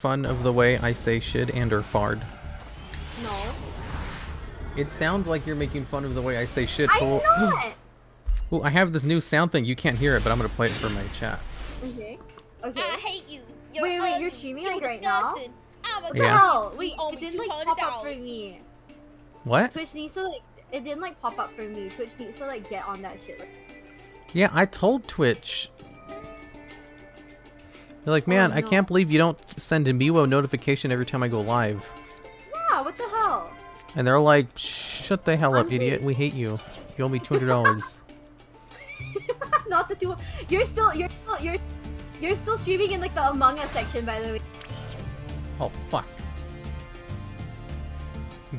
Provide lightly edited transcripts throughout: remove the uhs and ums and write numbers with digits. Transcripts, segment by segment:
fun of the way I say shit and or fart? No. It sounds like you're making fun of the way I say shit. I'm not! Ooh, I have this new sound thing. You can't hear it, but I'm gonna play it for my chat. Okay. Okay. I hate you. Wait, you're streaming like right now? What the Yeah. hell? Wait, it didn't like pop up for me. What? Twitch needs to like, it didn't like pop up for me. Twitch needs to like get on that shit. Like, Yeah, I told Twitch. They're like, man, no. I can't believe you don't send a Miwa notification every time I go live. yeah, what the hell? And they're like, shut the hell up, idiot. We hate you. You owe me $200. Not the two. You're still streaming in like the Among Us section, by the way. Oh, fuck. I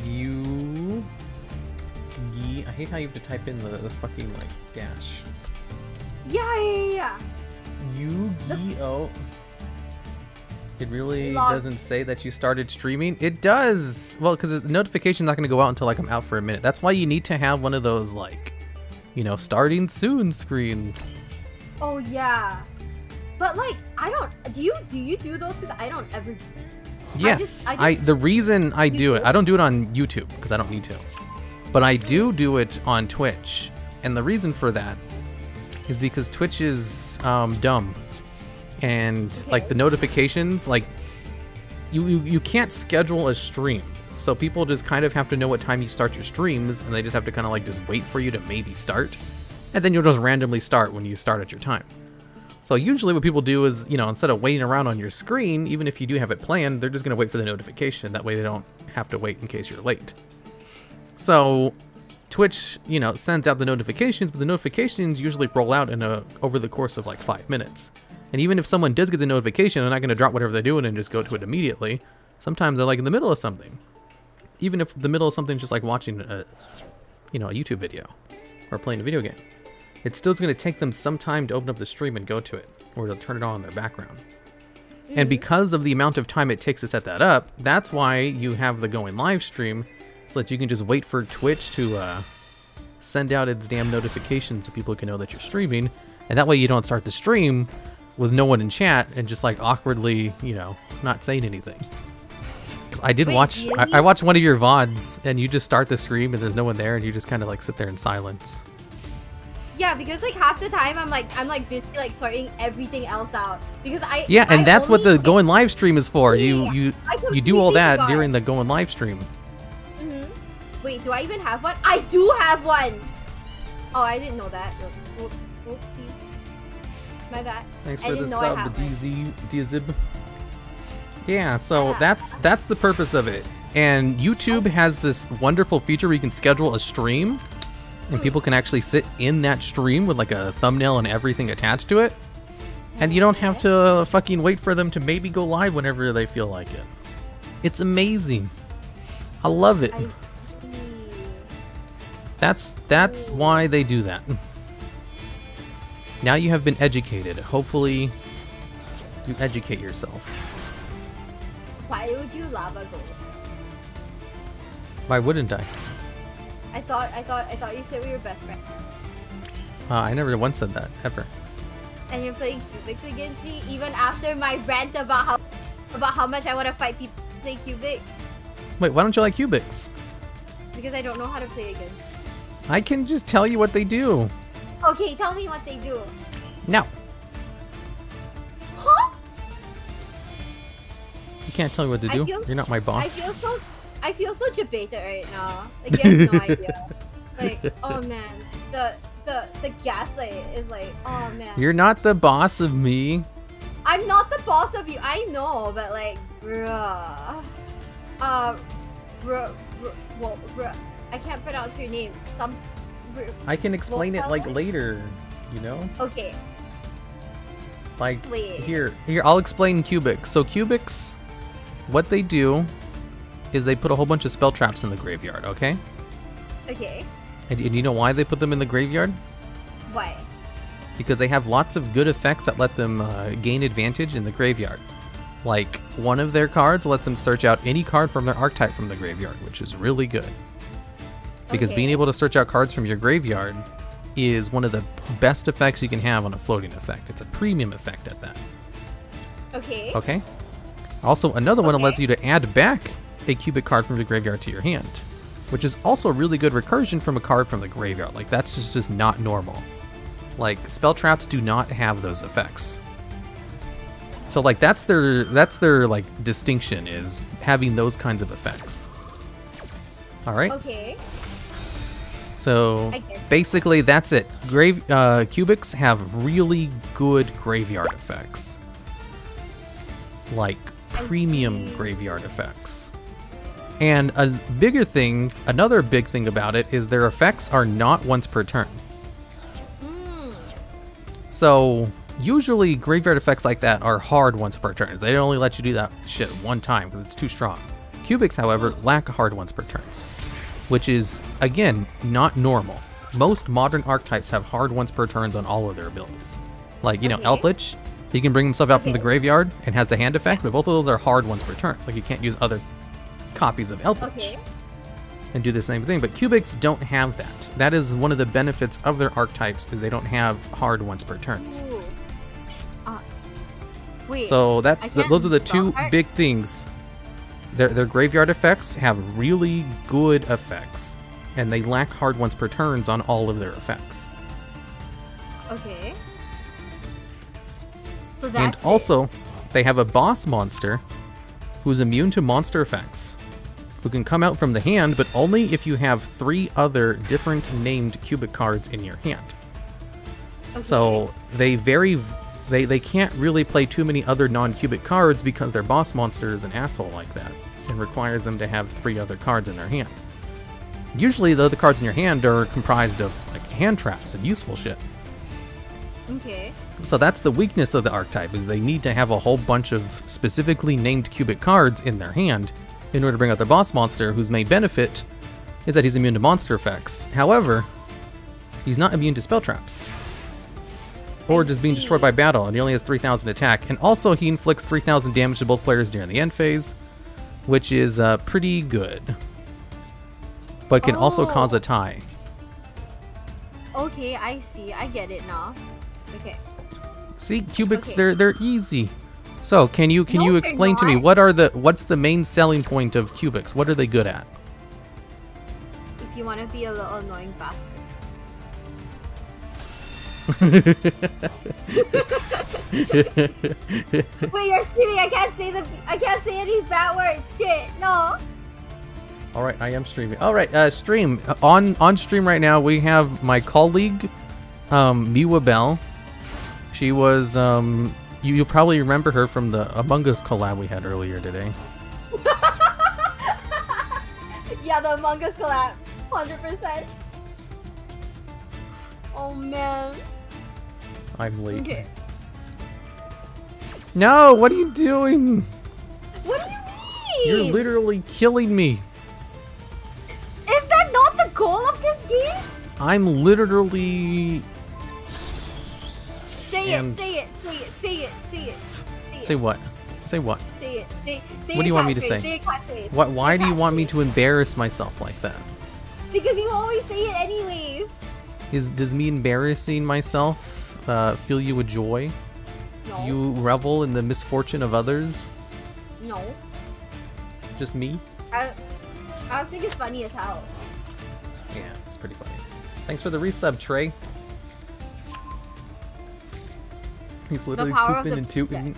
hate how you have to type in the fucking, like, dash. Yeah. Yugioh. It really Log. doesn't say that you started streaming. It does. Well, because the notification's not going to go out until, like, I'm out for a minute. That's why you need to have one of those, like, you know, starting soon screens. Oh yeah. But like, I don't. Do you do those? Because I don't ever. Yes, the reason I do it, I don't do it on YouTube because I don't need to, but I do it on Twitch, and the reason for that is because Twitch is dumb, and like the notifications, like you can't schedule a stream, so people just kind of have to know what time you start your streams, and they just have to kind of like just wait for you to maybe start, and then you'll just randomly start when you start at your time. So usually what people do is, you know, instead of waiting around on your screen, even if you do have it planned, they're just going to wait for the notification. That way they don't have to wait in case you're late. So Twitch, you know, sends out the notifications, but the notifications usually roll out over the course of like 5 minutes. And even if someone does get the notification, they're not going to drop whatever they're doing and just go to it immediately. Sometimes they're like in the middle of something. Even if the middle of something is just like watching a YouTube video or playing a video game. It's still going to take them some time to open up the stream and go to it, or to turn it on in their background. And because of the amount of time it takes to set that up, that's why you have the going live stream, so that you can just wait for Twitch to send out its damn notifications so people can know that you're streaming, and that way you don't start the stream with no one in chat and just like awkwardly, you know, not saying anything. 'Cause I did watch, really? I watched one of your VODs, and you just start the stream and there's no one there, and you just kind of like sit there in silence. Yeah, because like half the time I'm like busy like sorting everything else out because and that's what the going live stream is for. Yeah, You do all that during the going live stream. Wait, do I even have one? I do have one. Oh, I didn't know that. Whoops, whoopsie. My bad. Thanks I for didn't the know I sub, had one. DZib. Yeah, so that's the purpose of it. And YouTube has this wonderful feature where you can schedule a stream. And people can actually sit in that stream with like a thumbnail and everything attached to it. And you don't have to fucking wait for them to maybe go live whenever they feel like it. It's amazing. I love it. I see. That's why they do that. Now you have been educated. Hopefully you educate yourself. Why would you lava go? Why wouldn't I? I thought you said we were best friends. I never once said that, ever. And you're playing Cubics against me even after my rant about how much I want to fight people who play Cubics. Wait, why don't you like Cubics? Because I don't know how to play against. I can just tell you what they do. Okay, tell me what they do. No. Huh? You can't tell me what to do. You're not my boss. I feel so debated right now. Like you have no idea. Like, oh man, the gaslight is like, oh man. You're not the boss of me. I'm not the boss of you. I know, but like, bruh. I can't pronounce your name. I can explain it like later, you know? Okay. Like, wait. Here, I'll explain Cubics. So Cubics, what they do is they put a whole bunch of spell traps in the graveyard, okay? Okay. And you know why they put them in the graveyard? Why? Because they have lots of good effects that let them gain advantage in the graveyard. Like, one of their cards lets them search out any card from their archetype from the graveyard, which is really good. Because being able to search out cards from your graveyard is one of the best effects you can have on a floating effect. It's a premium effect at that. Okay. Okay? Also, another one Okay. allows you to add back a cubic card from the graveyard to your hand, which is also a really good recursion from a card from the graveyard. Like, that's just not normal. Like, spell traps do not have those effects. So, like, that's their like distinction, is having those kinds of effects. All right. Okay. So basically, that's it. Cubics have really good graveyard effects, like premium graveyard effects. And another big thing about it is their effects are not once per turn. So usually graveyard effects like that are hard once per turn. They only let you do that shit one time because it's too strong. Cubics, however, lack hard once per turns, which is, again, not normal. Most modern archetypes have hard once per turns on all of their abilities. Like, you know, Elflich, he can bring himself out from the graveyard and has the hand effect, but both of those are hard once per turn. Like, you can't use other copies of Elflich and do the same thing. But Cubics don't have that. That is one of the benefits of their archetypes, is they don't have hard once per turns. Wait. So those are the two big things. Their graveyard effects have really good effects, and they lack hard once per turns on all of their effects. Okay. So that's And also, they have a boss monster who's immune to monster effects, who can come out from the hand, but only if you have 3 other different named cubic cards in your hand. Okay. So they can't really play too many other non-cubic cards because their boss monster is an asshole like that and requires them to have 3 other cards in their hand. Usually the other cards in your hand are comprised of like hand traps and useful shit. Okay. So that's the weakness of the archetype, is they need to have a whole bunch of specifically named cubic cards in their hand in order to bring out their boss monster, whose main benefit is that he's immune to monster effects. However, he's not immune to spell traps, or just being destroyed by battle, and he only has 3,000 attack. And also he inflicts 3,000 damage to both players during the end phase, which is pretty good, but can also cause a tie. Okay, I see. I get it now. Okay. See, cubics, they're easy. So can you No, explain to me they're what's the main selling point of cubics? What are they good at? If you want to be a little annoying bastard. Wait, you're screaming! I can't say any bad words. Shit, no. All right, I am streaming. All right, stream on stream right now. We have my colleague, Miwa Bell. She was you'll probably remember her from the Among Us collab we had earlier today. Yeah, the Among Us collab, 100%. Oh man. I'm late. Okay. No, what are you doing? What do you mean? You're literally killing me. Is that not the goal of this game? I'm literally... Say it. Say what? Say what? Say it. Say What do you want me to catchphrase. say? Say a catchphrase. Why do you want me to embarrass myself like that? Because you always say it anyways. Does me embarrassing myself fill you with joy? No. Do you revel in the misfortune of others? No. Just me? I think it's funny as hell. Yeah, it's pretty funny. Thanks for the resub, Trey. He's literally power of pooping the- and tooting.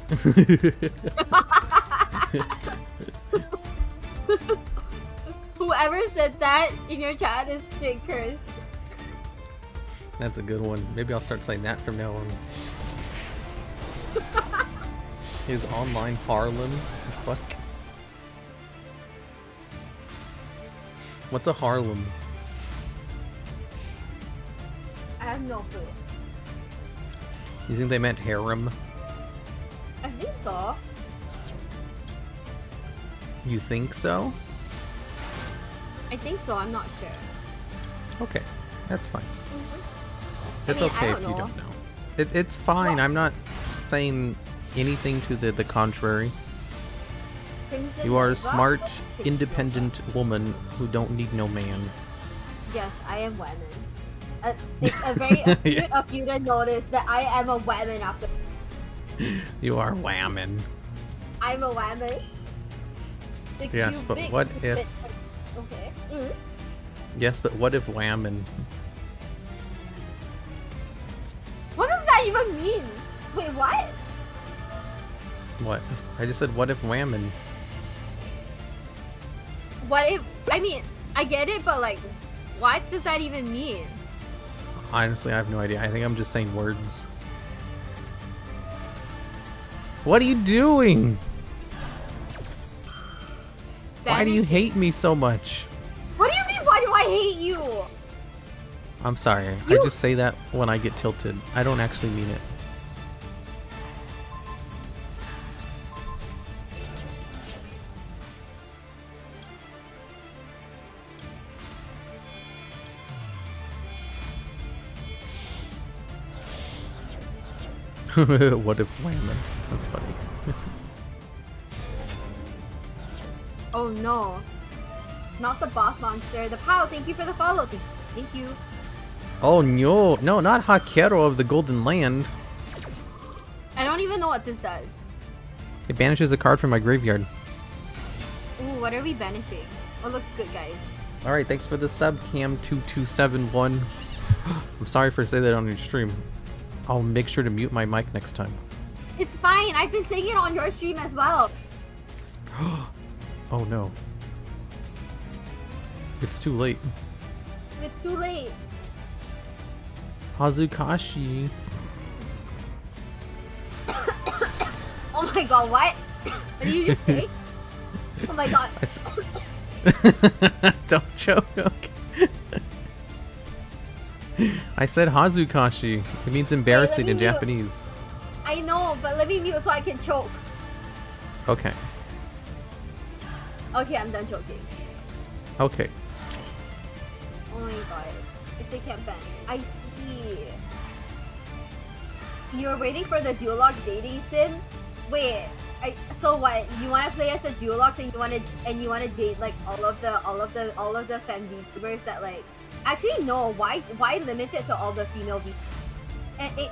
Whoever said that in your chat is straight cursed. That's a good one. Maybe I'll start saying that from now on. His online Harlem. Fuck. What's a Harlem? I have no clue. You think they meant harem? I think so. You think so? I think so. I'm not sure. Okay, that's fine. I It's mean, okay I if don't you know. don't know. It's fine. I'm not saying anything to the contrary. Crimson You are a Nova? smart, independent woman who don't need no man. Yes, I am women. It's a very astute of you to notice that I am a woman after. You are whamming. I'm a whammy. Yes, but what if... Okay. Yes, but what if whammin'? What does that even mean? Wait, what? What? I just said what if whammin'? What if... I mean, I get it, but like, what does that even mean? Honestly, I have no idea. I think I'm just saying words. What are you doing? Why do you hate me so much? What do you mean, why do I hate you? I'm sorry. I just say that when I get tilted. I don't actually mean it. What if whammin'? That's funny. Oh no. Not the boss monster. The POW, thank you for the follow. Thank you. Oh no. No, not Hakero of the Golden Land. I don't even know what this does. It banishes a card from my graveyard. Ooh, what are we banishing? Oh, looks good, guys. Alright, thanks for the sub, Cam2271. I'm sorry for saying that on your stream. I'll make sure to mute my mic next time. It's fine. I've been saying it on your stream as well. Oh no. It's too late. It's too late. Hazukashi. Oh my god, what? What did you just say? Oh my god. Don't choke. Okay. I said Hazukashi. It means embarrassing in Japanese. I know, but let me mute so I can choke. Okay. Okay, I'm done choking. Okay. Oh my god. If they can't ban. I see. You're waiting for the DuelLogs dating sim? Wait. So what? You want to play as a DuelLogs and you want to date like all of the femme VTubers that like. Actually, no. Why limit it to all the female VTubers? And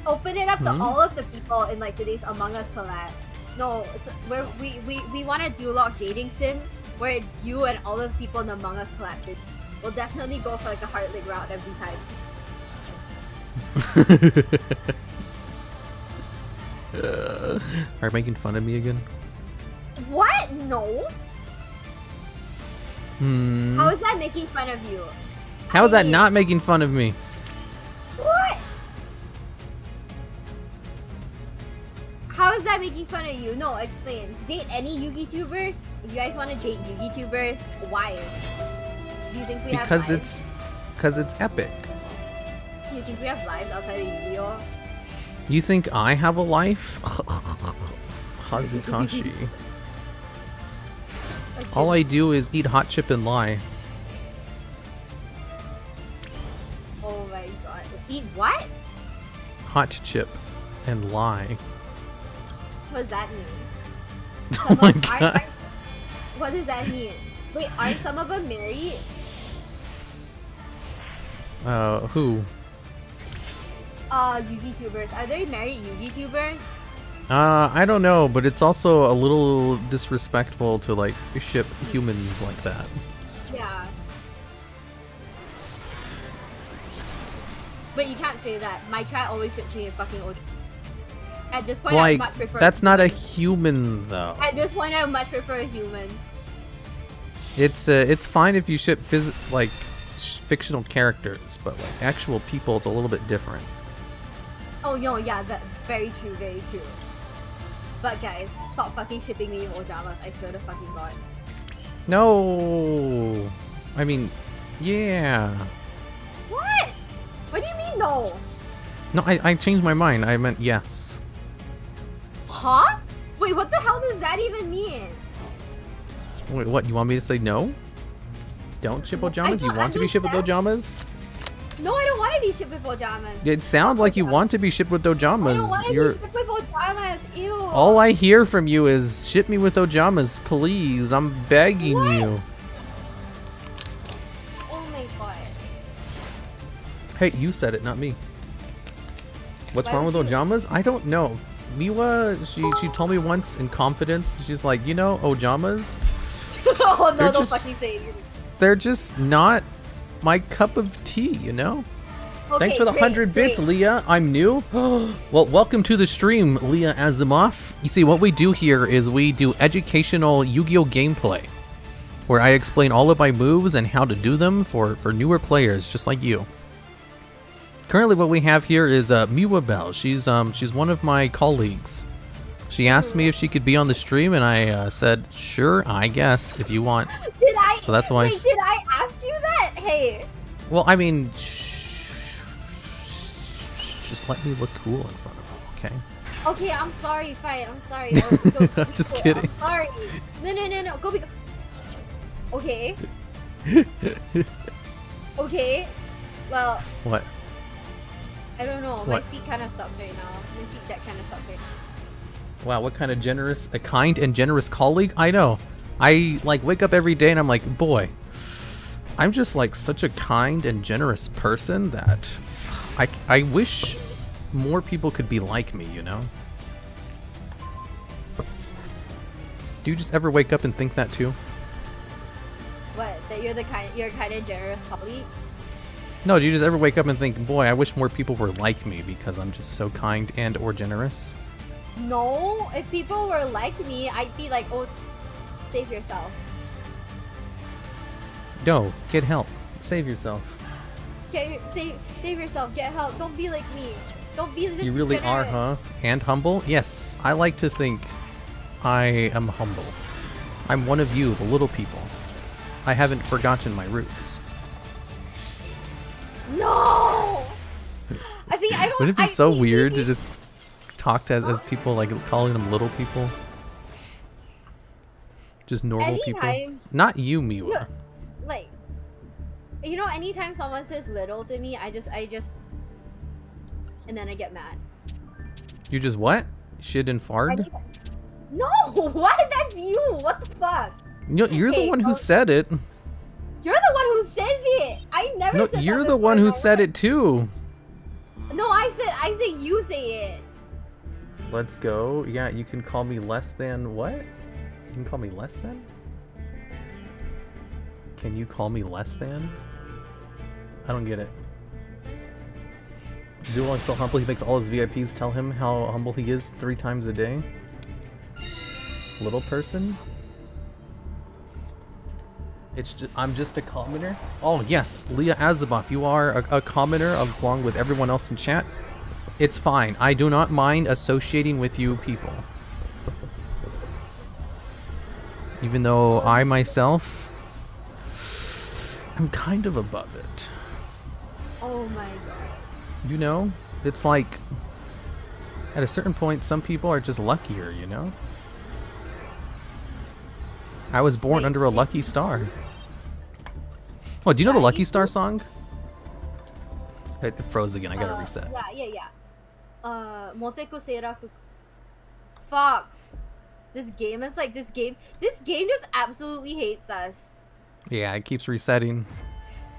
open it up to all of the people in like today's Among Us collab. No, it's where we want a DuelLogs dating sim where it's you and all of the people in the Among Us collab. We'll definitely go for like a heartlit route every time. Are you making fun of me again? What? No. How is that making fun of you? How is that not making fun of me? What? How is that making fun of you? No, explain. Date any Yugitubers? If you guys want to date Yugitubers, why? Do you think we have lives? Because it's epic. Do you think we have lives outside of Yugioh? You think I have a life? Hazukashi. Okay. All I do is eat hot chip and lie. Oh my god. Eat what? Hot chip and lie. What does that mean? Oh my god. What does that mean? Wait, aren't some of them married? Who? Yugitubers. Are they married Yugitubers? I don't know, but it's also a little disrespectful to like ship humans like that. Yeah. But you can't say that. My chat always ships me a fucking OG. At this point, I much prefer. That's not a human though. At this point, I much prefer a human. It's fine if you ship fictional characters, but like actual people, it's a little bit different. Oh no, yeah, that very true, very true. But guys, stop fucking shipping me with Ojamas. I swear to fucking god. No, I mean, yeah. What? What do you mean no? No, I changed my mind. I meant yes. Huh? Wait, what the hell does that even mean? Wait, what? You want me to say no? Don't ship Ojamas? You want to be shipped with Ojamas? No, I don't want to be shipped with Ojamas. It sounds like you want to be shipped with Ojamas. I don't want to be shipped with Ojamas. Ew. All I hear from you is ship me with Ojamas, please. I'm begging you. Oh my god. Hey, you said it, not me. What's wrong with Ojamas? I don't know. Miwa, she told me once in confidence, she's like, you know, Ojamas, Oh no, don't fucking say it. they're just not my cup of tea, you know? Okay, Thanks for the 100 bits, Leah. I'm new. Well, welcome to the stream, Leah Asimov. You see, what we do here is we do educational Yu-Gi-Oh gameplay, where I explain all of my moves and how to do them for newer players, just like you. Currently, what we have here is Miwa Bell. She's one of my colleagues. She asked me if she could be on the stream, and I said, sure, I guess, if you want. Did I? So that's why. Wait, did I ask you that? Hey. Well, I mean, just let me look cool in front of you, okay? Okay, I'm sorry, fine. I'm sorry. Go, I'm just kidding. I'm sorry. No. Go. Okay. Okay. Well. What? I don't know. What? My feet kind of sucks right now. My feet that kind of sucks right now. Wow, what kind of a kind and generous colleague? I know. I like wake up every day and I'm like, boy, I'm just like such a kind and generous person that I wish more people could be like me, you know? Do you just ever wake up and think that too? What? That you're kind of generous colleague? No, do you just ever wake up and think, boy, I wish more people were like me because I'm just so kind and or generous? No, if people were like me, I'd be like, oh, save yourself. No, get help. Save yourself. Save yourself. Get help. Don't be like me. Don't be this. You really are, huh? And humble? Yes, I like to think I am humble. I'm one of you, the little people. I haven't forgotten my roots. No! I see. I don't. Wouldn't it be so weird to just talk to as people, like calling them little people? Just normal people. Not you, Miwa. Look, like, you know, anytime someone says little to me, I just, and then I get mad. You just what? Shit and fart? No, what? That's you. What the fuck? You're the one who said it. You're the one who says it. I never said that. You're the one who said it too. No, I said you say it. Let's go. Yeah, you can call me less than what? You can call me less than? Can you call me less than? I don't get it. Dueling so humble he makes all his VIPs tell him how humble he is 3 times a day. Little person? I'm just a commenter. Oh yes, Leah Azaboff, you are a commenter along with everyone else in chat. It's fine. I do not mind associating with you people. Even though I myself, I'm kind of above it. Oh my god. You know, it's like at a certain point, some people are just luckier, you know? I was born under a lucky star. Oh, do you know the Lucky Star song? It froze again. I gotta reset. Yeah. Moteku Seirafu. Fuck. This game is like this game just absolutely hates us. Yeah, it keeps resetting.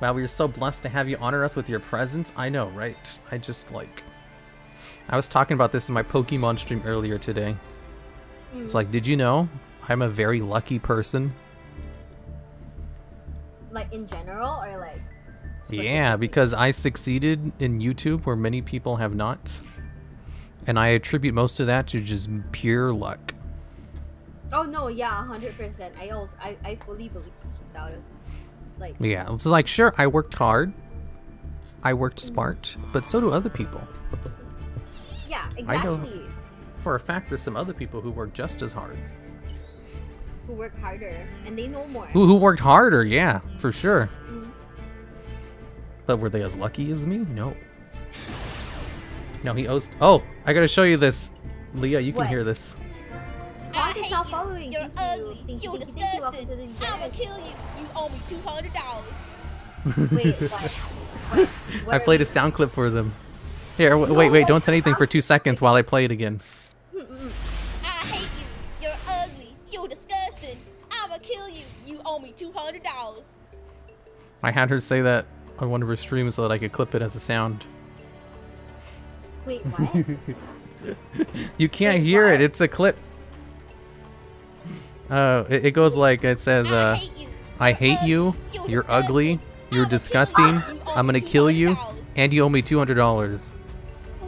Wow, we are so blessed to have you honor us with your presence. I know, right? I was talking about this in my Pokemon stream earlier today. It's like, did you know I'm a very lucky person? Like in general, or like? Yeah, because I succeeded in YouTube where many people have not. And I attribute most of that to just pure luck. Oh no, yeah, 100%. I fully believe without it. Like. Yeah, it's like, sure, I worked hard. I worked smart, but so do other people. Yeah, exactly. I know for a fact there's some other people who work just as hard. Who work harder, and they know more. Who worked harder, yeah, for sure. But were they as lucky as me? No. No, he owes... Oh, I gotta show you this. Leah, you can hear this. I hate you. Following. You're ugly. You're disgusting. I'ma kill you. You owe me $200. Wait, what? I played a sound clip for them. Here, wait, don't say anything for 2 seconds while I play it again. I hate you. You're ugly. You're disgusting. I'ma kill you. You owe me $200. I had her say that on one of her streams so that I could clip it as a sound. Wait, what? You can't hear it. It's a clip. It goes like, it says, I hate you. You're ugly. You're disgusting. I'm gonna kill you. And you owe me $200.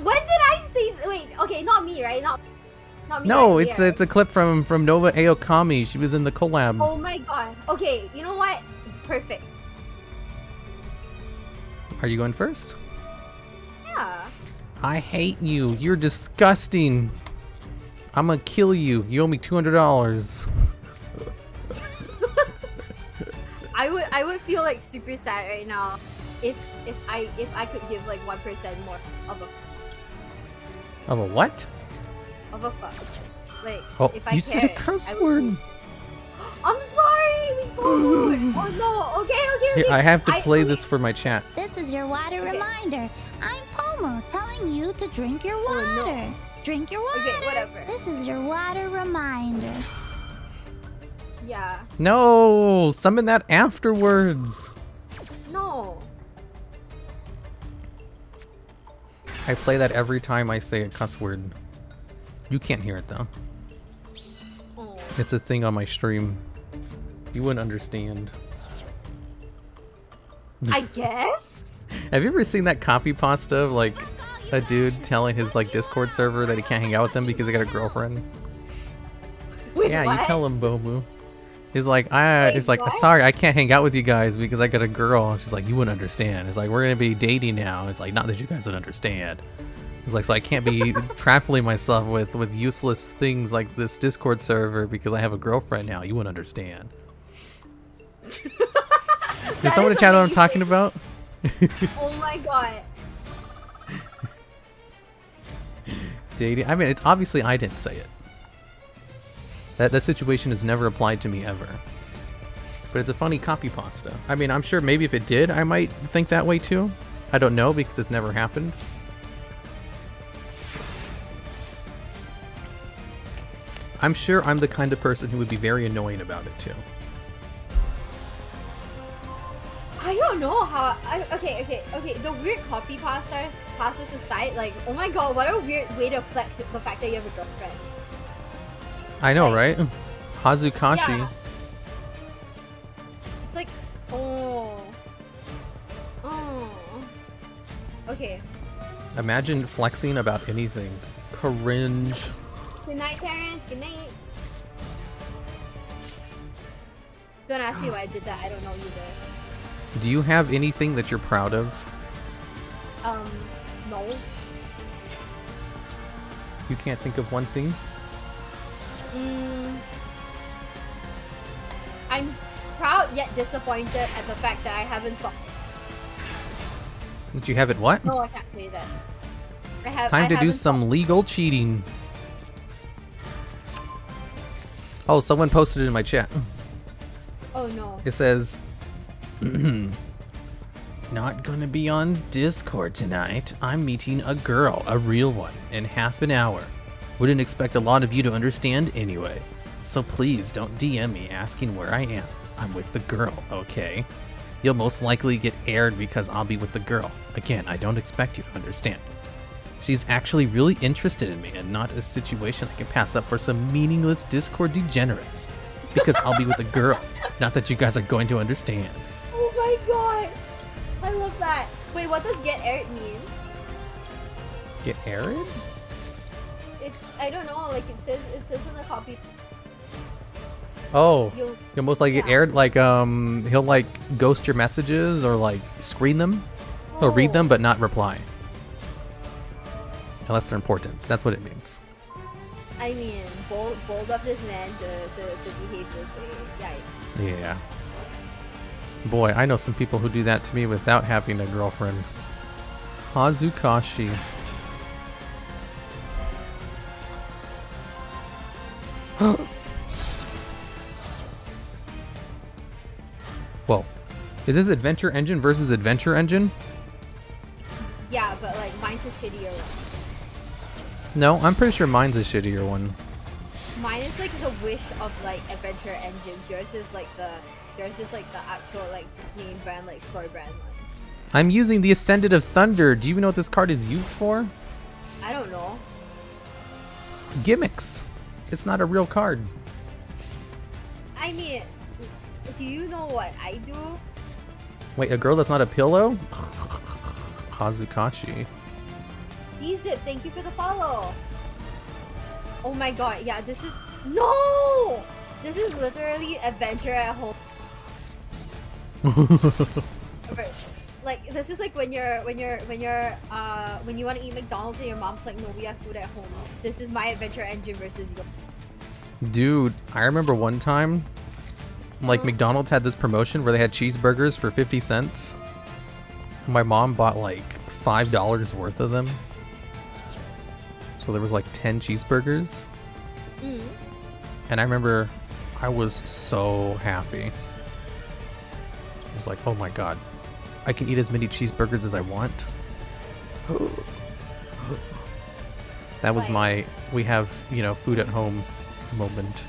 When did I say? Wait, okay, not me, right? Not me. No, right it's here. a clip from Nova Aokami. She was in the collab. Oh my god. Okay, you know what? Perfect. Are you going first? Yeah. I hate you. You're disgusting. I'm gonna kill you. You owe me $200. I would feel like super sad right now if I could give like 1% more of a what? Of a fuck. Like if I you said a cared, cuss I would word. I'm sorry. We followed. Oh no. Okay. Here, I have to play this for my chat. This is your water reminder. I'm Pomo telling you to drink your water. Oh, no. Drink your water. Okay, whatever. This is your water reminder. Yeah. No, summon that afterwards. No. I play that every time I say a cuss word. You can't hear it though. Oh. It's a thing on my stream. You wouldn't understand. I guess. Have you ever seen that copy pasta of like a dude telling his like Discord server that he can't hang out with them because he got a girlfriend? Wait, Yeah, what? you tell him, Bomu. He's like, what? sorry, I can't hang out with you guys because I got a girl. She's like, you wouldn't understand. It's like, we're gonna be dating now. It's like, not that you guys would understand. It's like, so I can't be traveling myself with useless things like this Discord server because I have a girlfriend now. You wouldn't understand. Does someone in the chat know what I'm talking about? Oh my god. Dating. I mean, it's obviously I didn't say it. That situation has never applied to me ever. But it's a funny copy pasta. I mean, I'm sure maybe if it did, I might think that way too. I don't know because it's never happened. I'm sure I'm the kind of person who would be very annoying about it too. I don't know how. Okay. The weird copy pastas aside, like, oh my god, what a weird way to flex the fact that you have a girlfriend. I know, like, right? Hazukashi. Yeah. It's like, oh. Okay. Imagine flexing about anything. Cringe. Good night, Terrence. Good night. Don't ask me why I did that. I don't know either. Do you have anything that you're proud of? No. You can't think of one thing? I'm proud yet disappointed at the fact that I haven't solved. That you haven't what? No, I can't say that. Time to do some legal cheating. Oh, someone posted it in my chat. Oh no. It says, not gonna be on Discord tonight. I'm meeting a girl, a real one, in half an hour. Wouldn't expect a lot of you to understand anyway. So please don't DM me asking where I am. I'm with the girl, okay? You'll most likely get aired because I'll be with the girl. Again, I don't expect you to understand. She's actually really interested in me and not a situation I can pass up for some meaningless Discord degenerates. Because I'll be with a girl. Not that you guys are going to understand. Oh my god. I love that. Wait, what does get aired mean? Get aired? It's, I don't know, like it says in the copy. Oh, You'll most likely get aired? Like, he'll like ghost your messages or like screen them. He'll read them but not reply. Unless they're important. That's what it means. I mean, bold of this man to behave this way. Yikes. Yeah. Boy, I know some people who do that to me without having a girlfriend. Hazukashi. Whoa. Is this Adventure Engine versus Adventure Engine? Yeah, but like mine's a shittier one. No, I'm pretty sure mine's a shittier one. Mine is like the wish of like Adventure Engines. Yours is like the actual like name brand, like store brand one. I'm using the Ascendant of Thunder. Do you even know what this card is used for? I don't know. Gimmicks. It's not a real card. I mean, do you know what I do? Wait, a girl that's not a pillow? Hazukashi. D-Zip, thank you for the follow. Oh my god, yeah, this is... No! This is literally adventure at home. Like, this is like when you want to eat McDonald's and your mom's like, no, we have food at home. This is my adventure engine versus yours. Dude, I remember one time, like McDonald's had this promotion where they had cheeseburgers for 50 cents. My mom bought like $5 worth of them. So there was like 10 cheeseburgers. And I remember I was so happy. I was like, oh my god, I can eat as many cheeseburgers as I want. That was my we have, you know, food at home moment.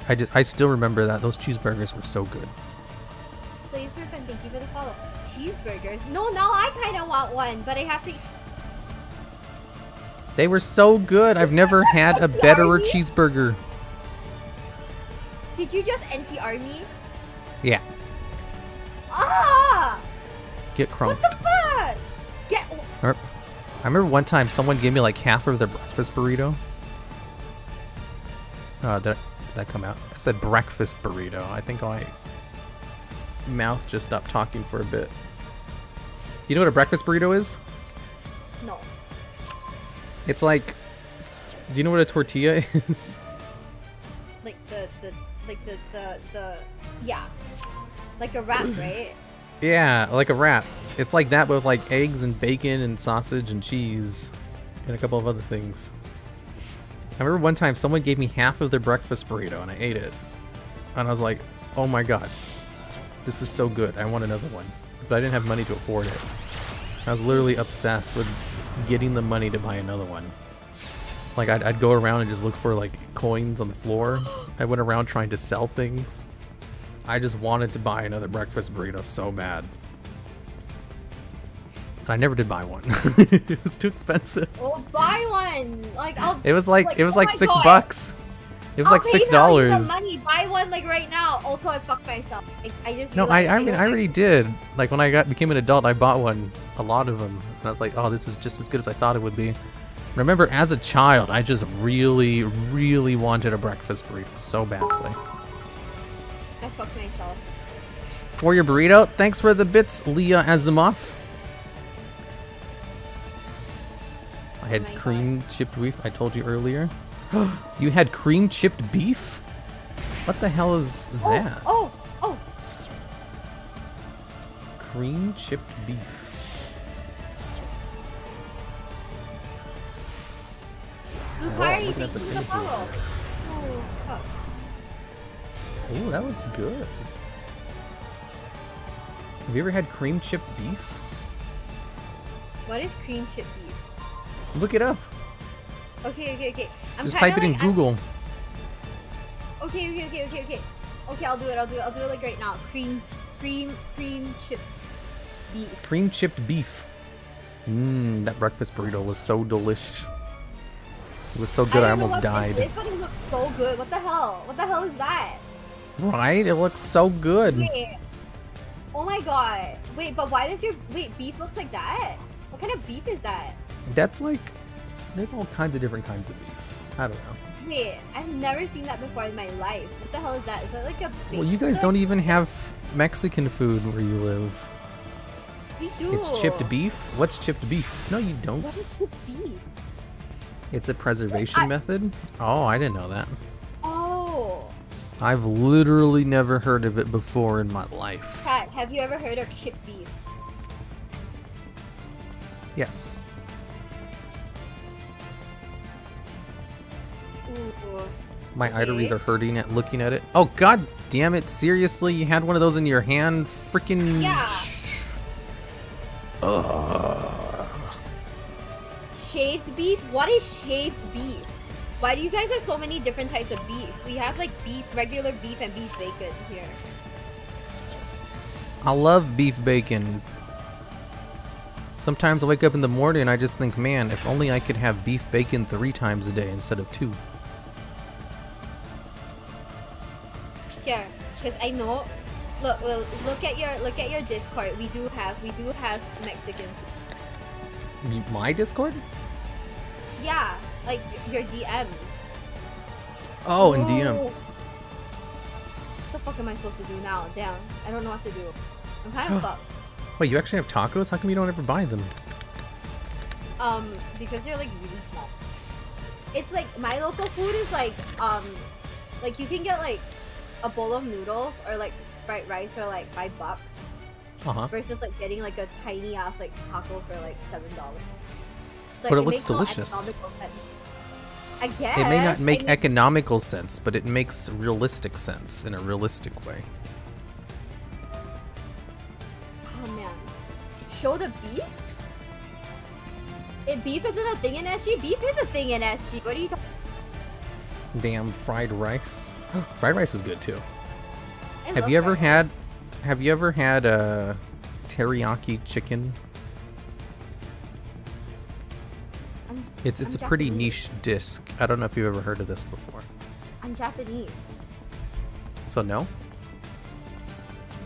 I still remember that. Those cheeseburgers were so good. So you thank you for the follow. Cheeseburgers? No, now I kind of want one, but I have to... They were so good. I've never had a betterer cheeseburger. Did you just NTR me? Yeah. Ah! Get crunked. What the fuck? Get... I remember one time someone gave me like half of their breakfast burrito. Did that come out? I said breakfast burrito. I think my mouth just stopped talking for a bit. You know what a breakfast burrito is? No. It's like, do you know what a tortilla is? Like the yeah. Like a wrap, right? Yeah, like a wrap. It's like that, but with like eggs and bacon and sausage and cheese and a couple of other things. I remember one time someone gave me half of their breakfast burrito and I ate it. And I was like, oh my god, this is so good. I want another one. But I didn't have money to afford it. I was literally obsessed with getting the money to buy another one. Like I'd go around and just look for like coins on the floor. I went around trying to sell things. I just wanted to buy another breakfast burrito so bad. And I never did buy one. It was too expensive. Well, buy one. Like It was like $6. It was like $6. The money. Buy one like right now. Also, I fucked myself. I just no. I already did. Like when I became an adult, I bought one, a lot of them, and I was like, oh, this is just as good as I thought it would be. Remember, as a child, I just really, really wanted a breakfast burrito so badly. I fucked myself. For your burrito, thanks for the bits, Leah Asimov. I had cream chipped beef. I told you earlier. You had cream chipped beef? What the hell is that? Oh! Cream chipped beef. Lucario, thank you for the follow. Oh, fuck. Ooh, that looks good. Have you ever had cream chipped beef? What is cream chipped beef? Look it up. Okay. Just type it in Google. Okay. Okay, I'll do it like right now. Cream chipped beef. Cream chipped beef. That breakfast burrito was so delish. It was so good I almost died. This one looks so good. What the hell? What the hell is that? Right? It looks so good. Wait. Oh my god. Wait, but why does your beef looks like that? What kind of beef is that? That's like, there's all kinds of different kinds of beef. I don't know. Wait, I've never seen that before in my life. What the hell is that? Is that like a beef? Well, you guys don't even have Mexican food where you live. We do. It's chipped beef? What's chipped beef? No, you don't. What is chipped beef? It's a preservation method? Oh, I didn't know that. Oh. I've literally never heard of it before in my life. Pat, have you ever heard of chipped beef? Yes. Ooh. My arteries are hurting at looking at it. Oh, god damn it. Seriously? You had one of those in your hand? Freaking... Yeah. Ugh. Shaved beef? What is shaved beef? Why do you guys have so many different types of beef? We have like beef, regular beef, and beef bacon here. I love beef bacon. Sometimes I wake up in the morning and I just think, man, if only I could have beef bacon 3 times a day instead of 2. Here, because I know. Look at your Discord. We do have Mexican food. My Discord? Yeah, like your DMs. Oh, in DM. What the fuck am I supposed to do now? Damn, I don't know what to do. I'm kind of fucked. Wait, you actually have tacos? How come you don't ever buy them? Because they're like really small. It's like my local food is like you can get like a bowl of noodles or like fried rice for like $5. Versus like getting like a tiny ass like taco for like $7. Like, but it looks delicious. I guess. It may not make economical sense, but it makes realistic sense in a realistic way. Oh man. Show the beef? If beef isn't a thing in SG, beef is a thing in SG. What are you talking? Damn, fried rice. Fried rice is good too. Have you ever had a teriyaki chicken? It's a pretty niche disc. I don't know if you've ever heard of this before. I'm Japanese. So no?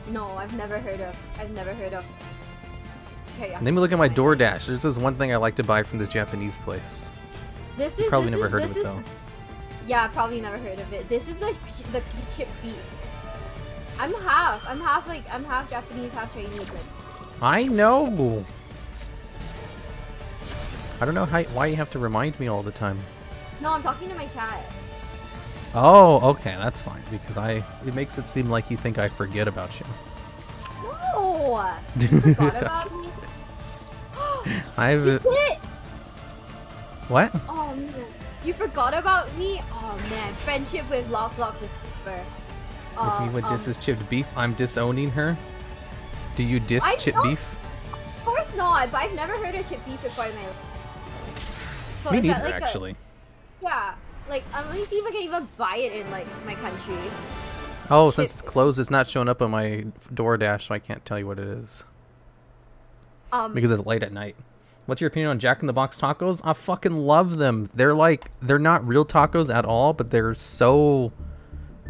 No, I've never heard of teriyaki. Let me look at my DoorDash. There's this one thing I like to buy from this Japanese place. Probably never heard of it though. Yeah, probably never heard of it. This is the chipped beef. I'm half Japanese, half Chinese. Like. I know. I don't know why you have to remind me all the time. No, I'm talking to my chat. Oh, okay, that's fine because it makes it seem like you think I forget about you. No, you forgot about me. You did. What? Oh man, you forgot about me. Oh man, friendship with Logs is over. Miwa disses chipped beef. I'm disowning her. Do you diss chipped beef? Of course not, but I've never heard of chipped beef before in my life. So me is neither, that like actually. Yeah, like let me see if I can even buy it in like my country. Oh, since it's closed, it's not showing up on my DoorDash, so I can't tell you what it is. Because it's late at night. What's your opinion on Jack in the Box tacos? I fucking love them. They're not real tacos at all, but they're so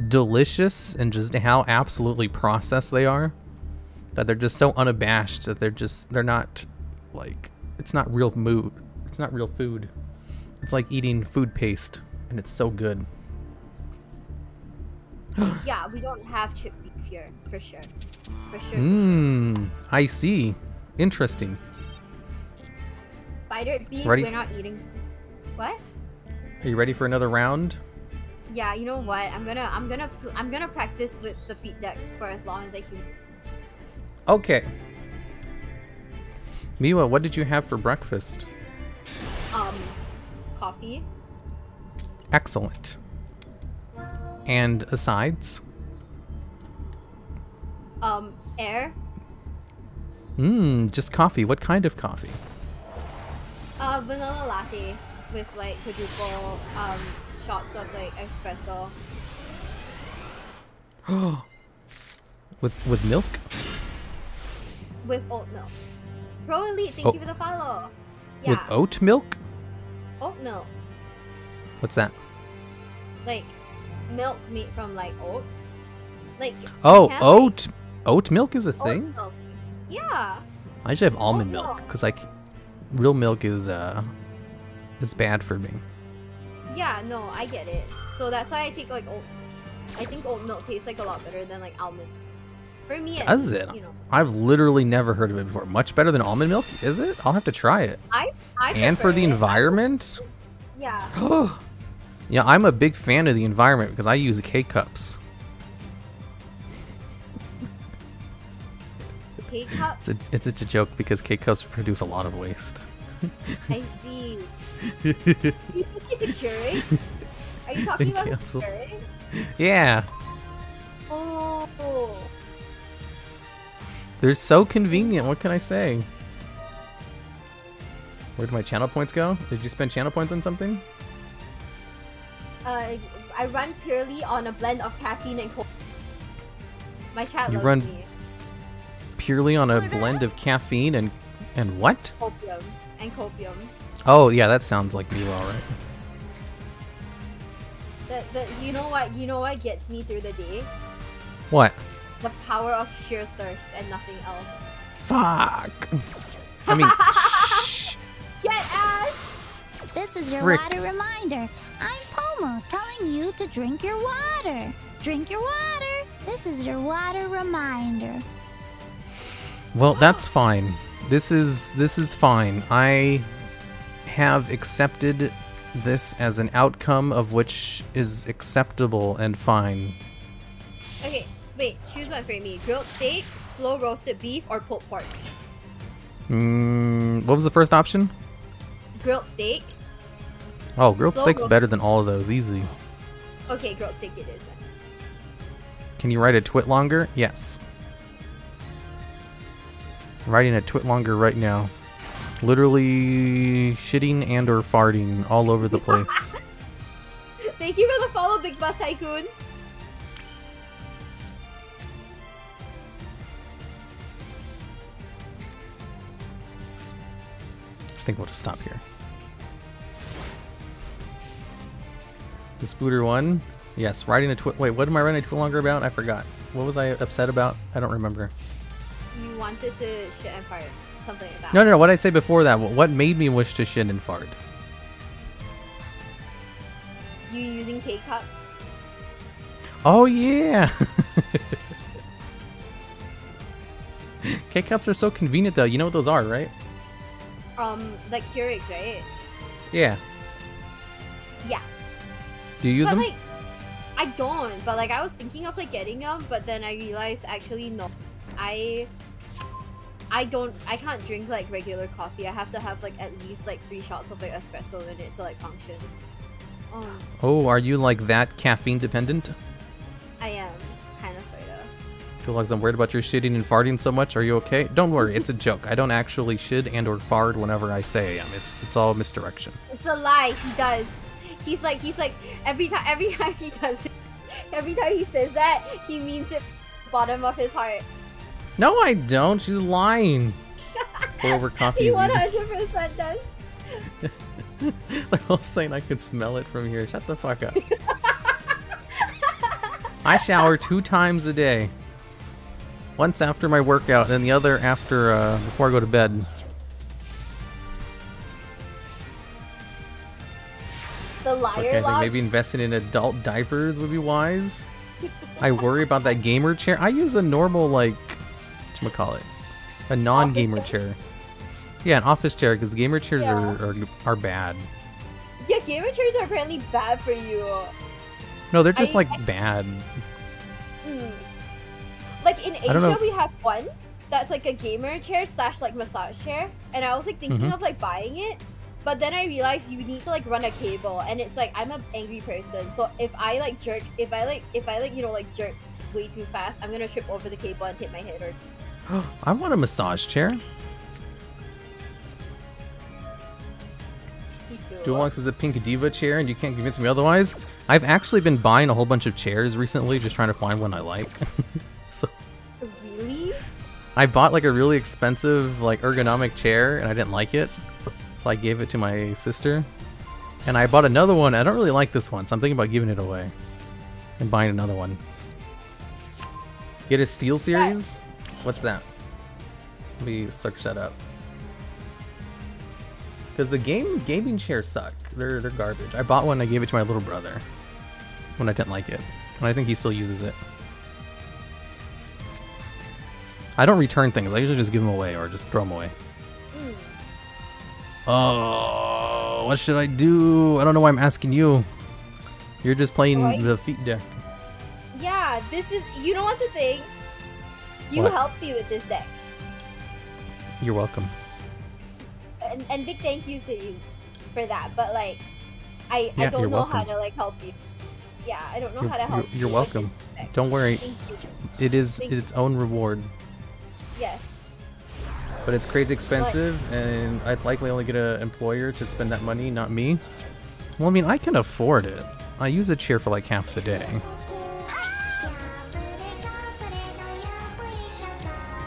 delicious and just how absolutely processed they are that they're just so unabashed that they're not like, it's not real food. It's not real food. It's like eating food paste and it's so good. Yeah, we don't have chipped beef here, for sure. For sure. I see. Interesting. Spider beef, we're not eating. What? Are you ready for another round? Yeah, you know what? I'm gonna practice with the feet deck for as long as I can. Okay. Miwa, what did you have for breakfast? Coffee. Excellent. And asides? Air. Just coffee. What kind of coffee? Vanilla latte with like quadruple shots of like espresso. with milk? With oat milk. Pro Elite, thank you for the follow. Yeah. With oat milk? Oat milk. What's that? Like milk made from like oat. Like oat milk is a thing? Milk. Yeah. I should have almond milk because like real milk is bad for me. Yeah, no, I get it. So that's why I think like oat. I think oat milk tastes like a lot better than like almond. For me, does it? You know. I've literally never heard of it before. Much better than almond milk, is it? I'll have to try it. And for the environment. Yeah. Yeah, I'm a big fan of the environment because I use K-cups. K-cups? It's a joke because K-cups produce a lot of waste. I see. You think it's the Keurig? Are you talking about the Keurig? Yeah. Oh. They're so convenient. What can I say? Where did my channel points go? Did you spend channel points on something? I run purely on a blend of caffeine and coffee. My chat loves me. Purely on a blend of caffeine and And what? Copium. And copium. Oh, yeah, that sounds like Miwa, right? You know what gets me through the day? What? The power of sheer thirst and nothing else. Fuck. I mean, shh. Get Ash! This is your Frick. water reminder. I'm Pomo, telling you to drink your water. Drink your water. This is your water reminder. Well, that's fine. This is fine. I have accepted this as an outcome of which is acceptable and fine. Okay, wait. Choose one for me. Grilled steak, slow roasted beef, or pulled pork. What was the first option? Grilled steak. Oh, grilled Slow steak's roast- better than all of those. Easy. Okay, grilled steak it is. Can you write a twit longer? Yes. Writing a twit longer right now. Literally shitting and or farting all over the place. Thank you for the follow, Big Boss Haikun. I think we'll just stop here. The Spooter one? Yes, writing a twit. Wait, what am I writing a twit longer about? I forgot. What was I upset about? I don't remember. You wanted to shit and fart. Something like that. No. What did I say before that? What made me wish to shit and fart? You using K-cups? Oh, yeah! K-cups are so convenient, though. You know what those are, right? Like Keurigs, right? Yeah. Yeah. Do you use But them? like, I don't. But like, I was thinking of like getting them, but then I realized actually no. I can't drink like regular coffee. I have to have like at least like 3 shots of like espresso in it to like function. Oh, are you like that caffeine dependent? I am kind of sorta. DuelLogs, I'm worried about your shitting and farting so much. Are you okay? Don't worry, it's a joke. I don't actually shit and or fart whenever I say I am. It's all misdirection. It's a lie. He does. He's like every time he does it, every time he says that, he means it bottom of his heart. No, I don't. She's lying. Pour over coffee. He is easy. 100% does. They're all saying I can smell it from here. Shut the fuck up. I shower 2 times a day. Once after my workout, and the other after before I go to bed. The liar Okay, I think log. maybe investing in adult diapers would be wise. I worry about that gamer chair. I use a normal, like, whatchamacallit, a non-gamer Office chair. Yeah, an office chair, because the gamer chairs Yeah. are bad. Yeah, gamer chairs are apparently bad for you. No, they're just I- like bad. Like in don't know. Asia, we have one that's like a gamer chair / like massage chair, and I was like thinking Mhm. of like buying it, but then I realized you need to like run a cable, and it's like I'm an angry person, so if I like jerk, if I you know like jerk way too fast, I'm gonna trip over the cable and hit my head or. I want a massage chair. DuelLogs is a pink diva chair, and you can't convince me otherwise. I've actually been buying a whole bunch of chairs recently, just trying to find one I like. So Really? I bought like a really expensive like ergonomic chair, and I didn't like it, so I gave it to my sister. And I bought another one. I don't really like this one, so I'm thinking about giving it away and buying another one. Get a Steel series? What's that? Let me search that up. Because the gaming chairs suck. They're garbage. I bought one. I gave it to my little brother when I didn't like it, and I think he still uses it. I don't return things. I usually just give them away or just throw them away. Oh, what should I do? I don't know why I'm asking you. You're just playing Right. the feet deck. Yeah, this is. You know what's the thing? You What? helped me with this deck, You're welcome. and big thank you to you for that. But like, I Yeah, don't you're know how welcome. to like help you. Yeah, I don't know how to help. You're you with welcome. this deck. Don't worry. Thank you. It is Thank its own reward. Yes. But it's crazy expensive, and I'd likely only get an employer to spend that money, not me. Well, I mean, I can afford it. I use a chair for like half the day.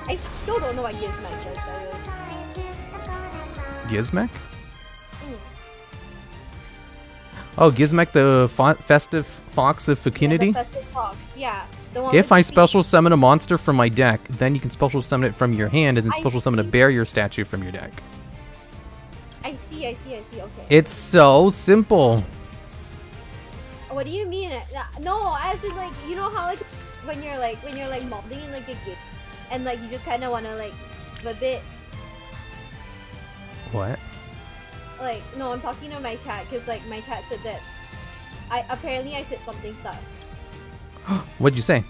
I still don't know what gives my choice, by the way. Gizmek? Oh, Gizmek, the festive fox of Fukinity? Yeah, the festive fox, yeah. The one If with I the special summon a monster from my deck, then you can special summon it from your hand and then special summon a barrier statue from your deck. I see, okay. It's so simple. What do you mean? No, as in like, you know how like when you're molding in like a game and like you just kind of want to like flip it. What? Like, no, I'm talking to my chat because like my chat said that apparently I said something sus. What'd you say?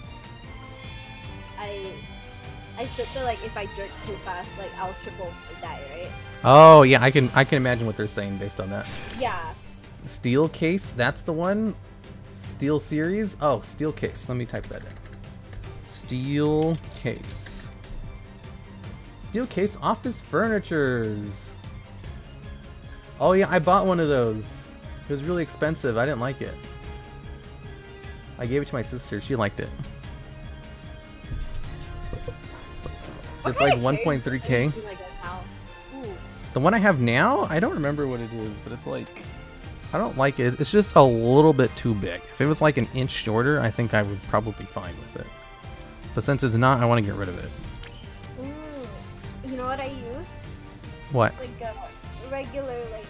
I said that like if I jerk too fast, like I'll triple die, right? Oh yeah, I can imagine what they're saying based on that. Yeah. Steel case, that's the one. Steel series. Oh, steel case. Let me type that in. Steel case. Steel case office furnitures. Oh yeah, I bought one of those. It was really expensive. I didn't like it. I gave it to my sister. She liked it. It's like 1.3K. The one I have now, I don't remember what it is, but it's like, I don't like it. It's just a little bit too big. If it was like an inch shorter, I think I would probably be fine with it. But since it's not, I want to get rid of it. You know what I use? What? Like a regular like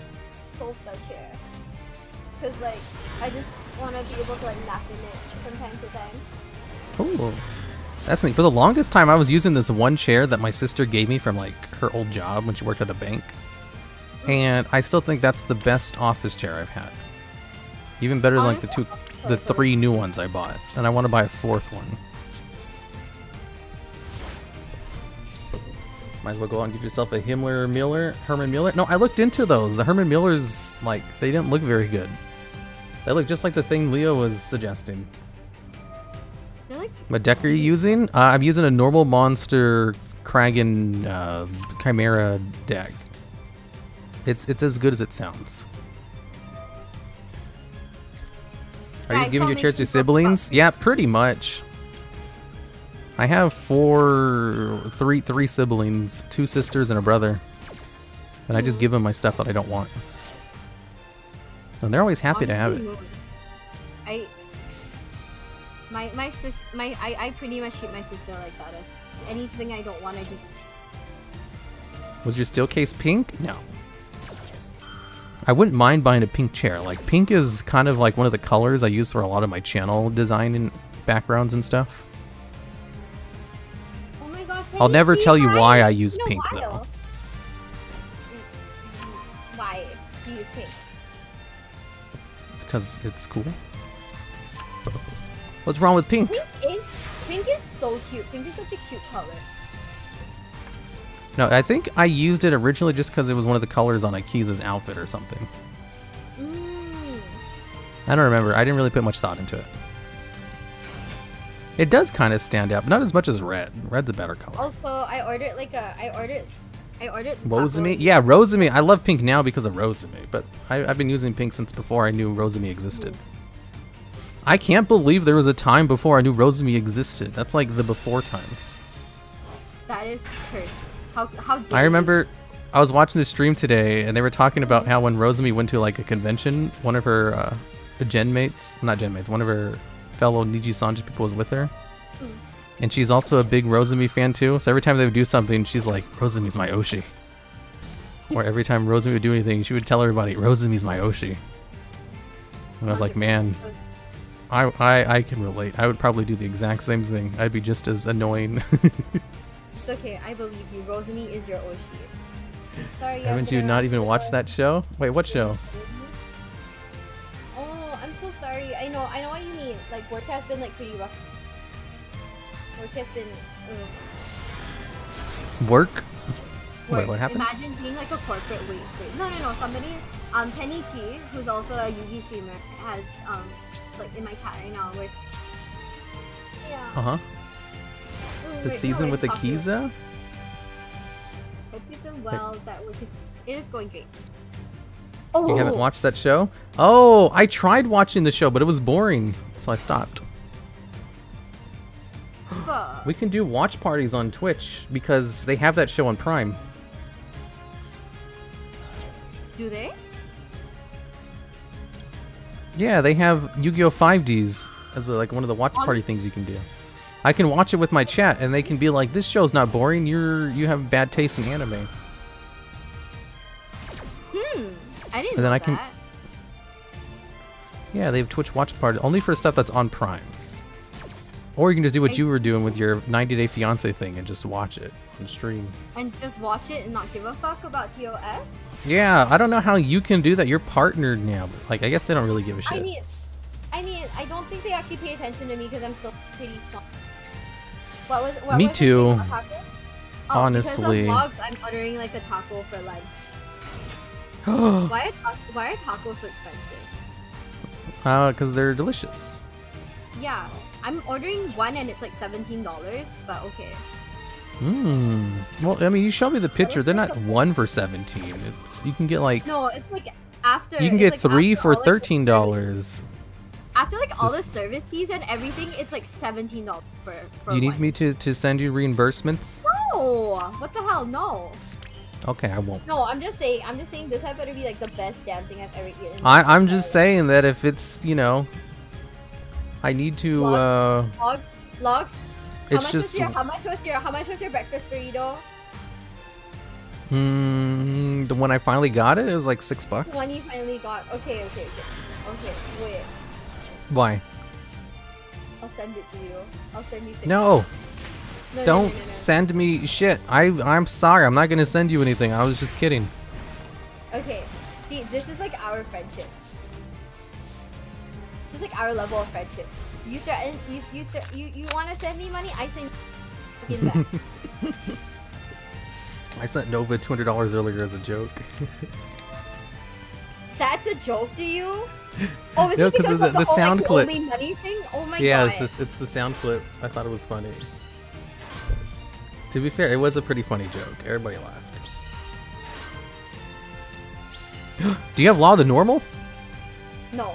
sofa chair. Cause like I just want to be able to like nap in it from time to time. Ooh. That's neat. For the longest time, I was using this one chair that my sister gave me from like her old job when she worked at a bank. And I still think that's the best office chair I've had. Even better than like the three new ones I bought. And I want to buy a fourth one. Might as well go out and get yourself a Herman Miller. No, I looked into those. The Herman Millers, like, they didn't look very good. They look just like the thing Leo was suggesting. Really? What deck are you using? I'm using a normal monster Kragan Chimera deck. It's as good as it sounds. Are you just giving your chairs to siblings? Yeah, pretty much. I have three siblings, 2 sisters and a brother. And I just give them my stuff that I don't want. And they're always happy to have it. I pretty much treat my sister like that. As anything I don't want, I just. Was your steel case pink? No. I wouldn't mind buying a pink chair. Like, pink is kind of like one of the colors I use for a lot of my channel design and backgrounds and stuff. Oh my gosh! I'll never tell you why I use pink though. Why do you use pink? Because it's cool. What's wrong with pink? Pink is so cute. Pink is such a cute color. No, I think I used it originally just because it was one of the colors on Akiza's outfit or something. I don't remember. I didn't really put much thought into it. It does kind of stand out, but not as much as red. Red's a better color. Also, I ordered Rosemi? Yeah, Rosemi. I love pink now because of Rosemi, but I've been using pink since before I knew Rosemi existed. I can't believe there was a time before I knew Rosemi existed. That's like the before times. That is cursed. How I remember I was watching the stream today and they were talking about how when Rosemi went to like a convention, one of her one of her fellow Niji Sanji people was with her. And she's also a big Rosemi fan too, so every time they would do something, she's like, Rosemi's my Oshi. Or every time Rosemi would do anything, she would tell everybody, Rosemi's my Oshi. And I was like, man, I can relate. I would probably do the exact same thing. I'd be just as annoying. It's okay, I believe you. Rosemi is your Oshi. Sorry. Haven't you not even watched that show? Wait, what show? Oh, I'm so sorry. I know what you mean. Like, work has been like pretty rough. Work has been. Work? Wait, what happened? Imagine being like a corporate wage slave. No. Somebody, Tenichi, who's also a Yugi streamer, has like in my chat right now. With yeah. The season with Akiza? Hope you've been well. It is going great. Oh. You haven't watched that show? Oh, I tried watching the show, but it was boring, so I stopped. We can do watch parties on Twitch because they have that show on Prime. Do they? Yeah, they have Yu-Gi-Oh 5Ds as like one of the watch party things you can do. I can watch it with my chat, and they can be like, "This show's not boring. You have bad taste in anime." I didn't And then know I can. that. Yeah, they have Twitch watch party only for stuff that's on Prime. Or you can just do what you were doing with your 90-day fiance thing and just watch it and stream. And just watch it and not give a fuck about TOS? Yeah, I don't know how you can do that. You're partnered now, but like I guess they don't really give a shit. I mean, I don't think they actually pay attention to me because I'm still pretty small. What Me was I too. saying about tacos? Oh, Honestly. Because of vlogs, I'm ordering like a taco for lunch. Why are tacos so expensive? Because they're delicious. Yeah, I'm ordering one and it's like $17, but okay. Well, I mean, you showed me the picture. They're not one for 17. You can get like. No, it's like after. You can get like three after for all, like, $13. After like all the service fees and everything, it's like $17 for Do you need one. me to send you reimbursements? No! What the hell? No. Okay, I won't. No, I'm just saying this had better be like the best damn thing I've ever eaten. I'm just saying that if it's, you know, I need to Logs. It's just How much was your breakfast burrito? the one I finally got it was like $6. The one you finally got. Okay, wait. Why? I'll send it to you. I'll send you $6. No. No, Don't send me shit. I'm sorry. I'm not gonna send you anything. I was just kidding. Okay. See, this is like our friendship. This is like our level of friendship. You threaten, you want to send me money? I send you back. I sent Nova $200 earlier as a joke. That's a joke to you? Oh, is No, it because of the whole, sound like, clip. only money thing? Oh my Yeah, god. it's the sound clip. I thought it was funny. To be fair, it was a pretty funny joke. Everybody laughed. Do you have Law of the Normal? No.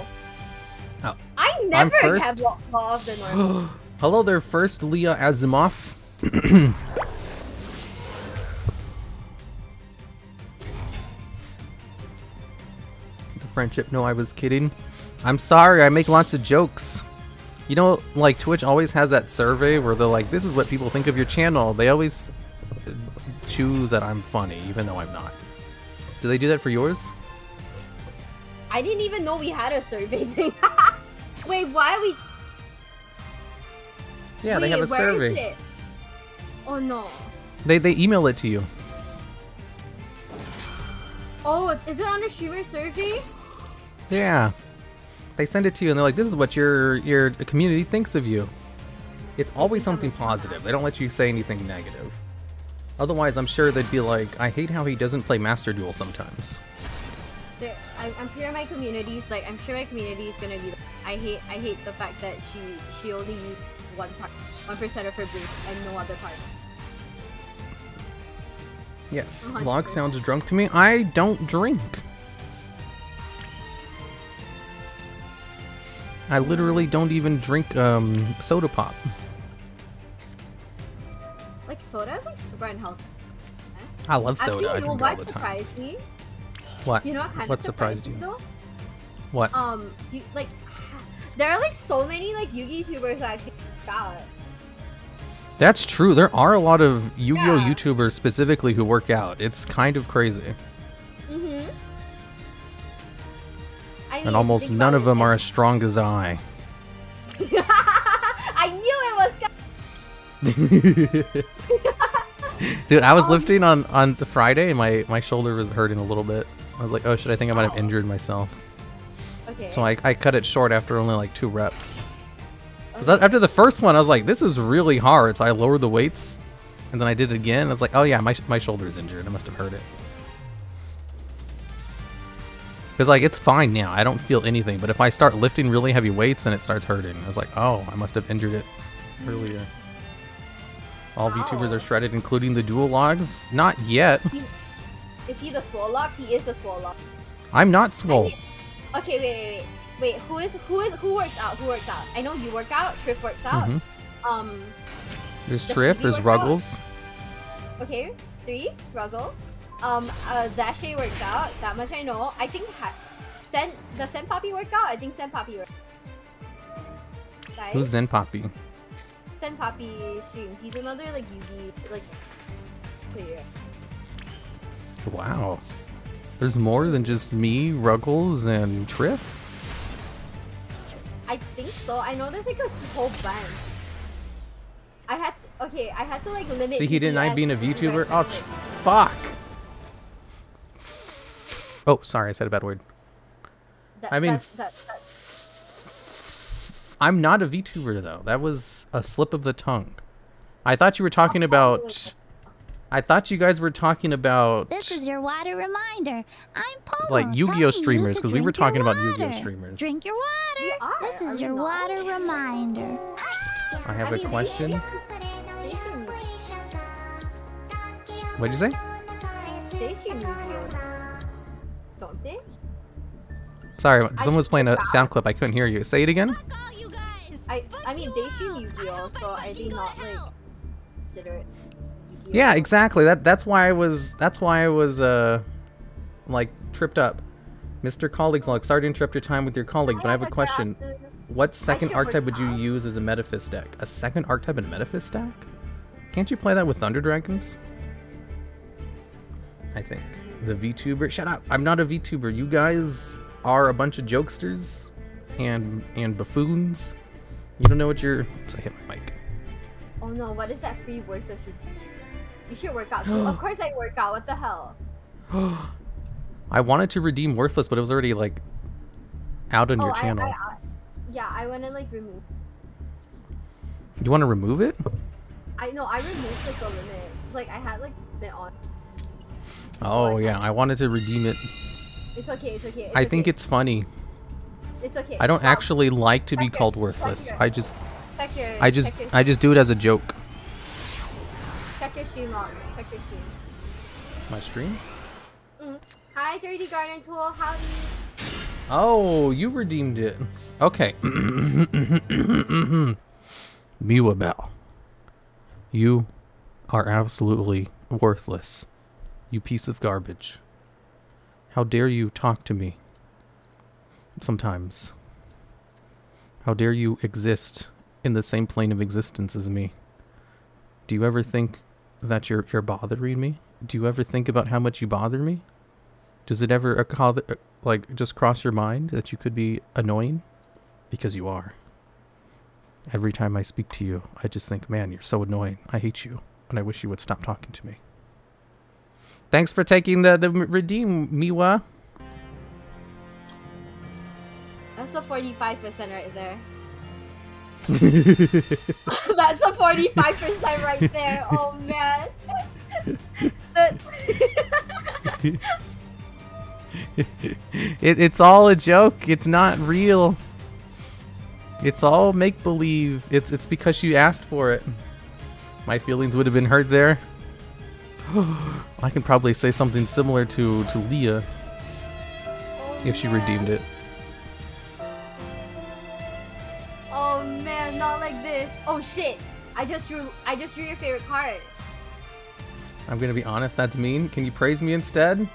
Oh. I never first. have law of the normal. Hello there, first Leah Asimov. The friendship. No, I was kidding. I'm sorry. I make lots of jokes. You know, like Twitch always has that survey where they're like, "This is what people think of your channel." They always choose that I'm funny, even though I'm not. Do they do that for yours? I didn't even know we had a survey thing. Wait, why are we? Yeah, they Wait, have a where survey. is it? Oh no. They email it to you. Oh, is it on the streamer survey? Yeah. They send it to you and they're like, "This is what your community thinks of you." It's always something positive. They don't let you say anything negative. Otherwise, I'm sure they'd be like, "I hate how he doesn't play Master Duel sometimes." I'm sure my community is like, I'm sure my community is gonna be like, I hate the fact that she only used 1% of her brain and no other part. Yes. Log sounds drunk to me. I don't drink. I literally don't even drink soda pop. Like soda is like super unhealthy. I love soda. Actually, I you know drink it all what the time. surprised me? What? You know what kind What of surprised you? Though? What? Do you, like, there are like so many like Yugi YouTubers that actually out. That's true. There are a lot of Yu-Gi-Oh YouTubers specifically who work out. It's kind of crazy. Mm-hmm. And almost none of them are as strong as I. I knew it was. Dude, I was lifting on the Friday and my shoulder was hurting a little bit. I was like, oh shit, I think I might have injured myself. Okay. So I cut it short after only like 2 reps. After the first one, I was like, this is really hard. So I lowered the weights and then I did it again. I was like, oh yeah, my shoulder is injured. I must have hurt it. Because like, it's fine now. I don't feel anything. But if I start lifting really heavy weights, then it starts hurting. I was like, oh, I must have injured it earlier. All VTubers are shredded, including the TheDuelLogs? Not yet. Is he the Swolox? He is the Swolox. I'm not swole. Okay, wait. Who works out? Who works out? I know you work out. Triff works out. There's Triff. There's Ruggles. Okay, 3 Ruggles. Zashay worked out. That much I know. I think does Sen Poppy work out? I think Sen Poppy works. Guys? Who's Zen Poppy? Sen Poppy streams. He's another like Yugi like player. Wow. There's more than just me, Ruggles, and Triff? I think so. I know there's like a whole bunch. I had to like limit. See, he didn't like being a VTuber? Oh, like, fuck. Oh, sorry, I said a bad word. I mean, I'm not a VTuber though. That was a slip of the tongue. I thought you were talking about. I thought you guys were talking about. This is your water reminder. I'm Pomo, like Yu-Gi-Oh streamers, because we were talking about Yu-Gi-Oh water. streamers. Drink your water. This is your water reminder. I have a question. What'd you say? They stream Yu-Gi-Oh, don't they? Sorry, someone was playing a sound clip. I couldn't hear you. Say it again. I mean they stream Yu-Gi-Oh, so are they not like consider it? Yeah, exactly. That's why I was like tripped up. Mr. Colleagues log, sorry to interrupt your time with your colleague, but I have a question. What second archetype would you use as a Metaphys deck? A second archetype in a Metaphys deck? Can't you play that with Thunder Dragons? I think. The VTuber? Shut up! I'm not a VTuber. You guys are a bunch of jokesters and buffoons. You don't know what you're... Oops, I hit my mic. Oh no, what is that free worthless routine? You should work out too. Of course I work out, what the hell? I wanted to redeem Worthless, but it was already like out on your channel. Yeah, I want to like remove. You want to remove it? I removed like the limit. It's like I had like limit on. Oh yeah, I wanted to redeem it. It's okay, it's okay. I think it's funny. It's okay. I don't actually like to be called worthless. I just do it as a joke. Check your stream log. Check your stream. My stream? Hi, 30 Garden Tool. Howdy. Oh, you redeemed it. Okay. Miwa Bell. You are absolutely worthless. You piece of garbage. How dare you talk to me? Sometimes. How dare you exist in the same plane of existence as me? Do you ever think that you're bothering me? Do you ever think about how much you bother me? Does it ever like just cross your mind that you could be annoying? Because you are. Every time I speak to you, I just think, man, you're so annoying. I hate you, and I wish you would stop talking to me. Thanks for taking the redeem, Miwa. That's a 45% right there. That's a 45% right there. Oh man. It's all a joke. It's not real. It's all make-believe. It's because you asked for it. My feelings would have been hurt there. I can probably say something similar to Leah if she redeemed it. Oh man, not like this. Oh shit! I just drew your favorite card. I'm gonna be honest, that's mean. Can you praise me instead?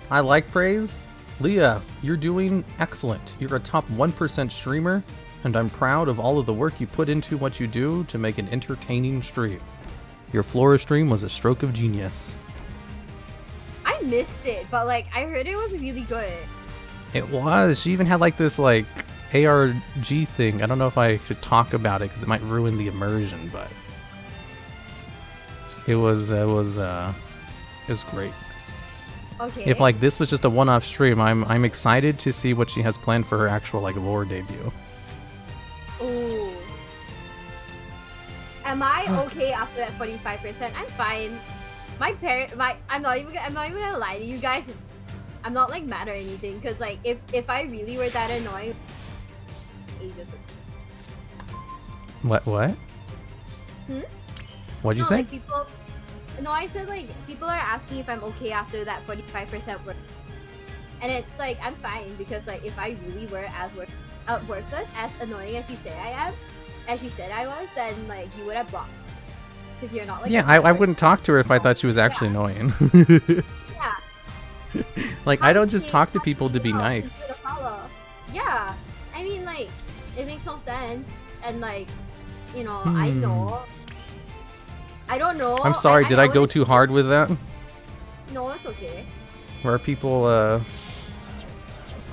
I like praise. Leah, you're doing excellent. You're a top 1% streamer, and I'm proud of all of the work you put into what you do to make an entertaining stream. Your Flora stream was a stroke of genius. I missed it, but like I heard it was really good. It was. She even had like this like ARG thing. I don't know if I should talk about it because it might ruin the immersion, but it was great. Okay. If like this was just a one-off stream, I'm excited to see what she has planned for her actual like lore debut. Ooh. Am I okay after that 45%? I'm fine. I'm not even gonna lie to you guys. I'm not like mad or anything, because like if I really were that annoying, ages ago. What? What'd you say? Like people. No, I said like people are asking if I'm okay after that 45% work, and it's like I'm fine, because like if I really were as worthless, as annoying as you say I am, as you said I was, then like you would have blocked, because you're not like. Yeah, I wouldn't talk to her if I thought she was actually annoying. Yeah. Like, I don't just talk to people to be nice. Yeah, I mean, like, it makes no sense, and like, you know, I know. I don't know. I'm sorry, did I go too hard with that? No, it's okay. Are people,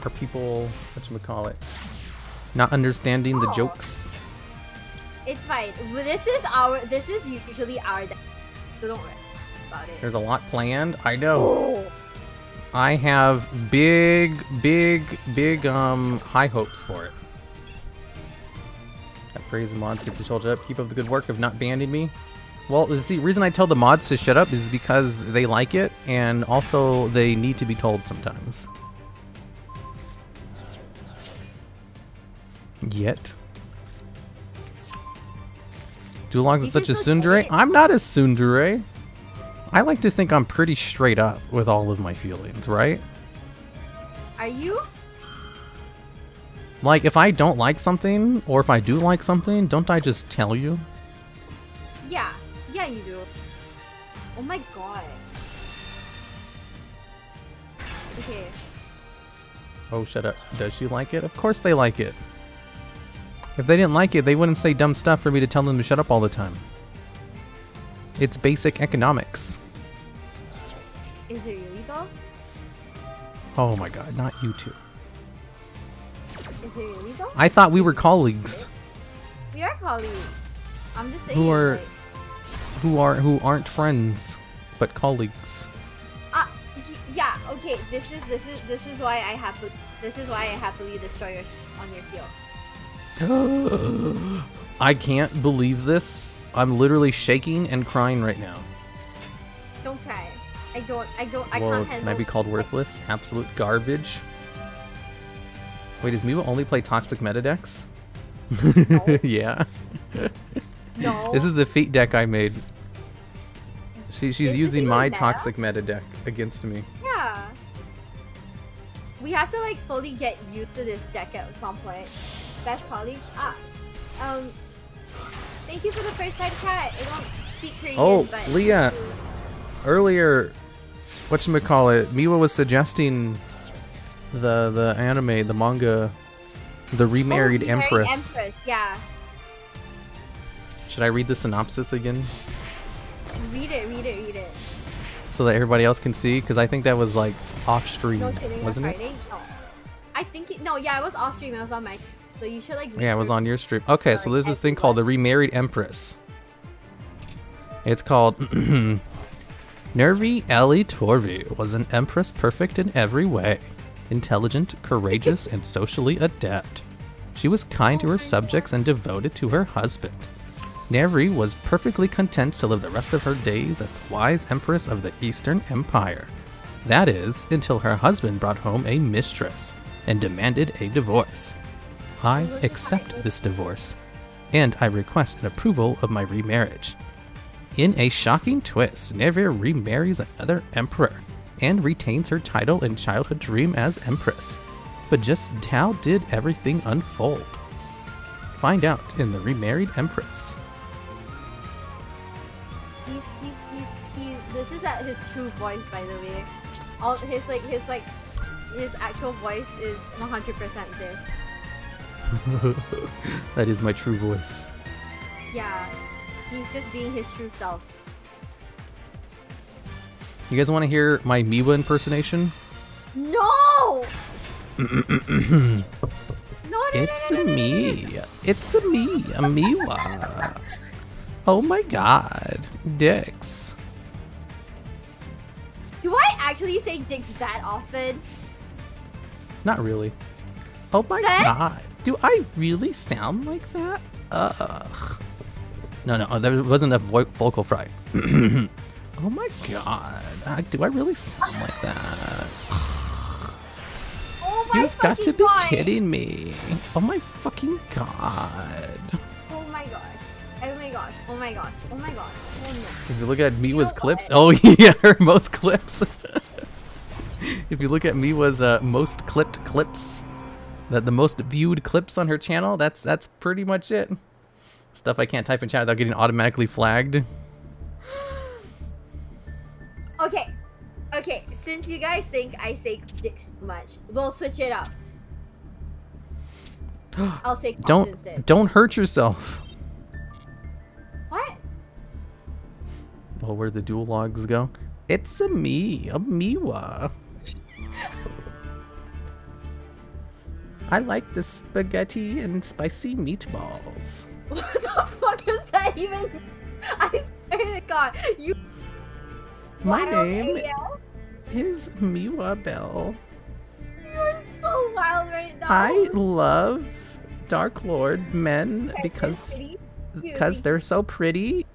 whatchamacallit, not understanding the jokes? It's fine. This is usually our deck, so don't worry about it. There's a lot planned. I know. Oh. I have big high hopes for it. I praise the mods, get to shut up, keep up the good work of not banning me. Well, see, the reason I tell the mods to shut up is because they like it, and also they need to be told sometimes. Yet. DuelLogs is such a tsundere. I'm not a tsundere. I like to think I'm pretty straight up with all of my feelings, right? Are you? Like, if I don't like something, or if I do like something, don't I just tell you? Yeah. Yeah, you do. Oh my god. Okay. Oh, shut up. Does she like it? Of course they like it. If they didn't like it, they wouldn't say dumb stuff for me to tell them to shut up all the time. It's basic economics. Is it really though? Oh my god, not you two. Is it really though? I thought we were colleagues. We are colleagues. I'm just saying. Who aren't friends, but colleagues. Yeah. Okay. This is why I happily destroy your on your field. I can't believe this. I'm literally shaking and crying right now. Don't cry. I can't handle. Can I be called worthless? Absolute garbage. Wait, does Miwa only play toxic meta decks? No. Yeah. No. This is the feat deck I made. She's using my meta? toxic meta deck against me. Yeah. We have to like slowly get used to this deck at some point. Best colleagues. Thank you for the first time chat. I don't speak Korean, but Leah. Earlier, whatchamacallit, Miwa was suggesting the anime, the manga, the Remarried Empress. Yeah. Should I read the synopsis again? Read it. So that everybody else can see? Because I think that was like off stream, No kidding, wasn't it? No. I think it, no, yeah, it was off stream. It was on my. So you should like. Yeah, it was on your stream. Okay, so there's this thing called the Remarried Empress. It's called Nervi Ellie Torvi was an empress perfect in every way. Intelligent, courageous, and socially adept. She was kind to her subjects and devoted to her husband. Nervi was perfectly content to live the rest of her days as the wise empress of the Eastern Empire. That is, until her husband brought home a mistress and demanded a divorce. I accept this divorce, and I request an approval of my remarriage. In a shocking twist, Nervi remarries another emperor and retains her title and childhood dream as empress. But just how did everything unfold? Find out in The Remarried Empress. This is at his true voice, by the way. All his actual voice is 100% this. That is my true voice. Yeah, he's just being his true self. You guys want to hear my Miwa impersonation? No! It's me. It's me, a Miwa. Oh my god. Dicks. Do I actually say dicks that often? Not really. Oh my god. Do I really sound like that? Ugh. No, there wasn't a vocal fry. Oh my god. Do I really sound like that? Oh my You've got to be god. kidding me. Oh my fucking god. Oh my gosh. Oh my gosh. Oh my gosh. Oh my gosh. Oh no. If you look at Miwa's clips, oh yeah, her most clips. If you look at Miwa's most clipped clips, the most viewed clips on her channel, that's pretty much it. Stuff I can't type in chat without getting automatically flagged. Okay. Okay, since you guys think I say dicks too much, we'll switch it up. I'll say cocks instead. Don't hurt yourself. What? Well, where the duel logs go? It's a Miwa. I like the spaghetti and spicy meatballs. What the fuck is that even? I swear to God, you. My name is Miwa Bell. You're so wild right now. I love Dark Lord men because they're so pretty,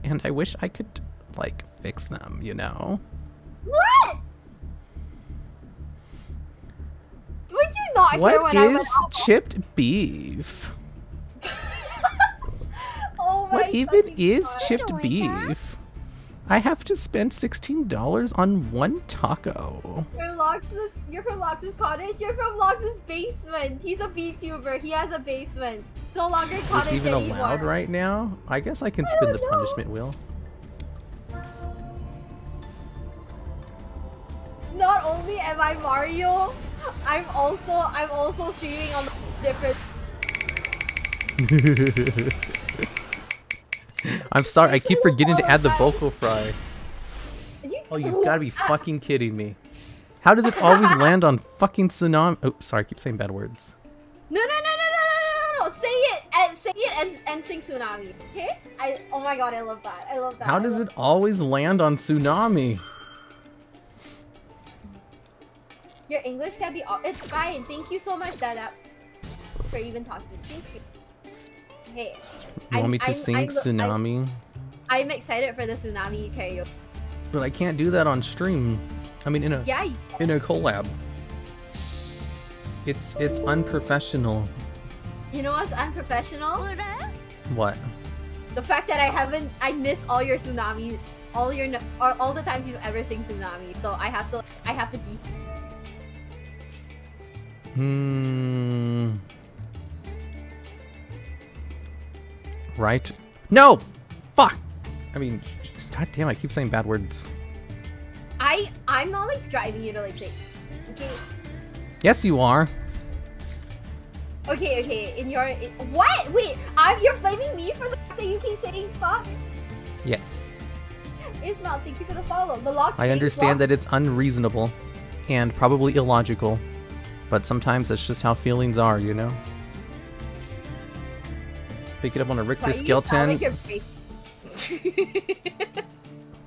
and I wish I could like fix them, you know. What? Were you not here when I was What is chipped beef? Oh my What even is God. chipped beef? I have to spend $16 on one taco. You're from Lox's cottage? You're from Lox's basement. He's a VTuber. He has a basement. No longer cottage Is this even anymore. allowed right now? I guess I can spin the punishment wheel. Not only am I Mario, I'm also streaming on different. I'm sorry, I keep forgetting to add the vocal fry. Oh, you've got to be fucking kidding me. How does it always land on fucking Tsunami? Oh, sorry, I keep saying bad words. No. Say it and sing Tsunami. Okay? Oh my God, I love that. I love that. How does it always land on Tsunami? Your English can be. It's fine. Thank you so much, Dada, for even talking. Thank you. Hey. You want me to sing Tsunami? I'm excited for the Tsunami karaoke. But I can't do that on stream. I mean, in a collab. It's unprofessional. You know what's unprofessional? What? The fact that I miss all your Tsunami, all the times you've ever sing Tsunami. So I have to be. Right? No! Fuck! I mean, god damn, I keep saying bad words. I'm not like driving you to like say, okay. Yes, you are. Okay. What? Wait, you're blaming me for the fact that you keep saying fuck? Yes. Ismail, thank you for the follow. The logs. I understand that it's unreasonable and probably illogical, but sometimes that's just how feelings are, you know? Pick it up on a Richter scale 10.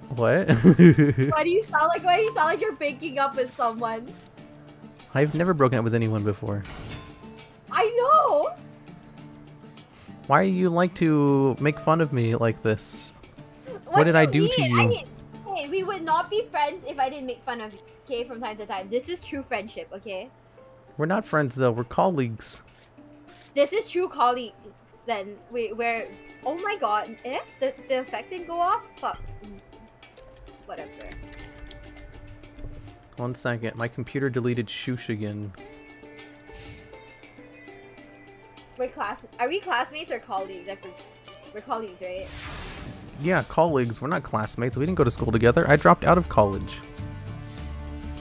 What? Why do you sound like you're breaking up with someone? I've never broken up with anyone before. I know! Why do you like to make fun of me like this? What did I do to you? Hey, we would not be friends if I didn't make fun of you, okay, from time to time. This is true friendship, okay? We're not friends though, we're colleagues. This is true colleagues. Then we're oh my God, the effect didn't go off? Fuck. Whatever. 1 second, my computer deleted Shush again. Are we classmates or colleagues? We're colleagues, right? Yeah, colleagues. We're not classmates. We didn't go to school together. I dropped out of college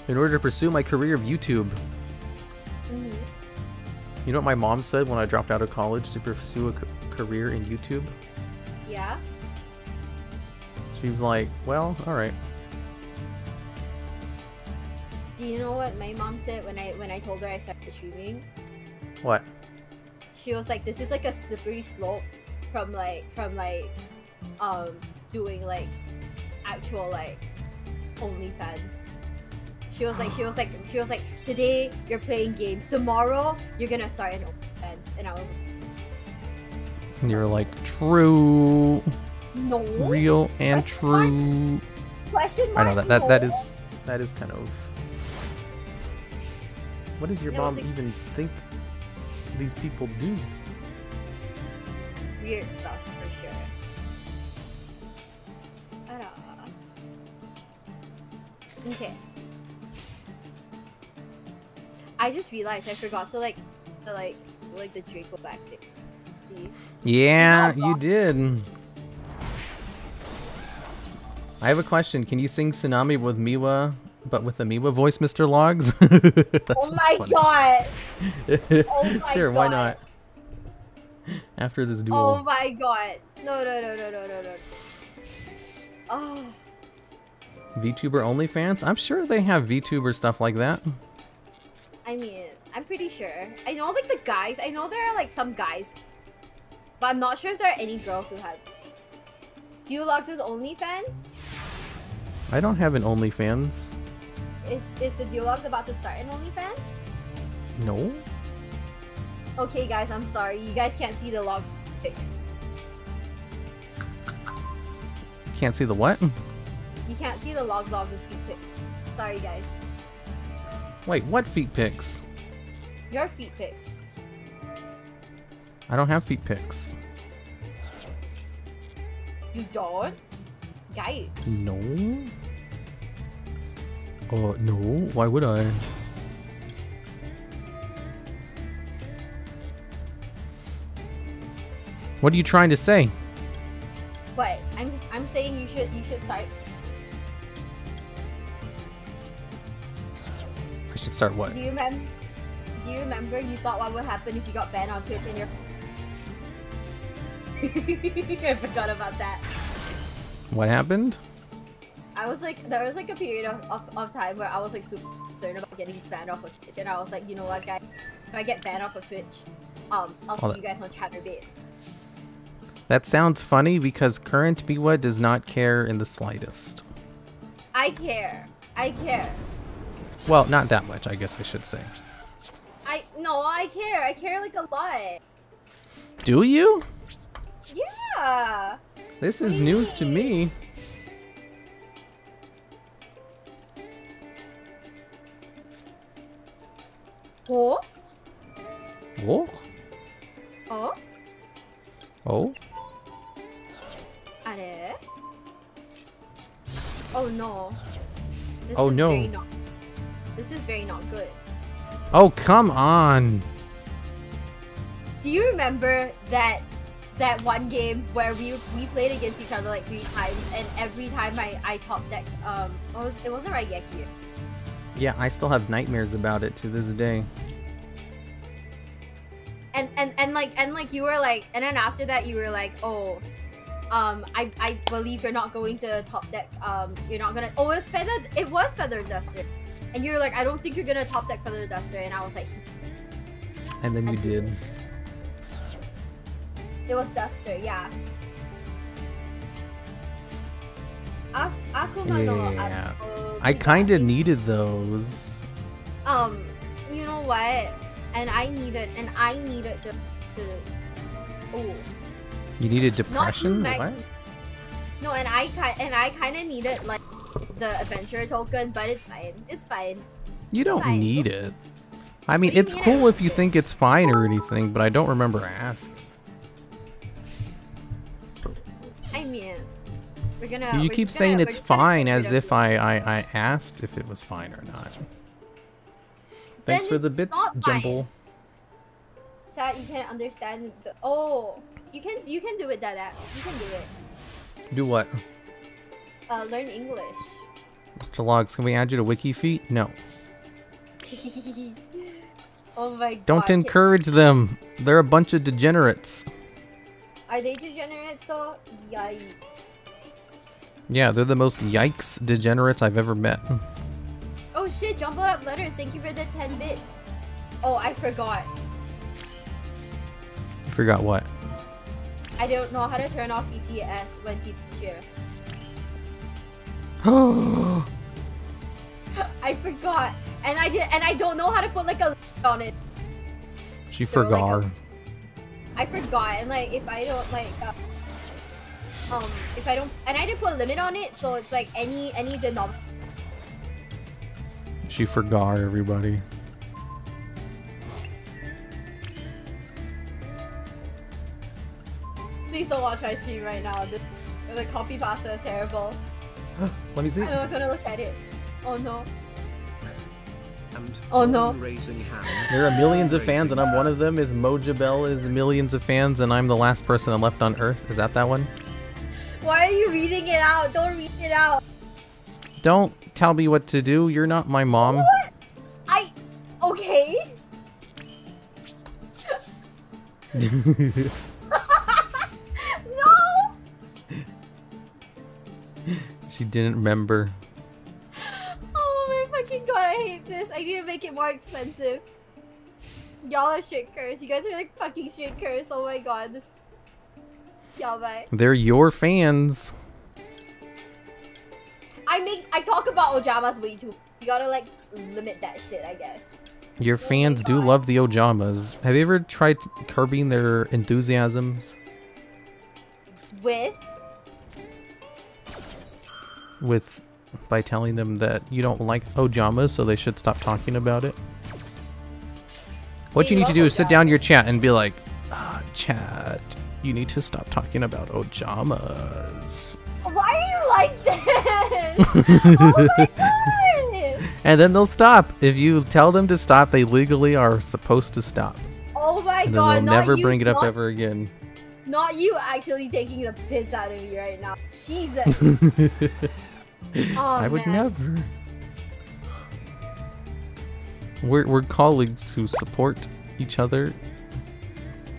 in order to pursue my career of YouTube. Mm-hmm. You know what my mom said when I dropped out of college to pursue a career in YouTube? Yeah. She was like, well, alright. Do you know what my mom said when I told her I started streaming? What? She was like, this is like a slippery slope from doing like actual like OnlyFans. She was like, today you're playing games, tomorrow you're gonna start an OnlyFans, and I was. And you're like, true. No. Real and true. Question mark. I know that is kind of. What does your mom even think these people do? Weird stuff for sure. Okay. I just realized I forgot to like the Draco back there. See? Yeah, you did. I have a question. Can you sing Tsunami with Miwa But with the Miwa voice, Mr. Logs? Oh my god! Oh my sure, god. why not? After this duel. Oh my god. No. Oh. VTuber OnlyFans? I'm sure they have VTuber stuff like that. I mean, I'm pretty sure. I know like the guys, I know there are like some guys, but I'm not sure if there are any girls who have. DuelLogs is OnlyFans? I don't have an OnlyFans. Is the DuelLogs about to start an OnlyFans? No. Okay guys, I'm sorry. You guys can't see the logs pics. Can't see the what? You can't see the logs feet pics. Sorry guys. Wait, what feet pics? Your feet pics. I don't have feet pics. You don't? Guy. No. Oh, no. Why would I? What are you trying to say? But I'm saying you should start. I should start what? Do you remember you thought what would happen if you got banned on Twitch and you're I forgot about that. What happened? I was like, there was like a period of time where I was like super concerned about getting banned off of Twitch, and I was like, you know what, guys, if I get banned off of Twitch, I'll see you guys on Chatterbait. That sounds funny because current Miwa does not care in the slightest. I care. Well, not that much, I guess I should say. I care. I care like a lot. Do you? Yeah. This is news to me. Oh? Oh? Oh? Oh? Are? Oh no. Oh no. This is very not good. Oh, come on. Do you remember that one game where we played against each other like 3 times, and every time I top deck it wasn't Raigeki. Yeah, I still have nightmares about it to this day. And like you were like, and then after that you were like, oh, I believe you're not going to top deck, you're not gonna, oh, it was Feather Duster, and you were like, I don't think you're gonna top deck Feather Duster, and I was like, and then you did. It was Duster, yeah. Yeah. I kinda needed those. You know what? And I needed to oh. You needed depression? What? No, and I kind of needed like the adventure token, but it's fine. It's fine. You don't need it. I mean, it's cool if you think it's fine or anything, but I don't remember asking. I mean, you keep saying it's fine as if I asked if it was fine or not. Thanks for the bits, Jumble. Sad you can't understand the you can do it, Dada. You can do it. Do what? Learn English. Mr. Logs, can we add you to WikiFeet? No. Oh my god. Don't encourage them. They're a bunch of degenerates. Are they degenerates though? Yikes. Yeah, they're the most yikes degenerates I've ever met. Oh shit, Jumble Up Letters, thank you for the 10 bits. Oh, I forgot. You forgot what? I don't know how to turn off BTS when people cheer. I forgot. And I don't know how to put like a on it. She forgot. Like I forgot, and like if I don't like if I don't, and I didn't put a limit on it, so it's like any denominator. She forgot, everybody. Please don't watch my stream right now. The copy pasta is terrible. Let me see. I'm not gonna look at it. Oh no. And oh no. There are millions of fans and I'm one of them. Is Mojabel is millions of fans and I'm the last person left on Earth? Is that one? Why are you reading it out? Don't read it out. Don't tell me what to do. You're not my mom. What? Okay. No. She didn't remember. Oh my fucking god, I hate this. I need to make it more expensive. Y'all are shit cursed. You guys are like fucking shit cursed. Oh my god. This. Y'all bye. They're your fans. I talk about Ojamas way too. You gotta like limit that shit, I guess. Your fans do love the Ojamas. Have you ever tried curbing their enthusiasms? By telling them that you don't like Ojamas, so they should stop talking about it? What you need to do is sit down your chat and be like, chat, you need to stop talking about Ojamas. Why are you like this? Oh my god! And then they'll stop. If you tell them to stop, they legally are supposed to stop. Oh my and god, then they'll never bring it up ever again. Not you actually taking the piss out of me right now. Jesus. Oh, I would never. We're colleagues who support each other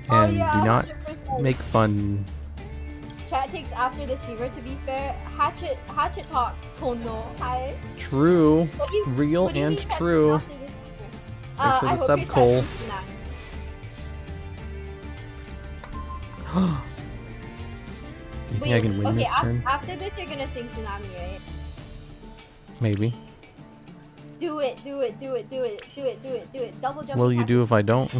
and do not 100%. make fun. Chat takes after the streamer, to be fair. Hatchet talk. Oh no. Hi. True. What do you Real mean and Chat takes true. after the streamer? Thanks for the I hope sub, your chat Cole. sings Tsunami. You think I can win this turn? After this, you're gonna sing Tsunami, right? Maybe. Do it. Double jump. What will you do if I don't?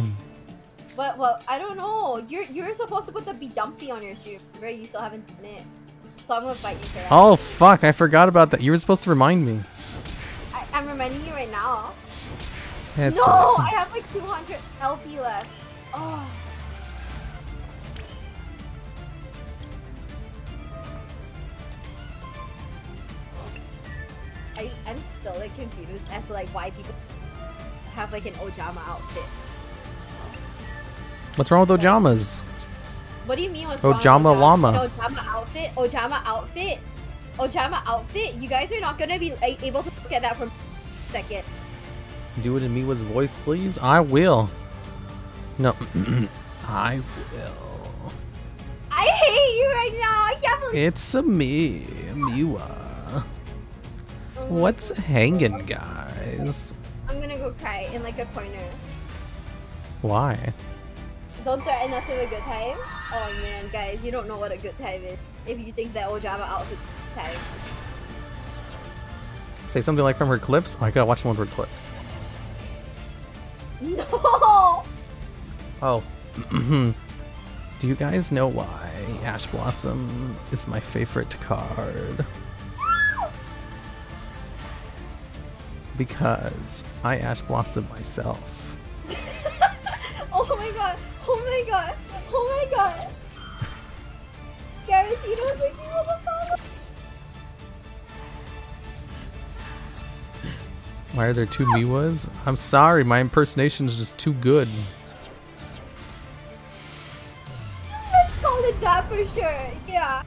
Well, I don't know. You're supposed to put the be dumpy on your stream, right? You still haven't done it. So I'm gonna fight you for that. Oh fuck! I forgot about that. You were supposed to remind me. I'm reminding you right now. Yeah, it's No, too late. I have like 200 LP left. Oh. I'm still like confused as to like why people have like an Ojama outfit. What's wrong with Ojamas? What do you mean what's wrong with Ojama llama. An Ojama outfit? Ojama outfit? You guys are not gonna be able to look at that for a second. Do it in Miwa's voice, please. I will. No, I will. I hate you right now. I can't believe It's me, Miwa. What's hanging, guys? I'm gonna go cry in like a corner. Why? Don't threaten us with a good time. Oh man, guys, you don't know what a good time is. If you think that Ojama outfit's a good time. Say something like from her clips? Oh, I gotta watch one of her clips. No! Oh. Do you guys know why Ash Blossom is my favorite card? Because I Ash Blossom myself. Oh my god! Oh my god! Oh my god! Guaranteed was like, you will follow. Why are there two Miwas? I'm sorry, my impersonation is just too good. Let's call it that for sure. Yeah.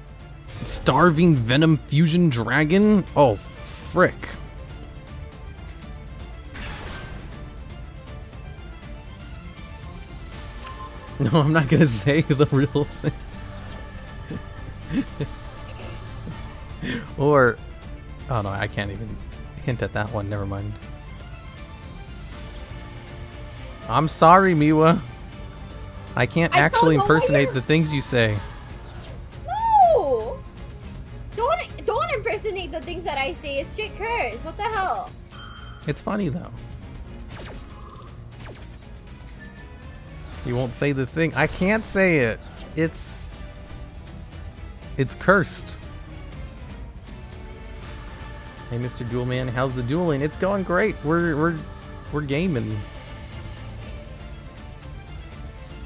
Starving Venom Fusion Dragon? Oh, frick. No, I'm not gonna say the real thing. Or, oh no, I can't even hint at that one. Never mind. I'm sorry, Miwa. I can't actually impersonate the things you say. No! Don't impersonate the things that I say. It's straight curse. What the hell? It's funny though. You won't say the thing. I can't say it. It's cursed. Hey, Mr. Duel Man, how's the dueling? It's going great. We're gaming.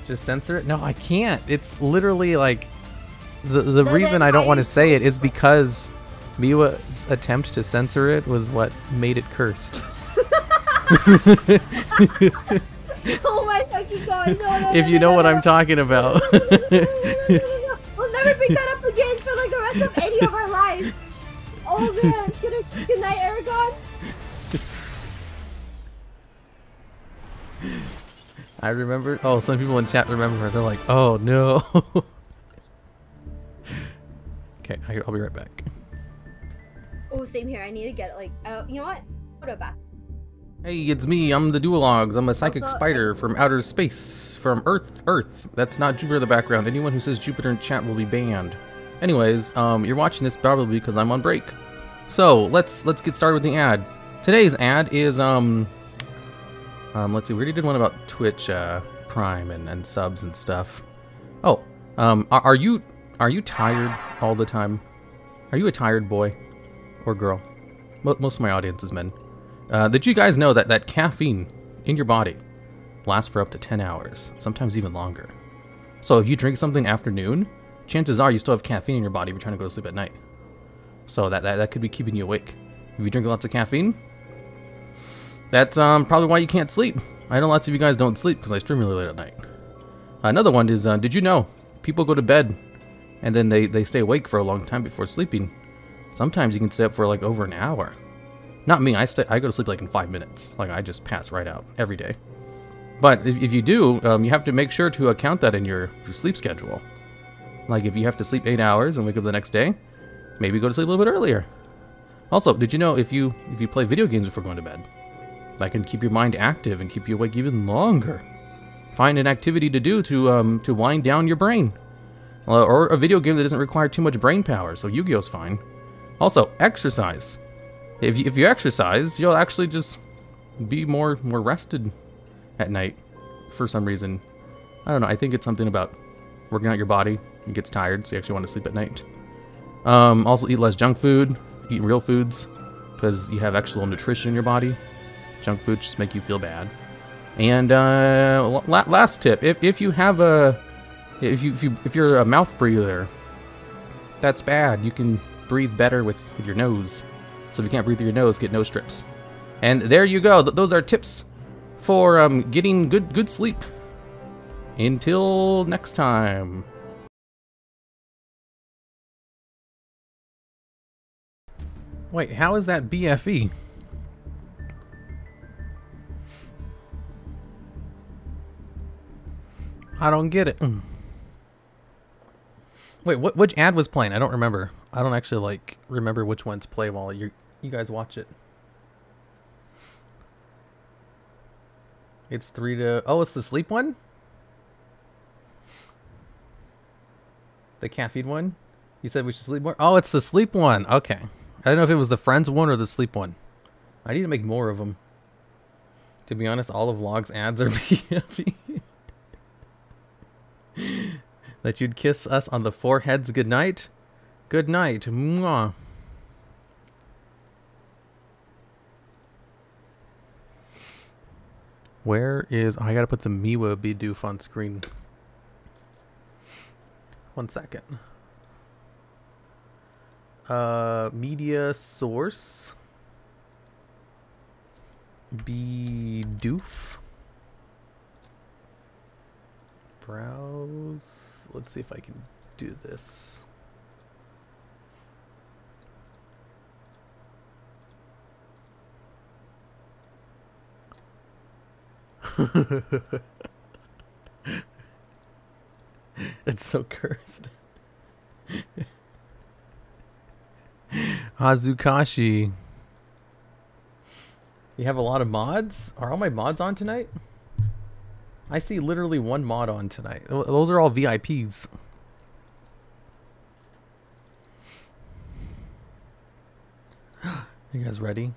Just censor it? No, I can't. It's literally like the reason I don't want to say it is because Miwa's attempt to censor it was what made it cursed. Oh my fucking god! No, if you know what I'm talking about. We'll never bring that up again for like the rest of any of our lives. Oh man, good night, Aragon. I remember. Oh, some people in chat remember. They're like, oh no. Okay, I'll be right back. Oh, same here. I need to get like, you know what? Put it back. Hey, it's me. I'm the TheDuelLogs. I'm a psychic Also, spider from outer space, from Earth. That's not Jupiter in the background. Anyone who says Jupiter in chat will be banned. Anyways, you're watching this probably because I'm on break. So let's get started with the ad. Today's ad is let's see. We already did one about Twitch Prime and subs and stuff. Oh, are you tired all the time? Are you a tired boy or girl? Most of my audience is men. Did you guys know that caffeine in your body lasts for up to 10 hours, sometimes even longer? So if you drink something afternoon, chances are you still have caffeine in your body if you're trying to go to sleep at night. So that could be keeping you awake. If you drink lots of caffeine, that's probably why you can't sleep. I know lots of you guys don't sleep because I stream really late at night. Another one is, did you know people go to bed and then they stay awake for a long time before sleeping? Sometimes you can stay up for like over an hour. Not me, I go to sleep like in 5 minutes. Like I just pass right out every day. But if you do, you have to make sure to account that in your sleep schedule. Like if you have to sleep 8 hours and wake up the next day, maybe go to sleep a little bit earlier. Also, did you know if you play video games before going to bed, that can keep your mind active and keep you awake even longer. Find an activity to do to wind down your brain. Or a video game that doesn't require too much brain power, so Yu-Gi-Oh's fine. Also, exercise. If you exercise, you'll actually just be more rested at night for some reason. I don't know, I think it's something about working out your body. It gets tired, so you actually want to sleep at night. Also eat less junk food, eat real foods, because you have actual nutrition in your body. Junk food just make you feel bad. And last tip, if you're a mouth breather, that's bad. You can breathe better with your nose. So if you can't breathe through your nose, get nose strips. And there you go. Those are tips for getting good sleep. Until next time. Wait, how is that BFE? I don't get it. Wait, which ad was playing? I don't remember. I don't actually like remember which ones play while you guys watch it. It's 3 to... Oh, it's the sleep one? The caffeine one? You said we should sleep more? Oh, it's the sleep one. Okay. I don't know if it was the friends one or the sleep one. I need to make more of them. To be honest, all of Vlog's ads are BFE. That you'd kiss us on the foreheads goodnight? Good night. Mwah. Where is... Oh, I gotta put some Miwa Bidoof on screen. 1 second. Media source. Bidoof. Browse. Let's see if I can do this. It's so cursed. Hazukashi. You have a lot of mods? Are all my mods on tonight? I see literally one mod on tonight. Those are all VIPs. You guys ready?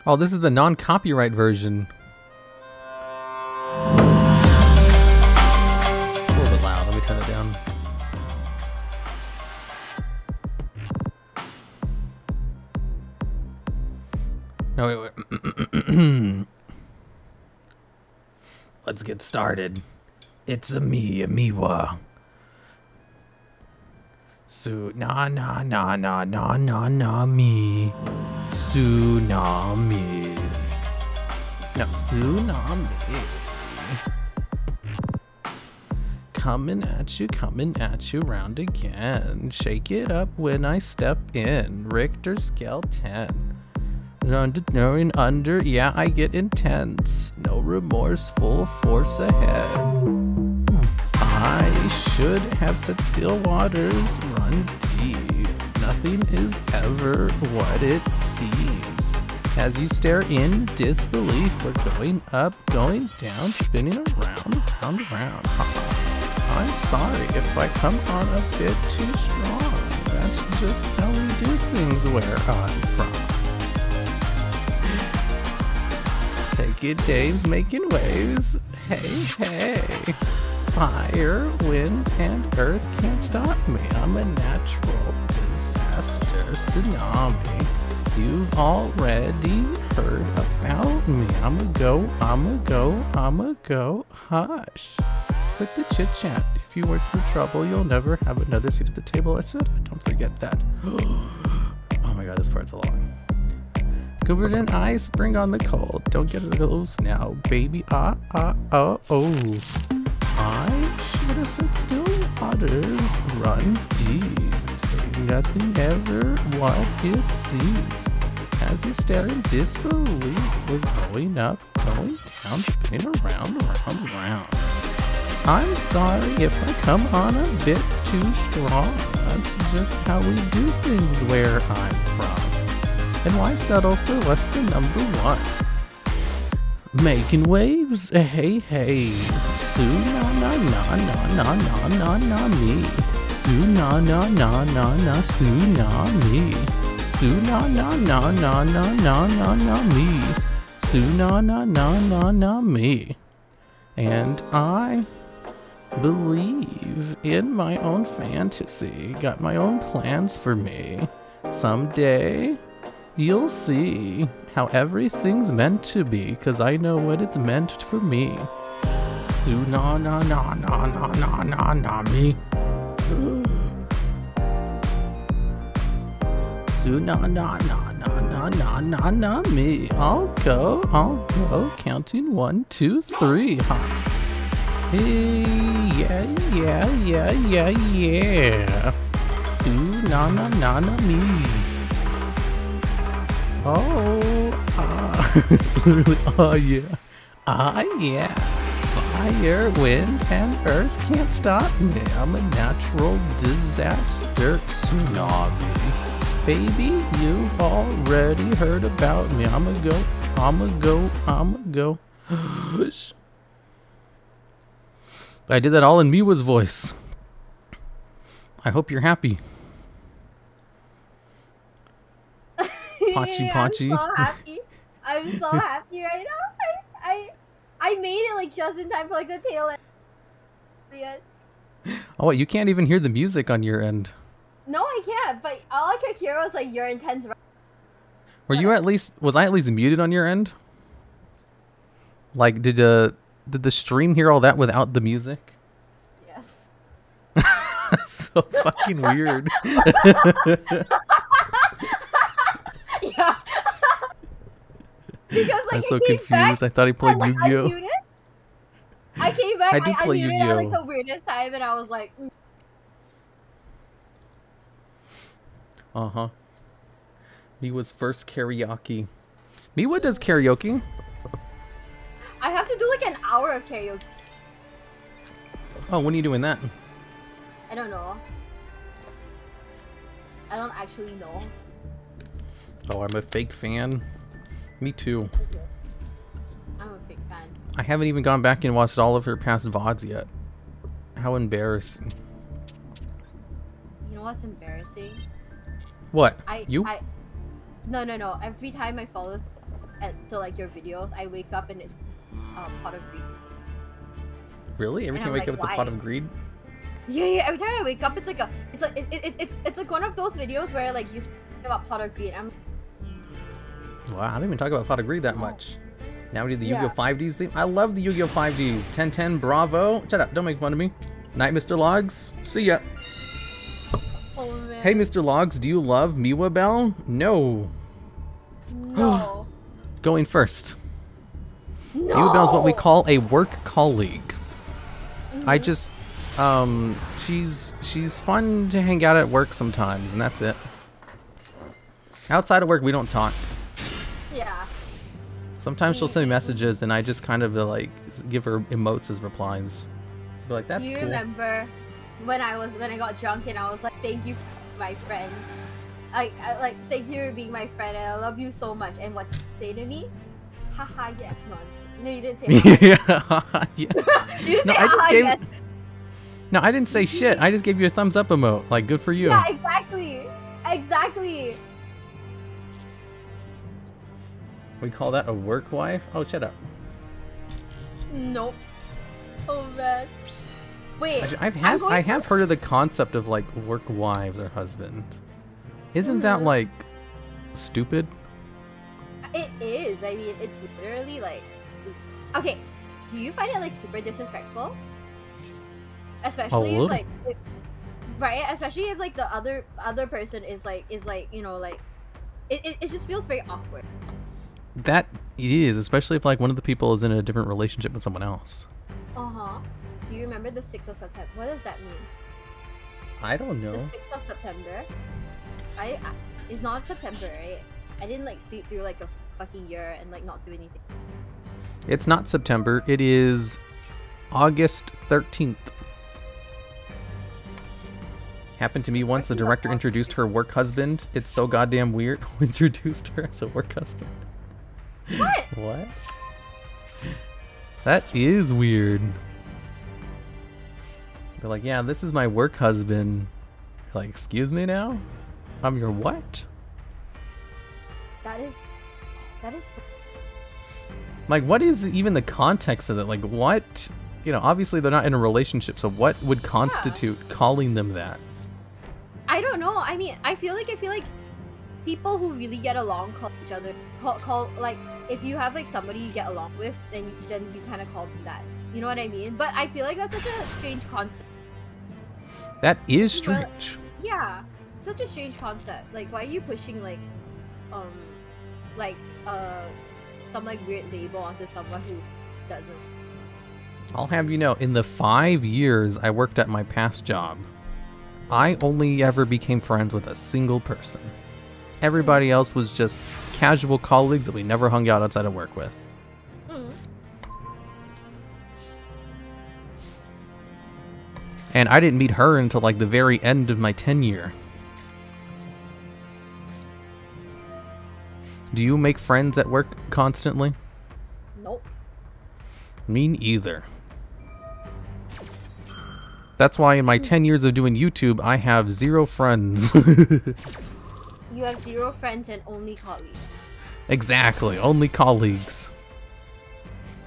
Oh, this is the non-copyright version. It's a little bit loud. Let me turn it down. No, wait. Let's get started. It's me, Miwa. Tsunami. Tsunami. No, tsunami. Coming at you, round again. Shake it up when I step in. Richter scale 10. Under, yeah, I get intense. No remorse, full force ahead. I should have said still waters run deep. Nothing is ever what it seems. As you stare in disbelief, we're going up, going down, spinning around, round. I'm sorry if I come on a bit too strong. That's just how we do things where I'm from. Taking Dave's making waves. Hey. Fire, wind, and earth can't stop me. I'm a natural disaster tsunami. You've already heard about me. I'ma go. Hush. Quit the chit chat. If you were in trouble, you'll never have another seat at the table. I said, don't forget that. Oh my god, this part's long. Covered in ice, bring on the cold. Don't get close now, baby. Oh. I should have said still waters run deep. Nothing ever what it seems. As you stare in disbelief, we're going up, going down, spinning around. I'm sorry if I come on a bit too strong. That's just how we do things where I'm from. And why settle for less than number one? Making waves, hey. Tsunami. Tsunami. And I believe in my own fantasy. Got my own plans for me. Someday you'll see how everything's meant to be, 'cause I know what it's meant for me. Tsunami. Tsunami. I'll go. Counting 1, 2, 3. Hey, yeah. Tsunami. It's literally, yeah. Fire, wind, and earth can't stop me. I'm a natural disaster tsunami. Baby, you've already heard about me. I'ma go. I did that all in Miwa's voice. I hope you're happy. Pachi. I'm so happy right now. I made it like just in time for like the tail end. Oh wait, you can't even hear the music on your end. No, I can't. But all I could hear was like your intense. Was I at least muted on your end? Like, did the stream hear all that without the music? Yes. So fucking weird. Yeah. Because like I'm so confused. I thought he played Yugioh. I came back. I did play unmuted Yugioh at like the weirdest time, and I was like. Miwa's first karaoke. Miwa does karaoke. I have to do like an hour of karaoke. Oh, when are you doing that? I don't know. I don't actually know. Oh, I'm a fake fan. Me too. I'm a fake fan. I haven't even gone back and watched all of her past VODs yet. How embarrassing. You know what's embarrassing? What? No. Every time I follow to like your videos, I wake up and it's pot of greed. Really? Every time I wake up, it's a pot of greed? Yeah. Every time I wake up, it's like it's like one of those videos where like you talk about pot of greed. Wow, I don't even talk about pot of greed that much. Now we do the Yu-Gi-Oh 5Ds theme. I love the Yu-Gi-Oh 5Ds. 1010, bravo. Shut up, don't make fun of me. Night, Mr. Logs. See ya. Oh Hey, Mr. Logs, do you love Miwa Bell? No. No. Going first. No. Miwa Bell is what we call a work colleague. I just, she's fun to hang out at work sometimes, and that's it. Outside of work, we don't talk. Yeah. Sometimes she'll send me messages, and I just kind of like give her emotes as replies. Be like, that's Do you cool. remember when I got drunk and I was like, "Thank you, my friend. I like thank you for being my friend. And I love you so much." And what you say to me? Haha, yes. No, no, you didn't say. Yeah. You didn't No, say I just haha, gave. yes. No, I didn't say shit. I just gave you a thumbs up emote. Like, good for you. Yeah, exactly. Exactly. We call that a work wife? Oh, shut up. Nope. Oh man. Wait. I have heard of the concept of like work wives or husband. Isn't that like stupid? It is. I mean, it's literally like. Okay. Do you find it like super disrespectful? Especially if like, right? Especially if like the other person is like you know like, it just feels very awkward. That is, especially if like one of the people is in a different relationship with someone else. Do you remember the 6th of September? What does that mean? I don't know. The 6th of September? It's not September, right? I didn't like sleep through like a fucking year and like not do anything. It's not September. It is August 13th. Happened to me once. The director introduced her work husband. It's so goddamn weird. Introduced her as a work husband. What? What? That is weird. They're like, yeah, this is my work husband. You're like, excuse me now? I'm your what? That is like, what is even the context of it? Like, what? You know, obviously they're not in a relationship, so what would constitute calling them that? I don't know. I mean, I feel like people who really get along call each other call like, if you have like somebody you get along with, then you kind of call them that. You know what I mean? But I feel like that's such a strange concept. That is strange. Yeah, such a strange concept. Like, why are you pushing like some like weird label onto someone who doesn't? I'll have you know, in the 5 years I worked at my past job, I only ever became friends with a single person. Everybody else was just casual colleagues that we never hung out outside of work with. And I didn't meet her until like the very end of my tenure. Do you make friends at work constantly? Nope. Me neither. That's why in my 10 years of doing YouTube, I have 0 friends. You have 0 friends and only colleagues. Exactly, only colleagues.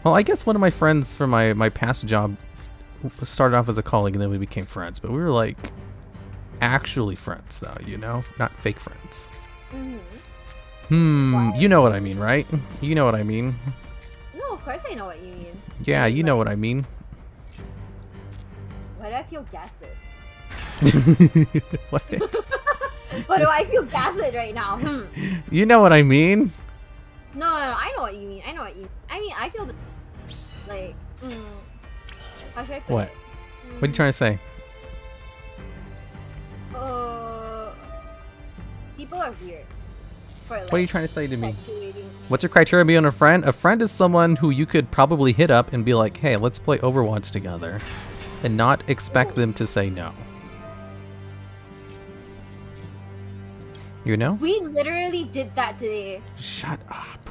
Well, I guess one of my friends from my past job started off as a colleague and then we became friends, but we were like actually friends though, you know? Not fake friends. You know what I mean, right? You know what I mean. No, of course I know what you mean. Yeah, you know what I mean. Why do I feel gaslit? What? Why do I feel gaslit right now? You know what I mean? No, I know what you mean. I know what you mean. I mean, I feel like, how should I put What? it? What are you trying to say? People are weird. For, like, What are you trying to say to me? speculating. What's your criteria to be on a friend? A friend is someone who you could probably hit up and be like, hey, let's play Overwatch together. And not expect them to say no. You know? We literally did that today. Shut up.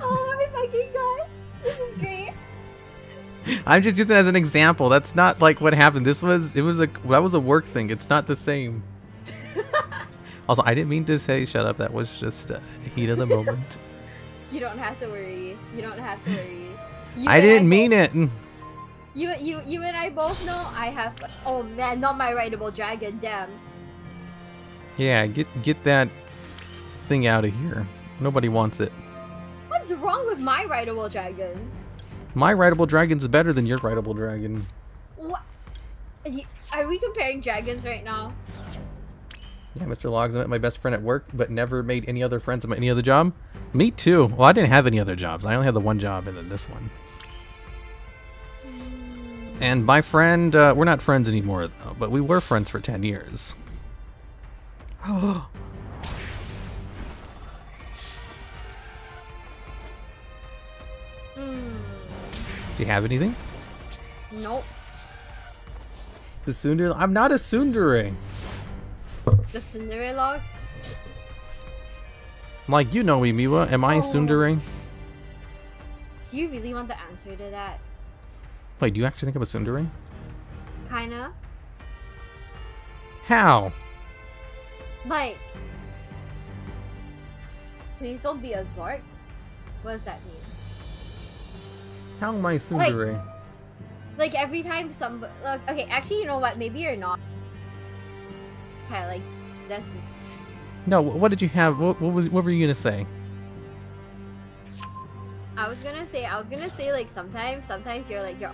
Oh my fucking god. This is great. I'm just using it as an example. That's not like what happened. That was a work thing. It's not the same. Also, I didn't mean to say shut up. That was just heat of the moment. You don't have to worry. You don't have to worry. I didn't mean it. You and I both know I have. Oh man, not my rideable dragon. Damn. Yeah, get that thing out of here. Nobody wants it. What's wrong with my rideable dragon? My rideable dragon's better than your rideable dragon. What? Are we comparing dragons right now? Yeah, Mr. Logs, I met my best friend at work, but never made any other friends at any other job. Me too. Well, I didn't have any other jobs. I only had the one job and then this one. And my friend, we're not friends anymore, though, but we were friends for 10 years. Do you have anything? Nope. The tsundere? I'm not a tsundere. The TheDuelLogs? Like, you know me, Miwa. Am I a tsundere? Do you really want the answer to that? Wait, do you actually think I'm a tsundere? Kinda. How? Like, please don't be a Zork. What does that mean? How am I a tsundere? Like every time somebody, look, okay, actually, you know what? Maybe you're not. Okay, like that's. No, what did you have? What were you gonna say? I was gonna say like sometimes you're like you're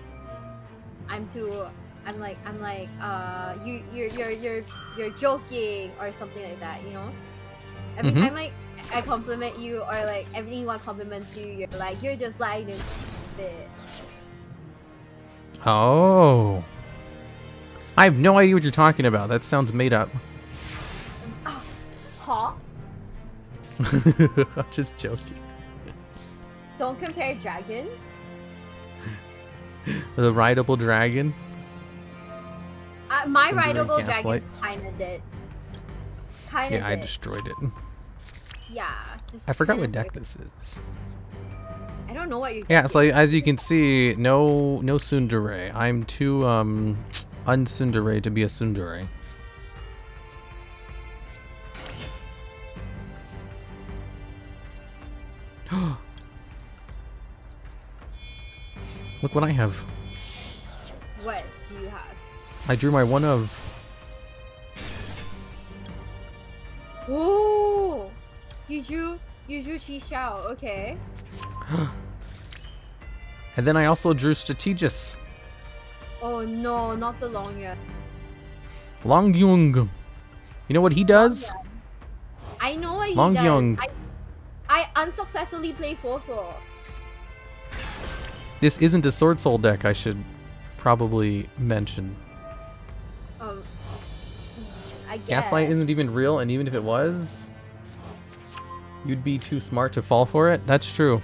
joking or something like that, you know? Every time like I compliment you or like anyone compliments you, you're like you're just lying to it. Oh. I have no idea what you're talking about. That sounds made up. Huh? I'm just joking. Don't compare dragons. The rideable dragon. My Tsundere rideable Gaslight. dragons kinda did. Kinda Yeah, I did. destroyed it. Yeah, just I forgot kinda what deck sort- this is. I don't know what you're. Yeah, so as you can see, no tsundere. I'm too unsundere to be a tsundere. Look what I have. What do you have? I drew my one of. Ooh, you drew Chi Xiao. Okay. And then I also drew Strategist. Oh no, not the long yet. Long Yung. You know what he does? I know what he Long does. Young. I unsuccessfully play Soso. This isn't a Sword Soul deck, I should probably mention. I guess. Gaslight isn't even real, and even if it was, you'd be too smart to fall for it? That's true.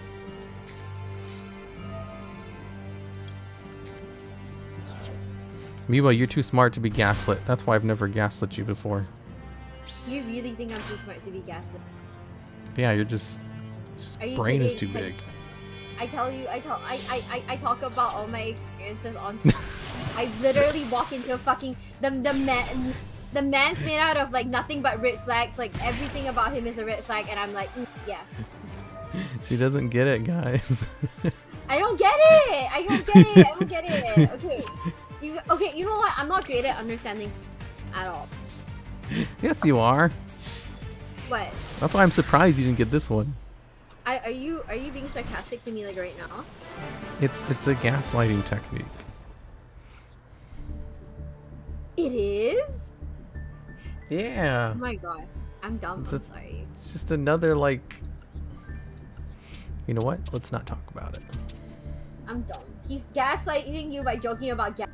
Miwa, you're too smart to be gaslit. That's why I've never gaslit you before. You really think I'm too smart to be gaslit? Yeah, you're just Are you brain is too kidding? big. I talk about all my experiences on stream. I literally walk into a fucking the man's made out of like nothing but red flags. Like everything about him is a red flag, and I'm like, yeah. She doesn't get it, guys. I don't get it. I don't get it. I don't get it. Okay, you know what? I'm not great at understanding at all. Yes, you are. What? That's why I'm surprised you didn't get this one. Are you being sarcastic to me like right now? It's a gaslighting technique. It is? Yeah. Oh my god. I'm dumb. I'm sorry. It's just another, like... You know what? Let's not talk about it. I'm dumb. He's gaslighting you by joking about gas.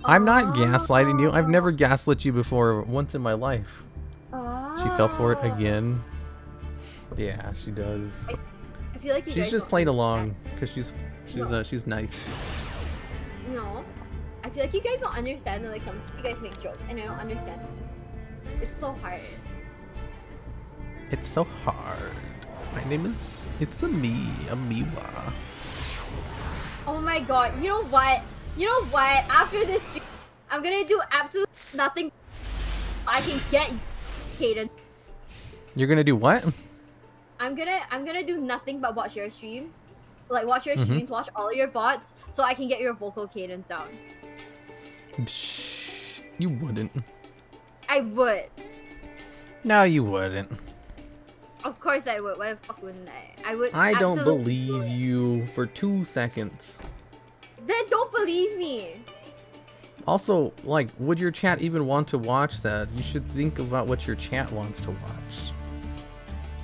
I'm not gaslighting you. I've never gaslit you before once in my life. She fell for it again. Yeah, she does. I feel like you she's guys just don't playing understand. along because she's nice. No. I feel like you guys don't understand that like some you guys make jokes and I don't understand. It's so hard. It's so hard. My name is a Miwa. Oh my god, you know what? You know what? After this stream, I'm gonna do absolutely nothing I can get Kaden. You're gonna do what? I'm gonna do nothing but watch your stream. Like watch your streams, watch all your VODs, so I can get your vocal cadence down. Shh, you wouldn't. I would. No, you wouldn't. Of course I would. Why the fuck wouldn't I? I would. I don't absolutely believe would. you for 2 seconds. Then don't believe me. Also, like, would your chat even want to watch that? You should think about what your chat wants to watch.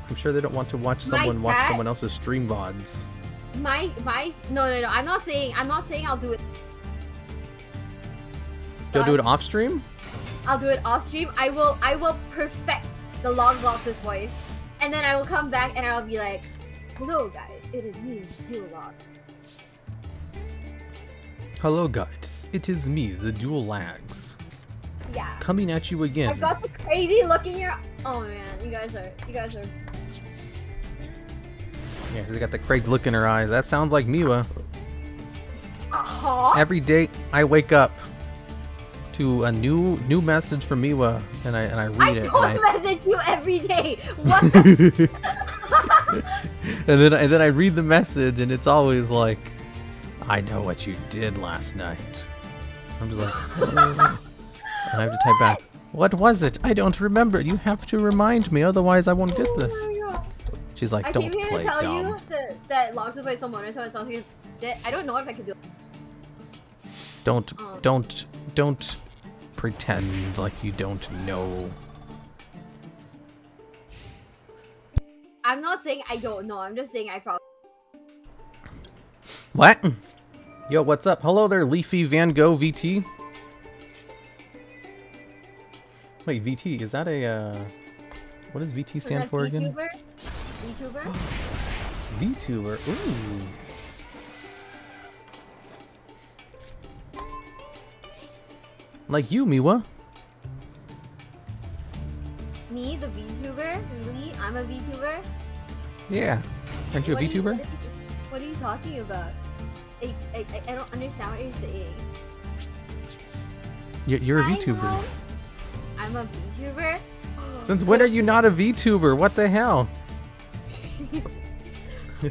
I'm sure they don't want to watch someone watch someone else's stream VODs. No. I'm not saying I'll do it. You'll do it off stream? I'll do it off stream. I will perfect the Logs voice, and then I will come back and I'll be like, "Hello guys, it is me, TheDuelLogs." Hello guys, it is me, the TheDuelLogs. Yeah. Coming at you again. I've got the crazy look in your. Oh man, you guys are. Yeah, she's got the crazy look in her eyes. That sounds like Miwa. Every Every day I wake up to a new message from Miwa, and I read it. I don't message you every day. What? The and then I read the message, and it's always like, I know what you did last night. I'm just like, oh. And I have to type back, what was it? I don't remember. You have to remind me, otherwise I won't get this. She's like, don't play dumb. I came here to tell you that Logs is so monotone. It sounds like I don't know if I can do it. Don't pretend like you don't know. I'm not saying I don't know. I'm just saying I probably. What? Yo, what's up? Hello there, Leafy Van Gogh VT. Wait, VT, is that a, what does VT stand for again? VTuber? VTuber, ooh. Like you, Miwa. Me, the VTuber? Really? I'm a VTuber? Yeah. Aren't you a VTuber? What are you talking about? I don't understand what you're saying. You're a VTuber. I'm a VTuber? Since when are you not a VTuber? What the hell?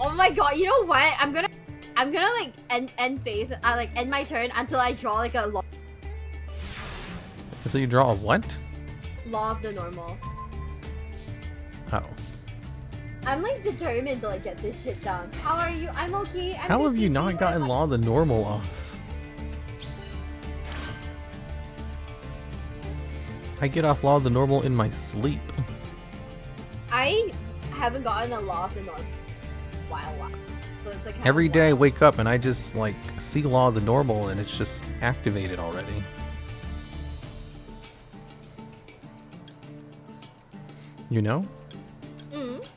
Oh my god, you know what? I'm gonna like end phase, like end my turn until I draw like a law. So you draw a what? Law of the normal. Oh. I'm like determined to like get this shit done. How are you? I'm okay. How have you not gotten Law of the Normal off? I get off Law of the Normal in my sleep. I haven't gotten a Law of the Normal in a while. So it's like every day I wake up and I just like see Law of the Normal and it's just activated already. You know? Mm.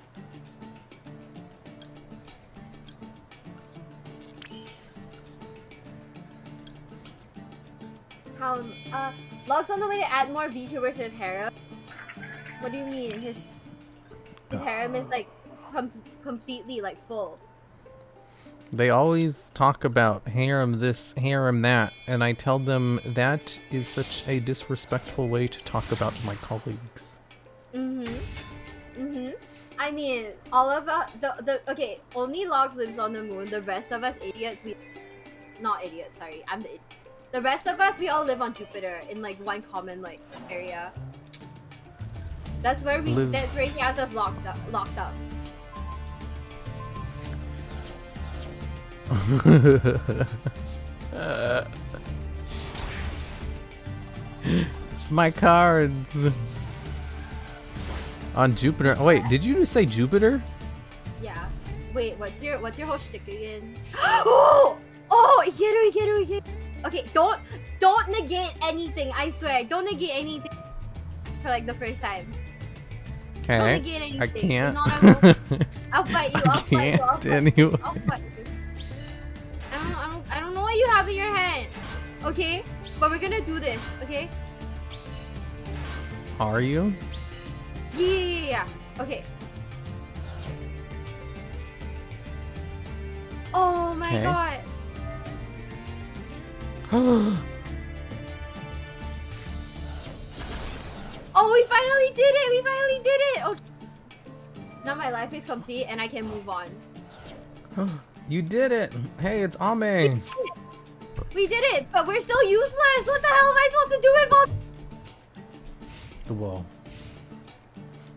Logs on the way to add more VTubers to his harem. What do you mean? His harem is like completely like full. They always talk about harem this, harem that, and I tell them that is such a disrespectful way to talk about my colleagues. I mean, all of us, okay, only Logs lives on the moon. The rest of us idiots, not idiots, sorry, I'm the idiot. The rest of us, we all live on Jupiter in like one common like area. That's where that's where he has us locked up. My cards on Jupiter. Oh, wait, did you just say Jupiter? Yeah. Wait, what's your whole shtick again? Oh, Igeru. Okay, don't negate anything. I swear, don't negate anything for like the first time. Okay. Don't negate anything. I can't. I'll fight you. I'll fight you. I don't know what you have in your hand. Okay, but we're gonna do this. Okay. Are you? Yeah. Okay. Oh my god. Oh, we finally did it! Okay. Now my life is complete and I can move on. You did it! Hey, it's Ame! We did it, but we're still useless! What the hell am I supposed to do with all— Whoa.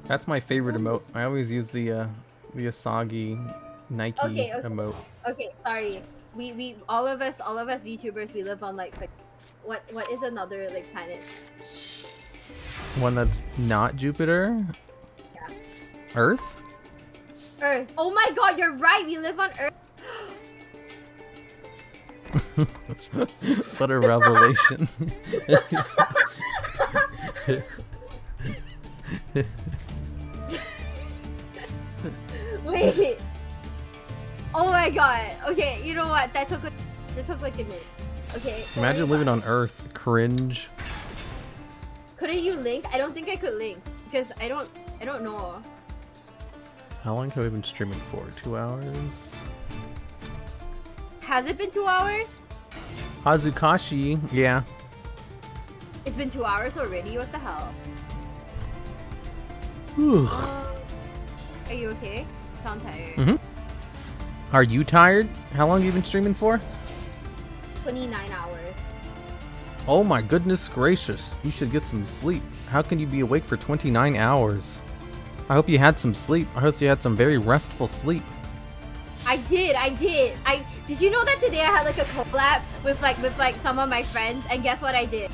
That's my favorite emote. I always use the Asagi Nike emote. Okay, sorry. We all of us VTubers, we live on like What is another like planet? One that's not Jupiter? Yeah. Earth? Earth. Oh my god, you're right. We live on Earth. What a revelation. Wait. Oh my god. Okay, you know what? That took like a minute. Okay. Imagine living on Earth. Cringe. Couldn't you link? I don't think I could link because I don't know. How long have we been streaming for? 2 hours? Has it been 2 hours? Hazukashi, yeah. It's been 2 hours already. What the hell? Are you okay? You sound tired. Mm-hmm. Are you tired? How long have you been streaming for? 29 hours. Oh my goodness gracious. You should get some sleep. How can you be awake for 29 hours? I hope you had some sleep. I hope you had some very restful sleep. I did. Did you know that today I had like a collab with like some of my friends, and guess what I did?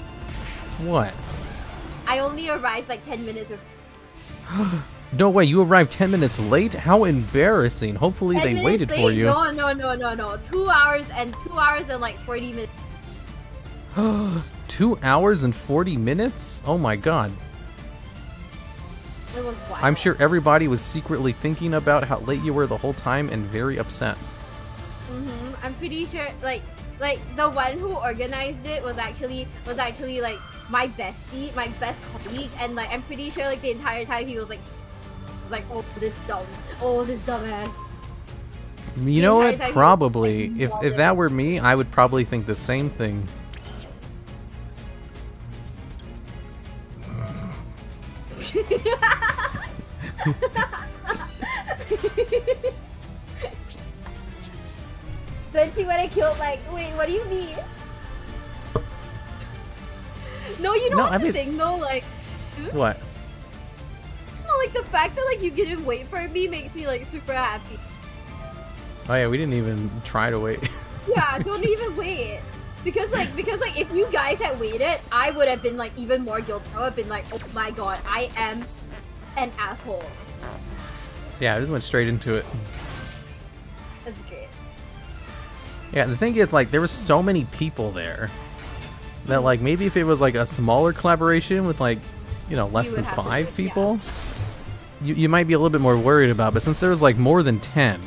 What? I only arrived like 10 minutes before. No way, you arrived 10 minutes late? How embarrassing. Hopefully they waited for you. No. 2 hours and like 40 minutes. 2 hours and 40 minutes? Oh my god. It was wild. I'm sure everybody was secretly thinking about how late you were the whole time and very upset. I'm pretty sure like the one who organized it was actually like my bestie, my best colleague, and like I'm pretty sure like the entire time he was like oh this dumbass. You know what? Probably. If that were me, I would probably think the same thing. Then she went and killed like, wait, what do you mean? No, you know what's the thing though, like... What? No, like the fact that like you didn't wait for me makes me like super happy. Oh yeah, we didn't even try to wait. Yeah, don't even wait. Because if you guys had waited, I would have been like even more guilty. I would have been like, oh my god, I am an asshole. Yeah, I just went straight into it. That's great. Yeah, the thing is, like, there were so many people there that, like, maybe if it was like a smaller collaboration with like, you know, less than 5 people, you might be a little bit more worried about. But since there was like more than 10,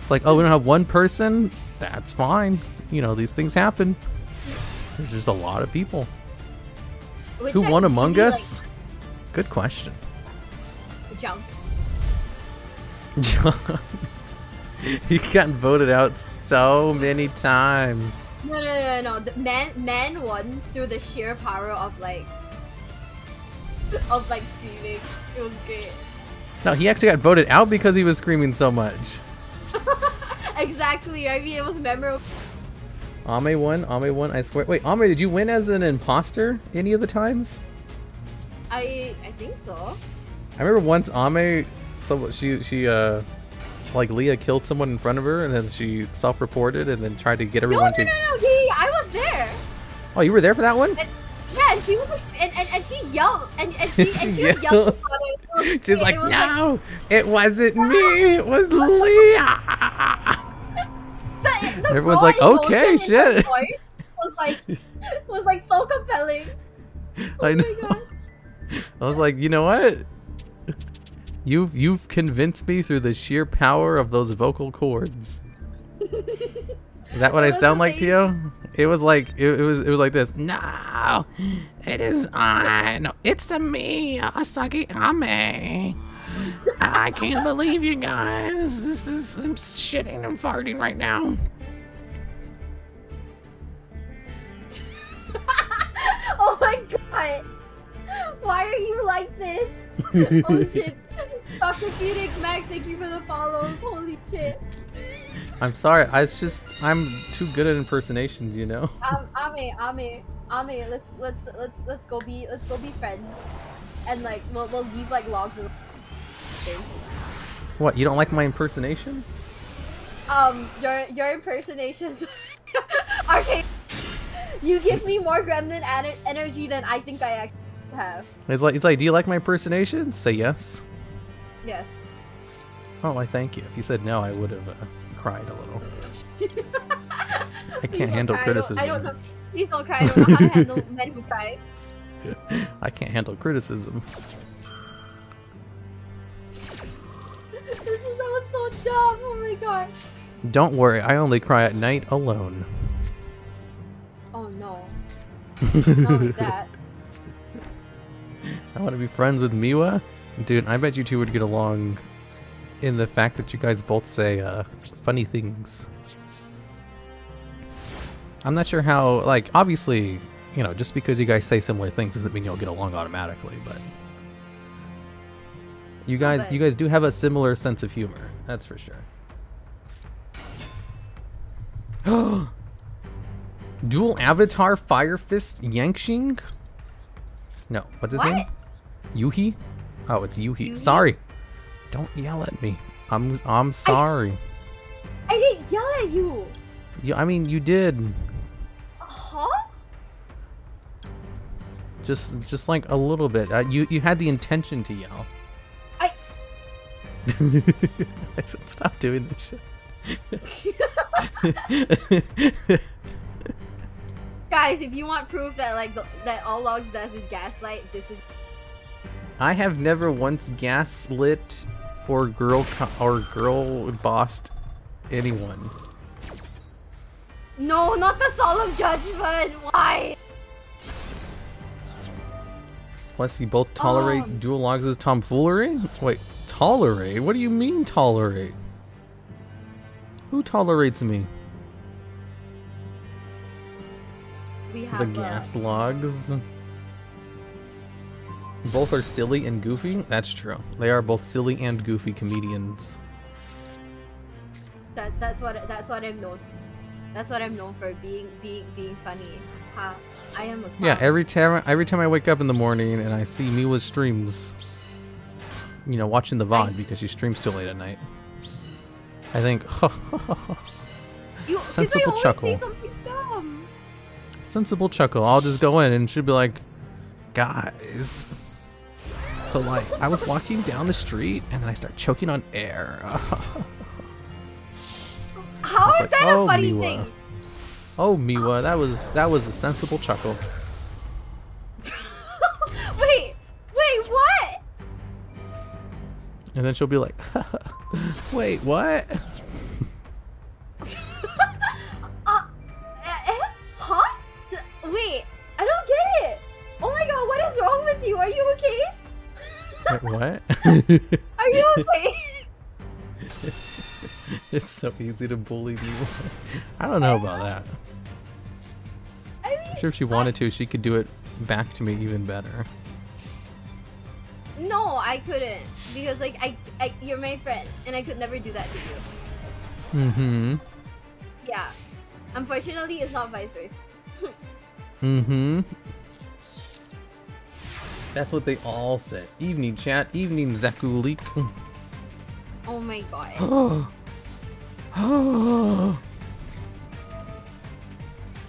it's like, oh, we don't have one person. That's fine. You know, these things happen. There's just a lot of people. Who won Among Us? Like... Good question. Jump. He gotten voted out so many times. No. The man won through the sheer power of like screaming. It was great. No, he actually got voted out because he was screaming so much. Exactly. I mean, it was memorable. Ame won, I swear. Wait, Ame, did you win as an imposter any of the times? I think so. I remember once Ame, she like Leah killed someone in front of her and then she self-reported and then tried to get everyone to... No, I was there. Oh, you were there for that one? Yeah, and she was like, and she yelled, and she yelled about it. She's like, no, it wasn't me, it was Leah. The everyone's like, okay, shit. Was like so compelling. I know. My God. I was like, you know what? You've convinced me through the sheer power of those vocal cords. Is that what I sound like to you? It was like it was like this. No, it is I. No, it's me, Asagi Ame. I can't believe you guys. I'm shitting and farting right now. Oh my god! Why are you like this? Oh shit! Dr. Phoenix Max, thank you for the follows. Holy shit! I'm sorry. I'm too good at impersonations, you know. Ame, let's go be friends, and like we'll leave like logs. What? You don't like my impersonation? Your impersonations. Okay. You give me more gremlin energy than I think I actually have. It's like, do you like my impersonation? Say yes. Yes. Oh, I thank you. If you said no, I would have cried a little. I can't handle criticism. I don't know. Please don't cry. I don't know how to handle men who cry. I can't handle criticism. That was so dumb. Oh my god. Don't worry, I only cry at night alone. Oh no. Not like that. I want to be friends with Miwa? Dude, I bet you two would get along in the fact that you guys both say funny things. I'm not sure how, like, obviously, you know, just because you guys say similar things doesn't mean you'll get along automatically, but you guys do have a similar sense of humor, that's for sure. Dual Avatar Fire Fist Yanxing? No, what's his name? Yuhi? Oh, it's Yuhi. Sorry. Don't yell at me. I'm sorry. I didn't yell at you. I mean, you did. Huh? Just like a little bit. You had the intention to yell. I should stop doing this shit. Girls, if you want proof that that all logs does is gaslight, this is. I have never once gaslit or girl bossed anyone. No, not the solemn judgment. Why? Plus, you both tolerate TheDuelLogs' tomfoolery? Wait, tolerate? What do you mean tolerate? Who tolerates me? We have the gas logs. Both are silly and goofy. That's true. They are both silly and goofy comedians. That's what I'm known. That's what I'm known for, being funny. Ha! I am a clown. Yeah, every time I wake up in the morning and I see Miwa's streams, you know, watching the VOD because she streams till late at night, I think, sensible chuckle. Say something dumb. Sensible chuckle. I'll just go in and she'll be like, guys. So like, I was walking down the street and then I start choking on air. How is that a funny Miwa. thing? Oh, Miwa, that was a sensible chuckle. Wait, what? And then she'll be like, wait, what? Huh? Wait, I don't get it. Oh my god, what is wrong with you? Are you okay? Wait, what? Are you okay? It's so easy to bully me. I don't know about that. I mean, I'm sure if she wanted to, she could do it back to me even better. No, I couldn't. Because, like, you're my friend, and I could never do that to you. Mm-hmm. Yeah. Unfortunately, it's not vice versa. Mm-hmm. That's what they all said. Evening chat, evening Zakulik. Oh my god.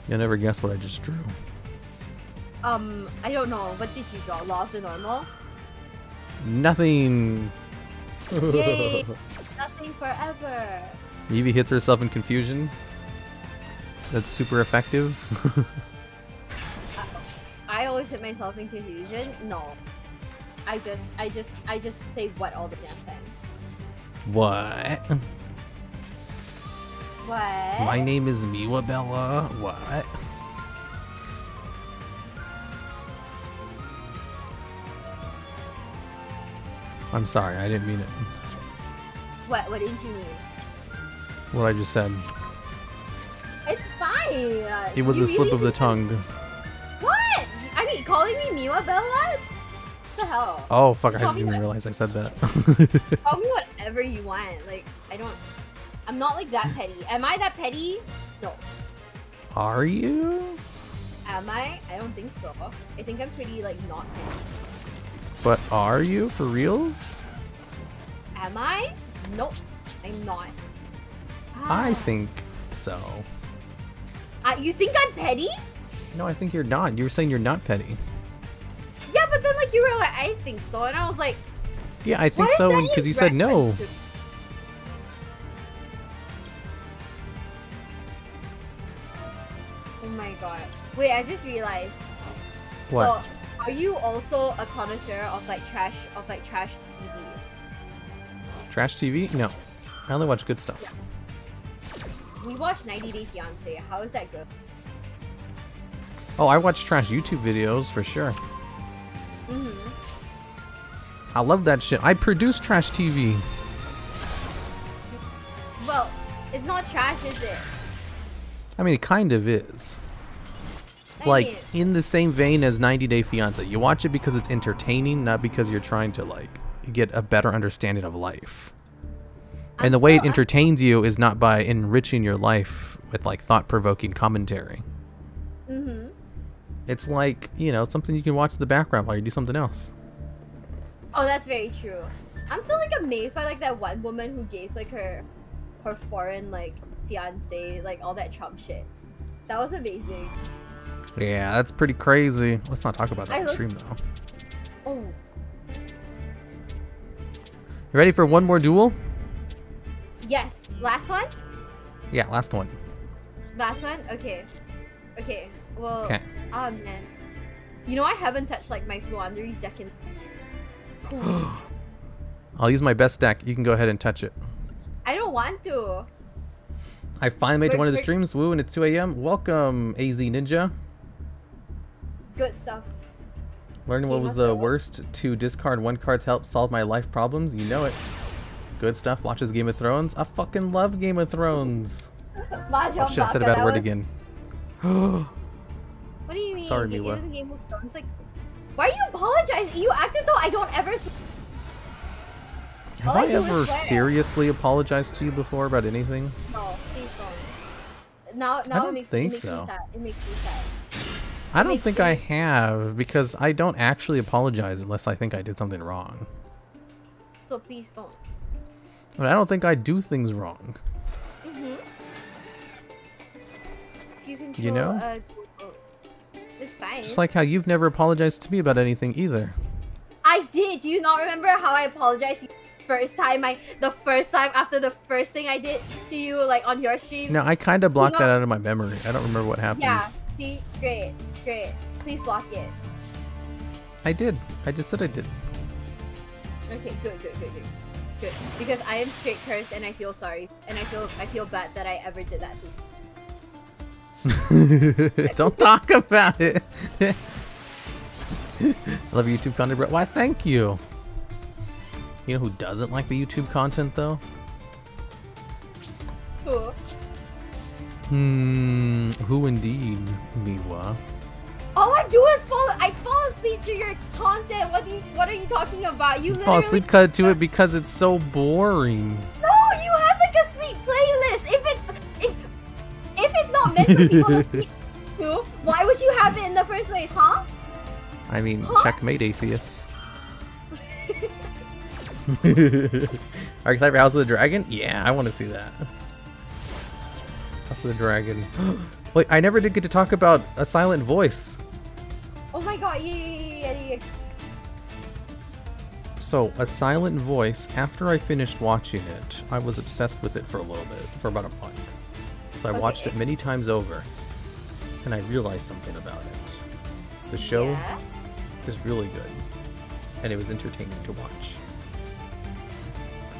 You'll never guess what I just drew. I don't know. What did you draw? Law of the normal? Nothing. Yay! Nothing forever. Evie hits herself in confusion. That's super effective. I always hit myself in confusion. No. I just say what all the damn time. What? What? My name is Miwa Bella. What? I'm sorry, I didn't mean it. What didn't you mean? What I just said. It's fine. It was a slip of the tongue. What? I mean, calling me Miwa Bella? What the hell? Oh, fuck, I didn't even realize I said that. Call me whatever you want. Like, I'm not like that petty. Am I that petty? No. Are you? Am I? I don't think so. I think I'm pretty, like, not petty. But are you, for reals? Am I? Nope. I'm not. I think so. You think I'm petty? No, I think you're not. You were saying you're not petty. Yeah, but then like you were like, I think so, and I was like, Yeah, I think what is so that because in you said no. reference to? Oh my god. Wait, I just realized. What? So, are you also a connoisseur of like trash TV? Trash TV? No. I only watch good stuff. Yeah. We watched 90 Day Fiancé. How is that good? Oh, I watch trash YouTube videos for sure. I love that shit. I produce trash TV. Well, it's not trash, is it? I mean, it kind of is. I Like, mean, in the same vein as 90 Day Fiancé. You watch it because it's entertaining, not because you're trying to, like, get a better understanding of life. And the way it entertains you is not by enriching your life with, like, thought-provoking commentary. It's like, you know, something you can watch in the background while you do something else. Oh, that's very true. I'm still like amazed by like that one woman who gave like her foreign like fiance like all that Trump shit. That was amazing. Yeah, that's pretty crazy. Let's not talk about that on stream, though. Oh. You ready for one more duel? Yes. Last one? Yeah, last one. Last one? Okay. Okay. Well, Okay. oh man. You know I haven't touched like my Fluandery's deck in weeks. I'll use my best deck. You can go ahead and touch it. I don't want to. I finally made it to one of the streams. Woo, and it's 2 a.m. Welcome, AZ Ninja. Good stuff. Learning what was the worst to discard one card's help solve my life problems. You know it. Good stuff. Watches Game of Thrones. I fucking love Game of Thrones. Mahjong Oh shit, I said a bad word again. What do you mean? Sorry, It Miwa. was a Game of Thrones. Like, why are you apologizing? You act as though I don't ever. Have I ever seriously apologized to you before about anything? No, please don't. Now don't it makes think me so. sad. It makes me sad. I don't think I have, because I don't actually apologize unless I think I did something wrong. So please don't. But I don't think I do things wrong. If you control, You know? It's fine. Just like how you've never apologized to me about anything either. I did. Do you not remember how I apologized the first time after the first thing I did to you, like on your stream? No, I kind of blocked that out of my memory. I don't remember what happened. Yeah. See, great. Please block it. I did. I just said I did. Okay, good. Because I am straight cursed and I feel sorry, and I feel bad that I ever did that to you. Don't talk about it. I love YouTube content, bro. Why, thank you. You know who doesn't like the YouTube content, though? Who? Who indeed, Miwa? All I do is I fall asleep to your content. What are you talking about? You Fall literally asleep to it because it's so boring. No, you have like a sleep playlist. If it's not meant for people to sleep to, why would you have it in the first place, huh? I mean, checkmate, atheists. Are you excited for House of the Dragon? Yeah, I want to see that. House of the Dragon. Wait, I never did get to talk about A Silent Voice. Oh my god, yeah. So, A Silent Voice, after I finished watching it, I was obsessed with it for a little bit, for about a month. So I watched it many times over, and I realized something about it. The show is really good, and it was entertaining to watch.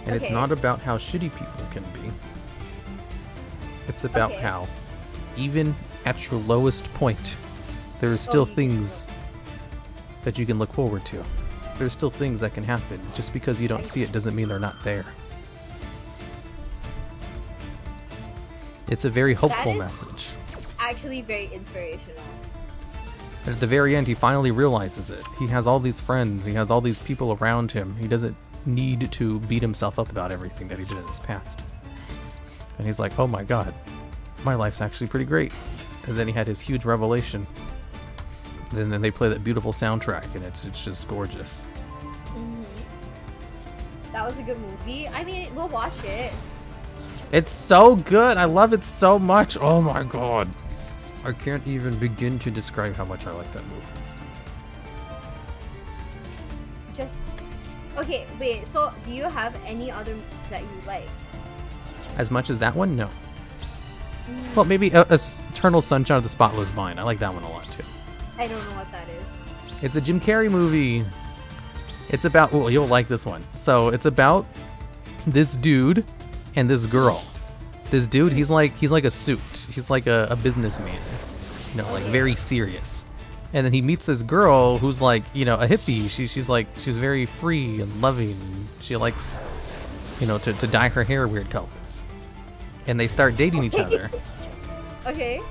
And it's not about how shitty people can be. It's about how, even at your lowest point, there are still things that you can look forward to. There's still things that can happen. Just because you don't see it doesn't mean they're not there. It's a very hopeful message. Actually very inspirational. And at the very end, he finally realizes it. He has all these friends. He has all these people around him. He doesn't need to beat himself up about everything that he did in his past. And he's like, oh my god, my life's actually pretty great. And then he had his huge revelation. And then they play that beautiful soundtrack, and it's just gorgeous. That was a good movie. I mean, we'll watch it. It's so good. I love it so much. Oh my god. I can't even begin to describe how much I like that movie. Just okay. Wait. So, do you have any other movies that you like? As much as that one, no. Well, maybe Eternal Sunshine of the Spotless Mind. I like that one a lot too. I don't know what that is. It's a Jim Carrey movie. It's about. Oh, you'll like this one. So it's about this dude and this girl. This dude, he's like a suit. He's like a businessman. You know, like very serious. And then he meets this girl who's like, you know, a hippie. She's very free and loving. She likes, you know, to dye her hair weird colors. And they start dating each other. Okay.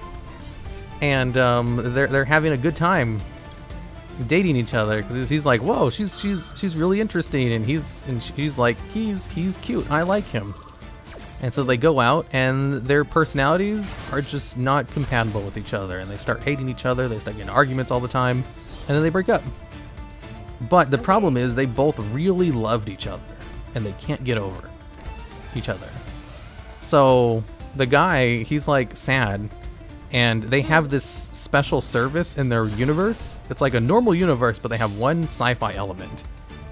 And they're having a good time dating each other because he's like, whoa, she's really interesting, and she's like, he's cute. I like him. And so they go out, and their personalities are just not compatible with each other, and they start hating each other. They start getting arguments all the time, and then they break up. But the problem is they both really loved each other, and they can't get over each other. So the guy, he's like sad, and they have this special service in their universe. It's like a normal universe, but they have one sci-fi element,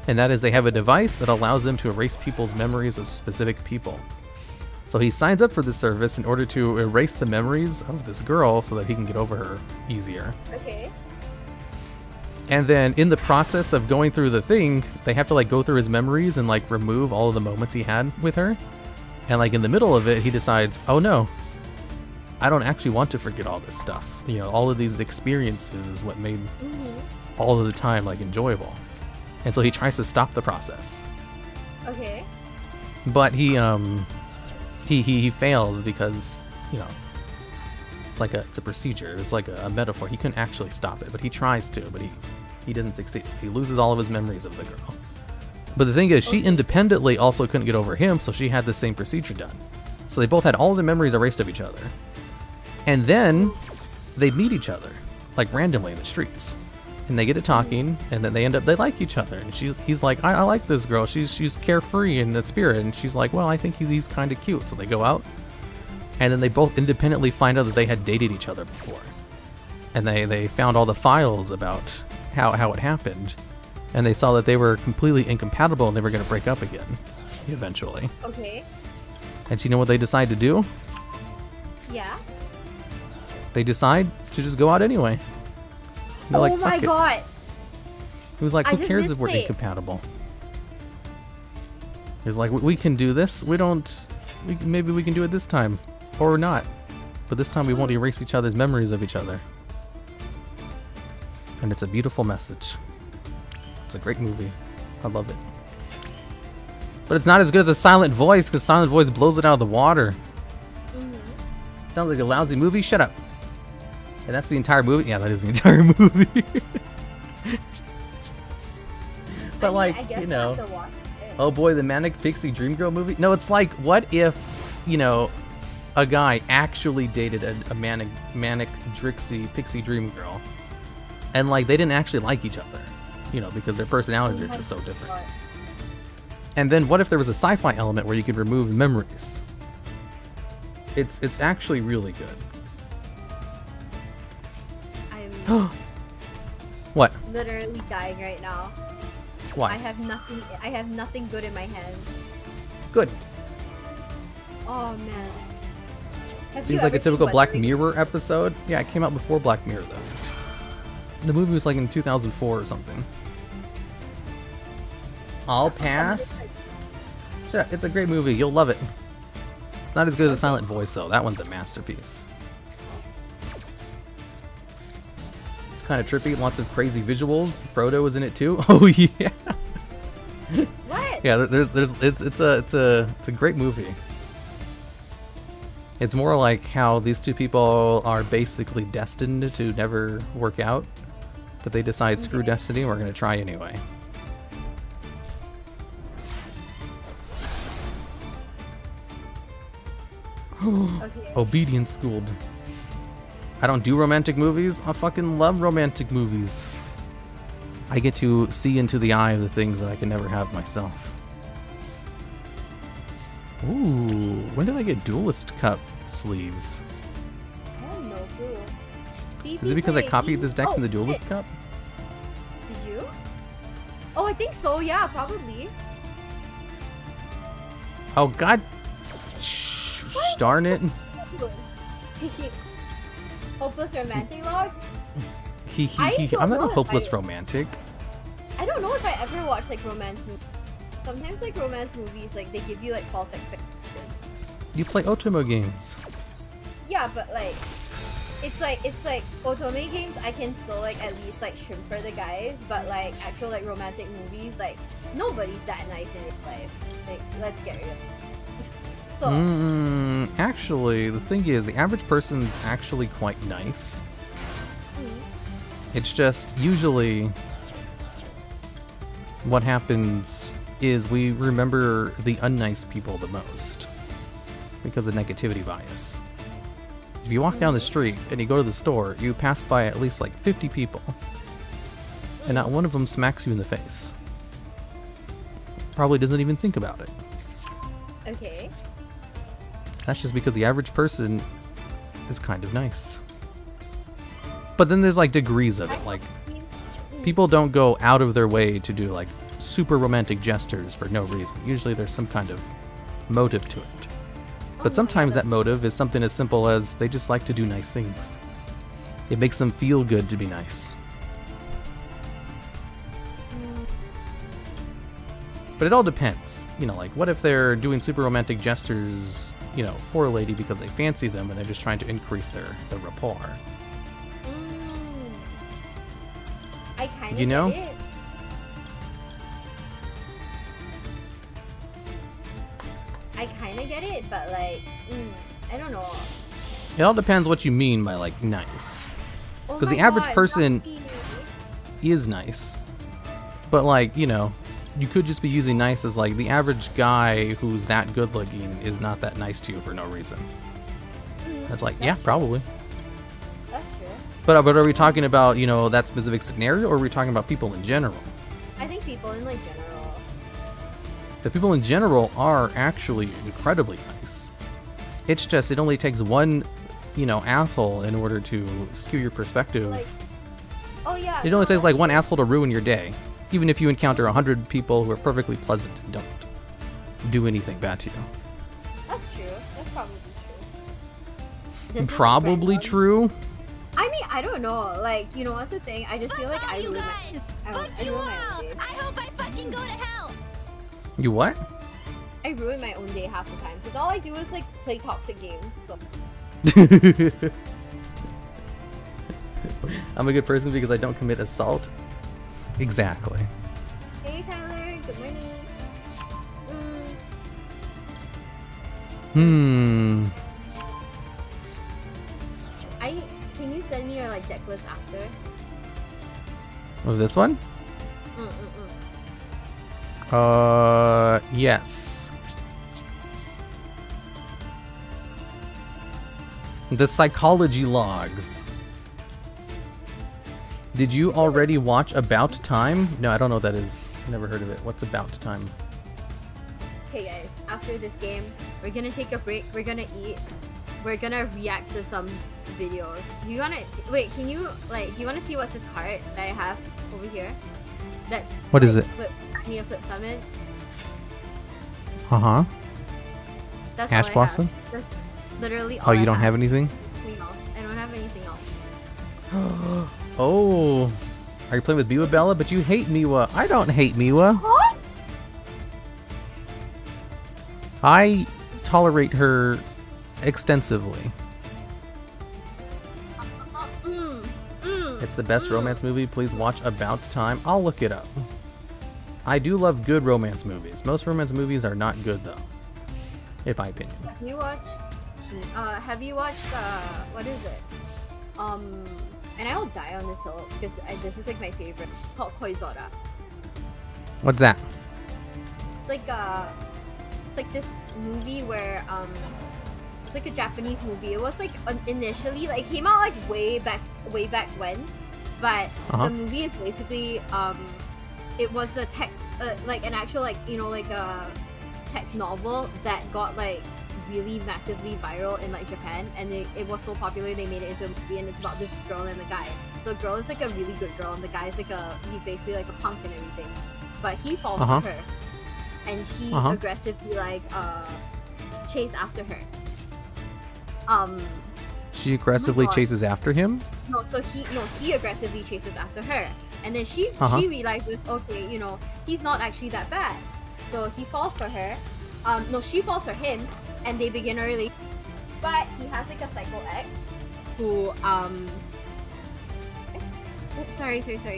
and that is they have a device that allows them to erase people's memories of specific people. So he signs up for this service in order to erase the memories of this girl so that he can get over her easier. Okay. And then in the process of going through the thing, they have to like go through his memories and like remove all of the moments he had with her. And like in the middle of it, he decides, oh no, I don't actually want to forget all this stuff. You know, all of these experiences is what made all of the time like enjoyable. And so he tries to stop the process. Okay. But he fails because, you know, it's a procedure. It's like a metaphor. He couldn't actually stop it, but he tries to, but he doesn't succeed. So he loses all of his memories of the girl. But the thing is, she independently also couldn't get over him, so she had the same procedure done. So they both had all the memories erased of each other. And then they meet each other, like randomly in the streets. And they get to talking, and then they like each other. And he's like, I like this girl. She's carefree in that spirit. And she's like, well, I think he's kind of cute. So they go out, and then they both independently find out that they had dated each other before. And they found all the files about how it happened. And they saw that they were completely incompatible and they were going to break up again, eventually. Okay. And so you know what they decide to do? Yeah. They decide to just go out anyway. They're like, my fuck it. god. He was like, who cares if we're incompatible? He's like, we can do this. Maybe we can do it this time. Or not. But this time we won't erase each other's memories of each other. And it's a beautiful message. It's a great movie. I love it. But it's not as good as a Silent Voice, because Silent Voice blows it out of the water. Sounds like a lousy movie? Shut up. And that's the entire movie? Yeah, that is the entire movie. But like, you know, oh boy, the Manic Pixie Dream Girl movie? No, it's like, what if, you know, a guy actually dated a Manic Pixie Dream Girl, and like, they didn't actually like each other, you know, because their personalities are just so different. And then what if there was a sci-fi element where you could remove memories? It's actually really good. What? Literally dying right now. Why? I have nothing good in my hand. Good. Oh man. Seems like a typical Black Mirror episode. Yeah, it came out before Black Mirror though. The movie was like in 2004 or something. I'll pass. Shut up, it's a great movie. You'll love it. Not as good as a Silent Voice though. That one's a masterpiece. Kind of trippy, lots of crazy visuals. Frodo was in it too. Oh yeah. What? Yeah, it's a great movie. It's more like how these two people are basically destined to never work out, but they decide screw destiny, we're gonna try anyway. Okay. Obedience schooled. I don't do romantic movies. I fucking love romantic movies. I get to see into the eye of the things that I can never have myself. Ooh, when did I get Duelist Cup sleeves? I don't know, too. Is it because I copied this deck from the Duelist Cup? Did you? Oh, I think so. Yeah, probably. Oh God! Darn it! Hopeless romantic log. I'm not a hopeless romantic. I don't know if I ever watched like romance movies. Sometimes like romance movies, like they give you like false expectations. You play Otome games. Yeah, but like it's like otome games I can still like at least like shrimp for the guys, but like actual like romantic movies, like nobody's that nice in real life. Like let's get real. So actually, the thing is, the average person's actually quite nice. It's just usually what happens is we remember the unnice people the most because of negativity bias. If you walk down the street and you go to the store, you pass by at least like 50 people, and not one of them smacks you in the face. Probably doesn't even think about it. okay. That's just because the average person is kind of nice. But then there's like degrees of it. Like, people don't go out of their way to do like super romantic gestures for no reason. Usually there's some kind of motive to it. But sometimes that motive is something as simple as they just like to do nice things. It makes them feel good to be nice. But it all depends. You know, like, what if they're doing super romantic gestures, you know, for a lady because they fancy them and they're just trying to increase their rapport? I kind of You know? get it. I kind of get it, but like, I don't know. It all depends what you mean by, like, nice. Oh Because my the average God, person Rocky. is nice. But, like, you know, you could just be using nice as, like, the average guy who's that good looking is not that nice to you for no reason. That's like, yeah, probably. That's true. But are we talking about, you know, that specific scenario, or are we talking about people in general? I think people in like general. The people in general are actually incredibly nice. It's just, it only takes one, you know, asshole in order to skew your perspective. Like, oh yeah. It only takes like one asshole to ruin your day. Even if you encounter 100 people who are perfectly pleasant and don't do anything bad to you. That's true. That's probably true. This is Probably random. true. I mean, I don't know. Like, you know, what's the thing? I just feel like I you ruin guys! my. Fuck I you ruin all! my own day. I hope I fucking go to hell! You what? I ruin my own day half the time because all I do is like play toxic games. So I'm a good person because I don't commit assault. Exactly. hey Tyler, good morning. Can you send me your like deck list after? Of this one? Yes. The psychology logs. Did you already watch About Time? No, I don't know what that is. Never heard of it. What's About Time? Okay guys, after this game, we're gonna take a break, we're gonna eat, we're gonna react to some videos. Do you wanna, wait, can you, like, do you wanna see what's this card that I have over here? That's, What is it? I need a flip summon. Uh-huh. That's Ash all I Blossom? have. That's literally all Oh, you I don't have anything? anything else. I don't have anything else. Oh. Are you playing with Miwa Bella? But you hate Miwa. I don't hate Miwa. What? I tolerate her extensively. It's the best romance movie. Please watch About Time. I'll look it up. I do love good romance movies. Most romance movies are not good, though. In my opinion. Have you watched, what is it? And I will die on this hill because this is like my favorite. It's called Koizora. What's that? It's like this movie where it's like a Japanese movie. It was like initially like it came out like way back when, but the movie is basically it was a text like an actual like, you know, like a text novel that got like really massively viral in like Japan, and it was so popular they made it into a movie, and it's about this girl and the guy. So the girl is like a really good girl, and the guy is like he's basically like a punk and everything, but he falls for her, and she aggressively like chase after her. She aggressively chases after him? No, so he aggressively chases after her. And then she realizes, okay, you know, he's not actually that bad. So he falls for her. No, she falls for him, and they begin early. But he has like a psycho ex who oops, sorry. So he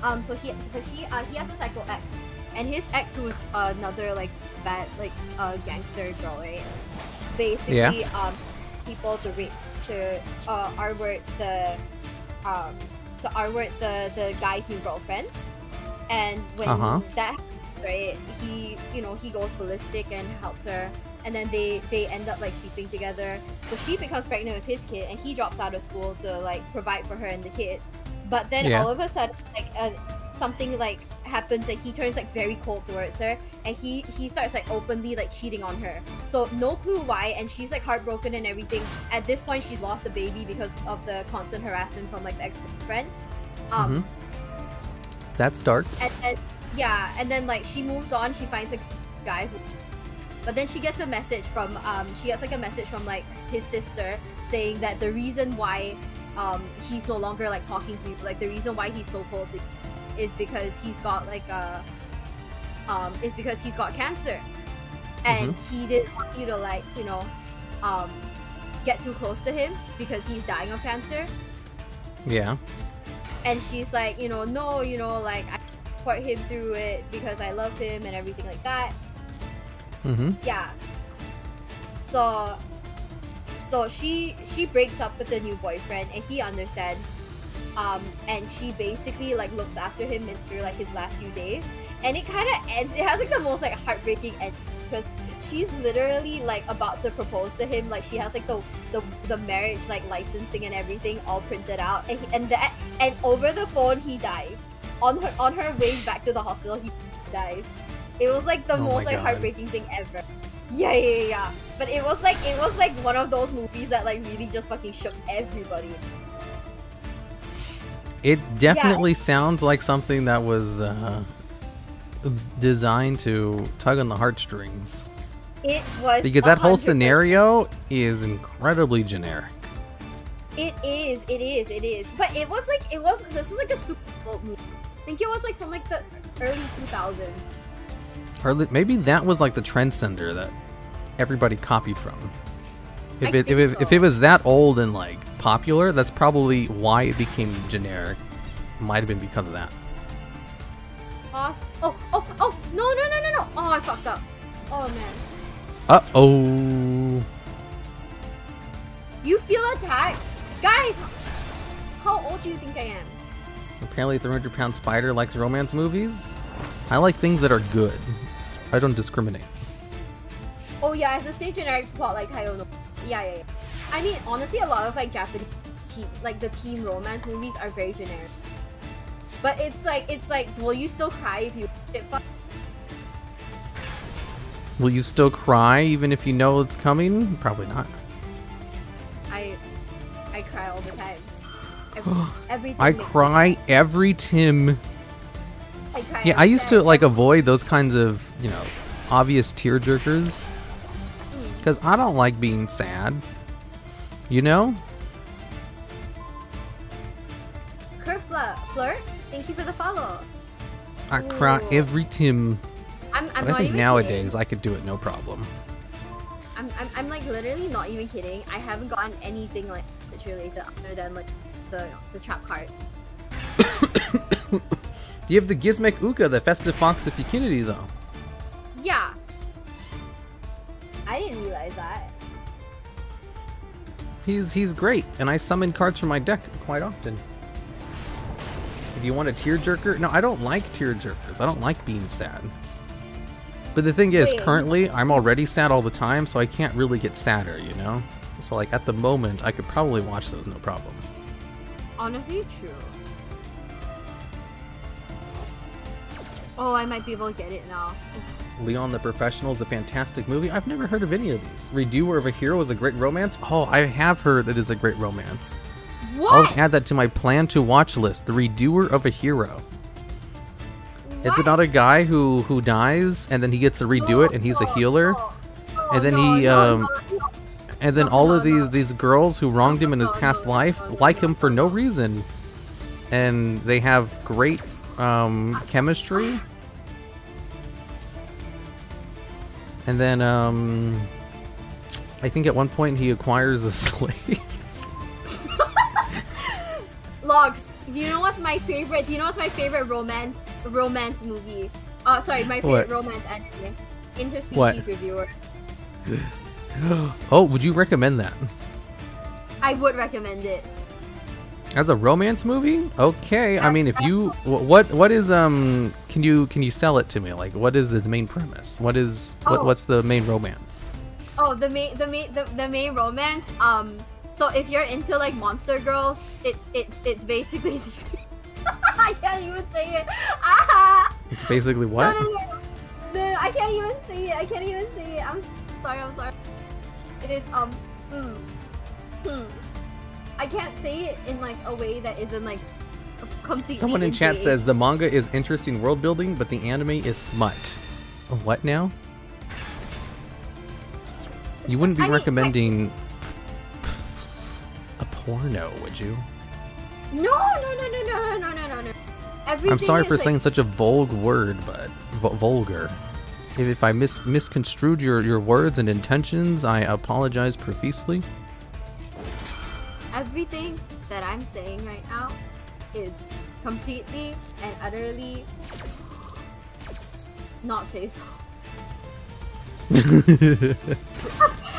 has a psycho ex, and his ex was another like bad like gangster girl, right? Basically, people to rape, to R-word the guy's new girlfriend, and when that right, he goes ballistic and helps her, and then they end up like sleeping together. So she becomes pregnant with his kid, and he drops out of school to like provide for her and the kid. But then all of a sudden, like something like happens, and he turns like very cold towards her, and he starts like openly like cheating on her. So no clue why, and she's like heartbroken and everything. At this point, she's lost the baby because of the constant harassment from like the ex-boyfriend. That's dark. And then like she moves on. She finds a guy who, but then she gets a message from like his sister saying that the reason why he's no longer like talking to you, like the reason why he's so cold is because he's got like he's got cancer, and he didn't want you to like get too close to him because he's dying of cancer. Yeah. And she's like, no, like I support him through it because I love him and everything like that. Yeah. So she breaks up with the new boyfriend, and he understands. And she basically like looks after him through like his last few days, and it kind of ends. It has like the most like heartbreaking end because she's literally like about to propose to him. Like she has like the marriage like license thing and everything all printed out, and over the phone he dies. On her way back to the hospital, he dies. It was like the most like heartbreaking thing ever. Yeah. But it was like one of those movies that like really just fucking shook everybody. It definitely sounds like something that was designed to tug on the heartstrings. It was, because that whole scenario is incredibly generic. It is. But this was like a super old movie. I think it was like from like the early 2000s. Or maybe that was like the trendsetter that everybody copied from. If it was that old and like popular, that's probably why it became generic. Might have been because of that. Oh, no. Oh, I fucked up. Oh, man. Uh-oh. You feel attacked? Guys, how old do you think I am? Apparently 300-pound spider likes romance movies. I like things that are good. I don't discriminate. Oh, yeah, it's the same generic plot like Hayono. Yeah. I mean, honestly, a lot of like Japanese teen romance movies are very generic. But it's like, will you still cry if you shit fuck? Will you still cry even if you know it's coming? Probably not. I cry all the time. Everything. I cry every Tim. I used to like avoid those kinds of, obvious tearjerkers. Because I don't like being sad. Flirt, thank you for the follow. I cry every Tim. I'm but not I think even nowadays kidding. I could do it no problem. I'm like literally not even kidding. I haven't gotten anything like Switch related other than like the trap cards. You have the Gizmek Uka, the festive fox of Fukinity, though. Yeah. I didn't realize that. He's great, and I summon cards from my deck quite often. If you want a tearjerker, no, I don't like tearjerkers. I don't like being sad. But the thing is, currently, I'm already sad all the time, so I can't really get sadder, So, like, at the moment, I could probably watch those no problem. Honestly, true. Oh, I might be able to get it now. Leon the Professional is a fantastic movie. I've never heard of any of these. Redoer of a Hero is a great romance. Oh, I have heard that is a great romance. What? I'll add that to my plan to watch list. The Redoer of a Hero. What? It's about a guy who dies and then he gets to redo it and he's a healer. And then and then all of these girls who wronged him in his past life like him for no reason. And they have great chemistry. And then I think at one point he acquires a slave. Logs, do you know what's my favorite? Do you know what's my favorite romance movie? Sorry, my favorite romance anime. Interspecies Reviewer. Oh, would you recommend that? I would recommend it. As a romance movie? Okay. I mean, if you what is can you sell it to me? Like, what is its main premise? What's the main romance? Oh, the main romance. So if you're into like monster girls, it's basically. I can't even say it. Ah! It's basically what? No, I can't even say it. I can't even say it. I'm sorry. It is I can't say it in like a way that isn't like completely. Someone in chat says the manga is interesting world building, but the anime is smut. What now? You wouldn't be recommending a porno, would you? No. Everything I'm sorry for like... saying such a vulgar word, but vulgar. If I misconstrued your words and intentions, I apologize profusely. Everything that I'm saying right now is completely and utterly not say so.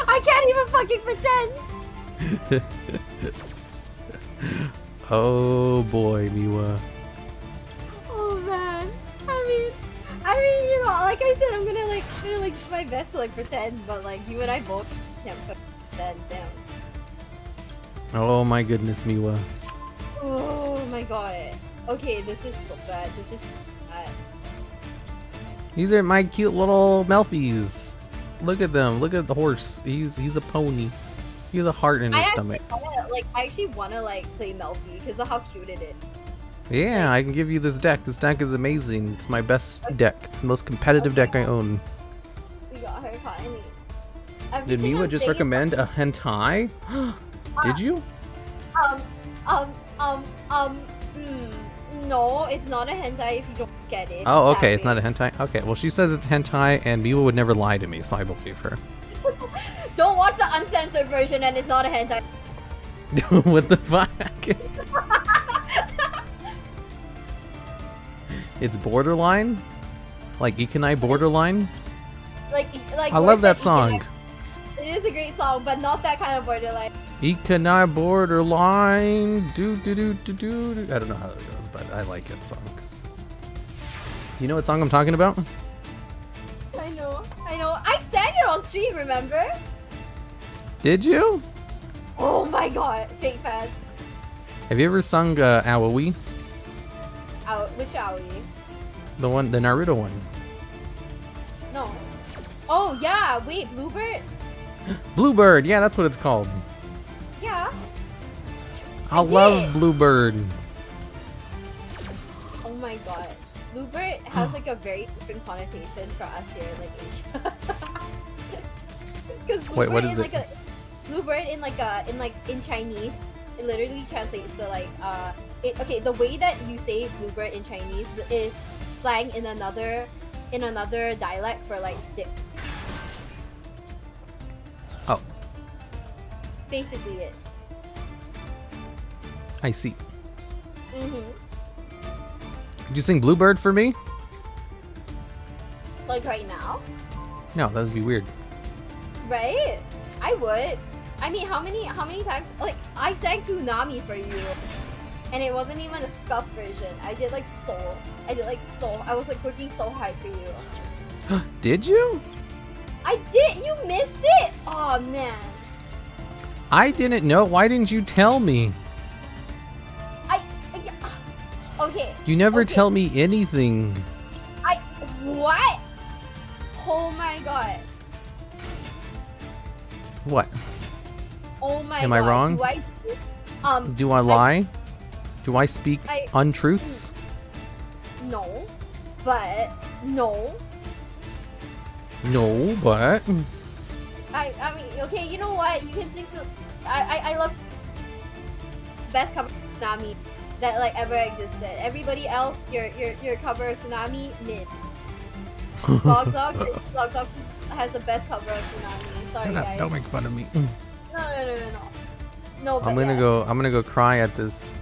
I can't even fucking pretend. Oh boy, Miwa. Oh man. I mean, you know, like I said, I'm gonna do my best to like pretend, but like you and I both can't pretend. Damn. Oh my goodness, Miwa. Oh my god. Okay, this is so bad. This is so bad. These are my cute little Melfies. Look at them. Look at the horse. He's a pony. He has a heart in his stomach. I actually wanna like play Melfi because of how cute it is. Yeah, I can give you this deck. This deck is amazing. It's my best deck. It's the most competitive deck I own. We got her finally. Did Miwa just recommend a hentai? Did you? No, it's not a hentai if you don't get it. Oh, okay, it's not a hentai? Okay, well she says it's hentai and Miwa would never lie to me, so I believe her. Don't watch the uncensored version and it's not a hentai. What the fuck? It's borderline? Like Ikanai Borderline? Like I love that song. It is a great song, but not that kind of borderline. Ikanai Borderline. Do. I don't know how that goes, but I like it song. Do you know what song I'm talking about? I know. I sang it on stream, remember? Did you? Oh my god, fake fan. Have you ever sung Aoi? Which Aoi? The Naruto one. No. Oh yeah, wait, Bluebird? Bluebird, yeah, that's what it's called. Yeah. I love Bluebird. Oh my god. Bluebird has like a very different connotation for us here in like Asia. Because wait, what is it? Bluebird in Chinese, it literally translates to like okay, the way that you say Bluebird in Chinese is slang in another dialect for like dick. Oh. Basically it. I see. Mhm. Could you sing Bluebird for me? Like right now? No, that would be weird. Right? I would. I mean, how many times? Like, I sang Tsunami for you, and it wasn't even a scuff version. I did like Soul. I was like working so hard for you. Did you? I did. You missed it. Oh man. I didn't know. Why didn't you tell me? Okay. You never tell me anything. What? Oh my god. What? Oh my god. Am I wrong? Do I lie? Do I speak untruths? No. But no. No, but I mean, okay, you know what? You can sing so. I love best cover of Tsunami that like ever existed. Everybody else, your cover of Tsunami mid. Logs has the best cover of Tsunami. Sorry, guys. Don't make fun of me. No. I'm gonna go cry at this.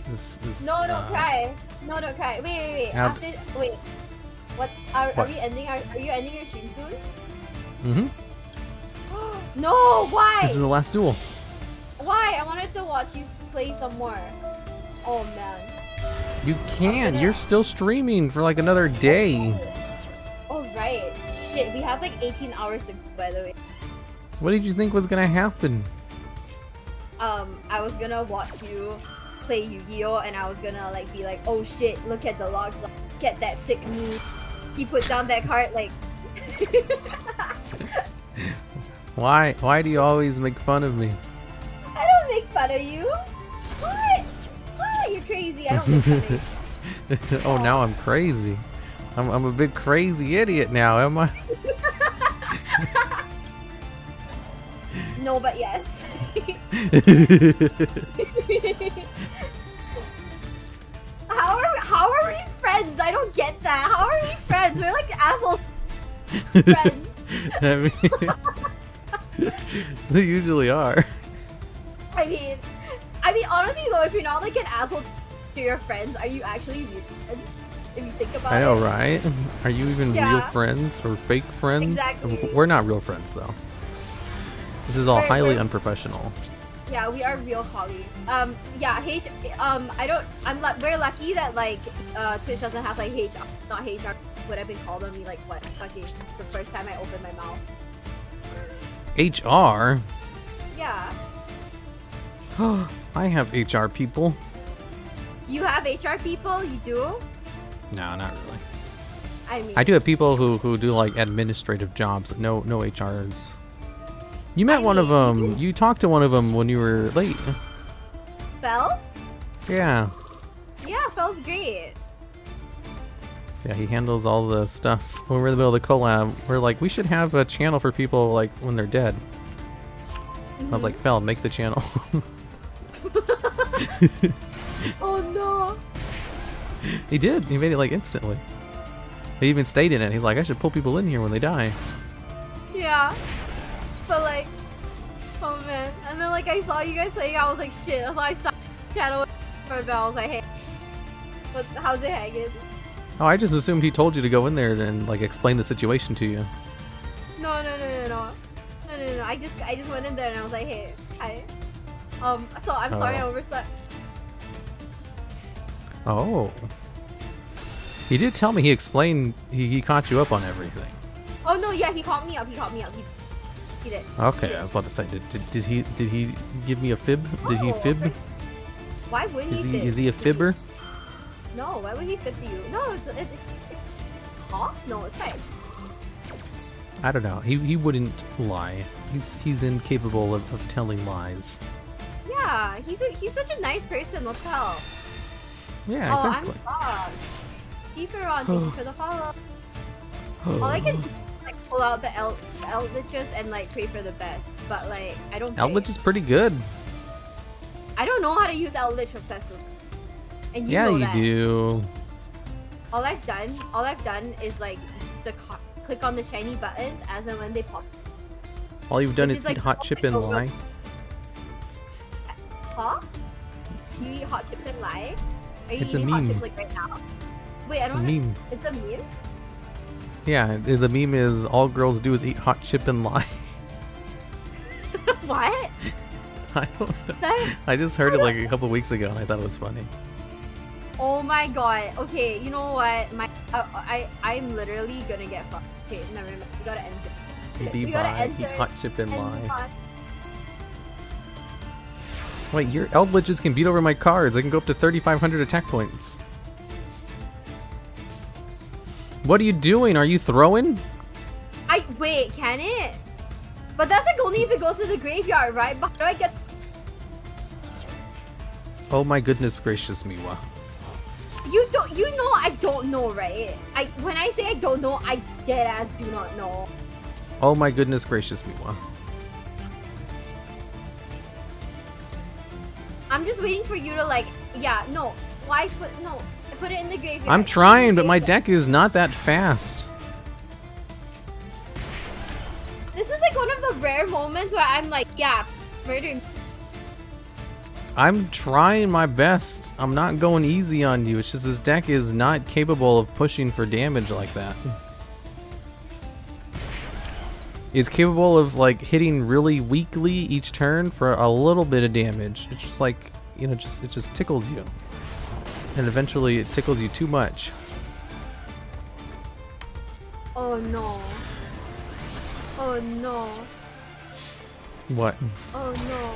No, don't cry. No, don't cry. Wait. Wait. What? Are we ending? Are you ending your stream soon? No, why? This is the last duel. Why? I wanted to watch you play some more. Oh man. You can't. You're still streaming for like another day. Oh right. Shit, we have like 18 hours to go, by the way. What did you think was gonna happen? I was gonna watch you play Yu-Gi-Oh, and I was gonna like be like, oh shit, look at the logs, look at that sick move. He put down that card like. Why do you always make fun of me? I don't make fun of you. What? You're crazy. I don't make fun of you. Oh, now I'm crazy. I'm a big crazy idiot now, am I? No, but yes. How are we friends? I don't get that. How are we friends? We're like assholes. Friends. I mean, they usually are. I mean, honestly though, if you're not like an asshole to your friends, are you actually real friends? If you think about it. I know, right? Are you even real friends or fake friends? Exactly. We're not real friends though. This is all highly unprofessional. Yeah, we are real colleagues. Yeah, we're lucky that like Twitch doesn't have like HR, not HR. What I've been called on me like what fucking the first time I opened my mouth. HR? Yeah. I have HR people. You have HR people? You do? No, not really. I mean, I do have people who do like administrative jobs. No HRs. You met one of them. You talked to one of them when you were late. Fel? Yeah. Yeah, Fel's great. Yeah, he handles all the stuff. When we're in the middle of the collab, we're like, we should have a channel for people like when they're dead. I was like, Fel, make the channel. Oh no. He did. He made it like instantly. He even stayed in it. He's like, I should pull people in here when they die. Yeah. But like, oh man. And then like I saw you guys playing, I was like, shit. So I saw channel for Bell. I was like, hey, how's it hanging? Oh, I just assumed he told you to go in there and like explain the situation to you. No. I just went in there and I was like, hey, hi. So I'm sorry I overslept. Oh. He did tell me, he explained, he caught you up on everything. Oh no, yeah, he caught me up. He did. Okay, I was about to say, did he give me a fib? Did he fib? Why would he fib? Is he a fibber? No, why would he fib to you? No, it's huh? No, it's fine. I don't know. He wouldn't lie. He's incapable of telling lies. Yeah, he's such a nice person. What the hell? Yeah, exactly. I'm fucked. Seaferon, thank you for the follow. All I can do is like pull out the Eldritches and like pray for the best, but like I don't. Eldritch is pretty good. I don't know how to use Eldritch successfully, and you yeah, know you that. do. All I've done is like use the click on the shiny buttons as and when they pop. All you've done is like, eat hot chip and lie. Huh? You eat hot chips and lie? Are you It's a eating hot meme. chips like right now? Wait, I It's don't a meme. It's a meme? Yeah, the meme is all girls do is eat hot chip and lie. What? I don't know. I just heard it like a couple weeks ago and I thought it was funny. Oh my god. Okay, you know what? I'm literally gonna get fucked. Okay, never mind. We gotta end it. Eat hot chip and lie. Wait, your Eldritches can beat over my cards. I can go up to 3,500 attack points. What are you doing? Are you throwing? Wait, can it? But that's like only if it goes to the graveyard, right? But how do I get? Oh my goodness gracious, Miwa. You know I don't know, right? When I say I don't know, I dead ass do not know. Oh my goodness gracious, Miwa. I'm just waiting for you to like, yeah, no. Why put no? I put it in the graveyard. I'm trying, but my deck is not that fast. This is like one of the rare moments where I'm like, yeah, murder. I'm trying my best. I'm not going easy on you. It's just this deck is not capable of pushing for damage like that. It's capable of like hitting really weakly each turn for a little bit of damage. It's just like, you know, it just tickles you. And eventually it tickles you too much. Oh no. Oh no. What? Oh no.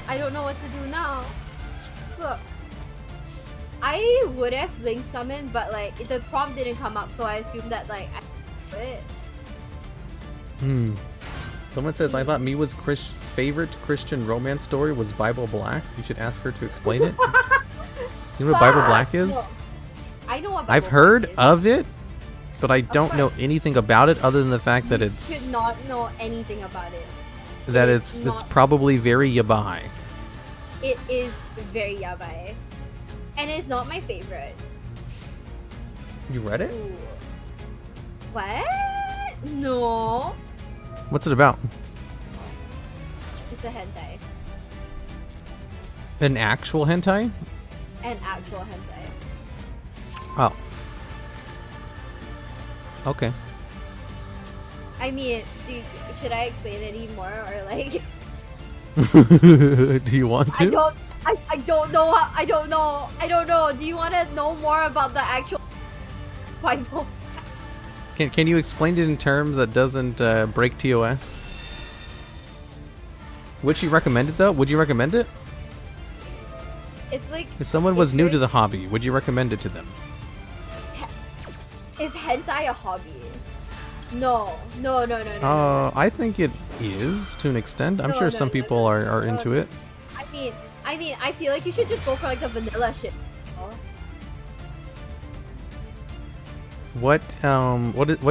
I don't know what to do now. Look. I would have Link summoned, but like the prompt didn't come up, so I assumed that like I did it. Someone says, I thought Miwa's favorite Christian romance story was Bible Black. You should ask her to explain it. You know what Bible Black is? No. I know what Bible I've heard Black is. of it, but I don't know anything about it other than the fact that You it's... should not know anything about it. That It's it's not- probably very yabai. It is very yabai. And it's not my favorite. You read it? Ooh. What? No. What's it about? It's a hentai. An actual hentai? An actual hentai. Oh. Okay. I mean, should I explain it any more or like? Do you want to? I don't know. I don't know. Do you want to know more about the actual Bible? Can you explain it in terms that doesn't break TOS? Would she recommend it though? Would you recommend it? It's like If someone was new to the hobby, would you recommend it to them? Is hentai a hobby? No. I think it is to an extent. I'm No, sure no, some no, people no, are no, into no. it. I mean, I feel like you should just go for like the vanilla shit. What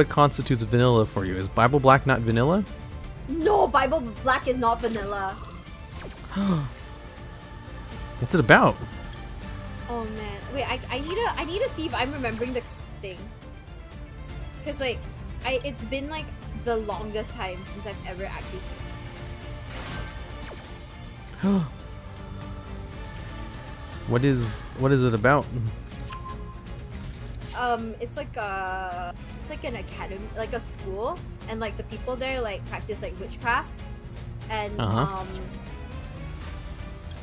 constitutes vanilla for you? Is Bible Black not vanilla? No, Bible Black is not vanilla. What's it about? Oh man, wait, I need to see if I'm remembering the thing. Cause like, it's been like the longest time since I've ever actually seen it. What is it about? It's like an academy, like a school, and like the people there like practice like witchcraft, and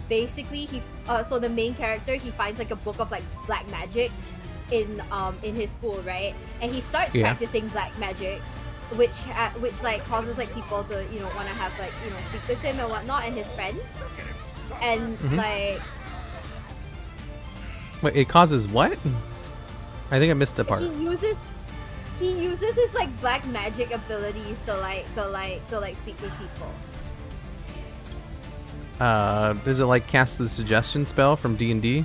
basically so the main character, he finds like a book of like black magic in his school, right? And he starts practicing black magic, which like causes like people to, you know, want to have like, you know, sleep with him and whatnot, and his friends, and like. Wait, it causes what? I think I missed the part. He uses his like black magic abilities to sleep with people. Is it like cast the suggestion spell from D&D?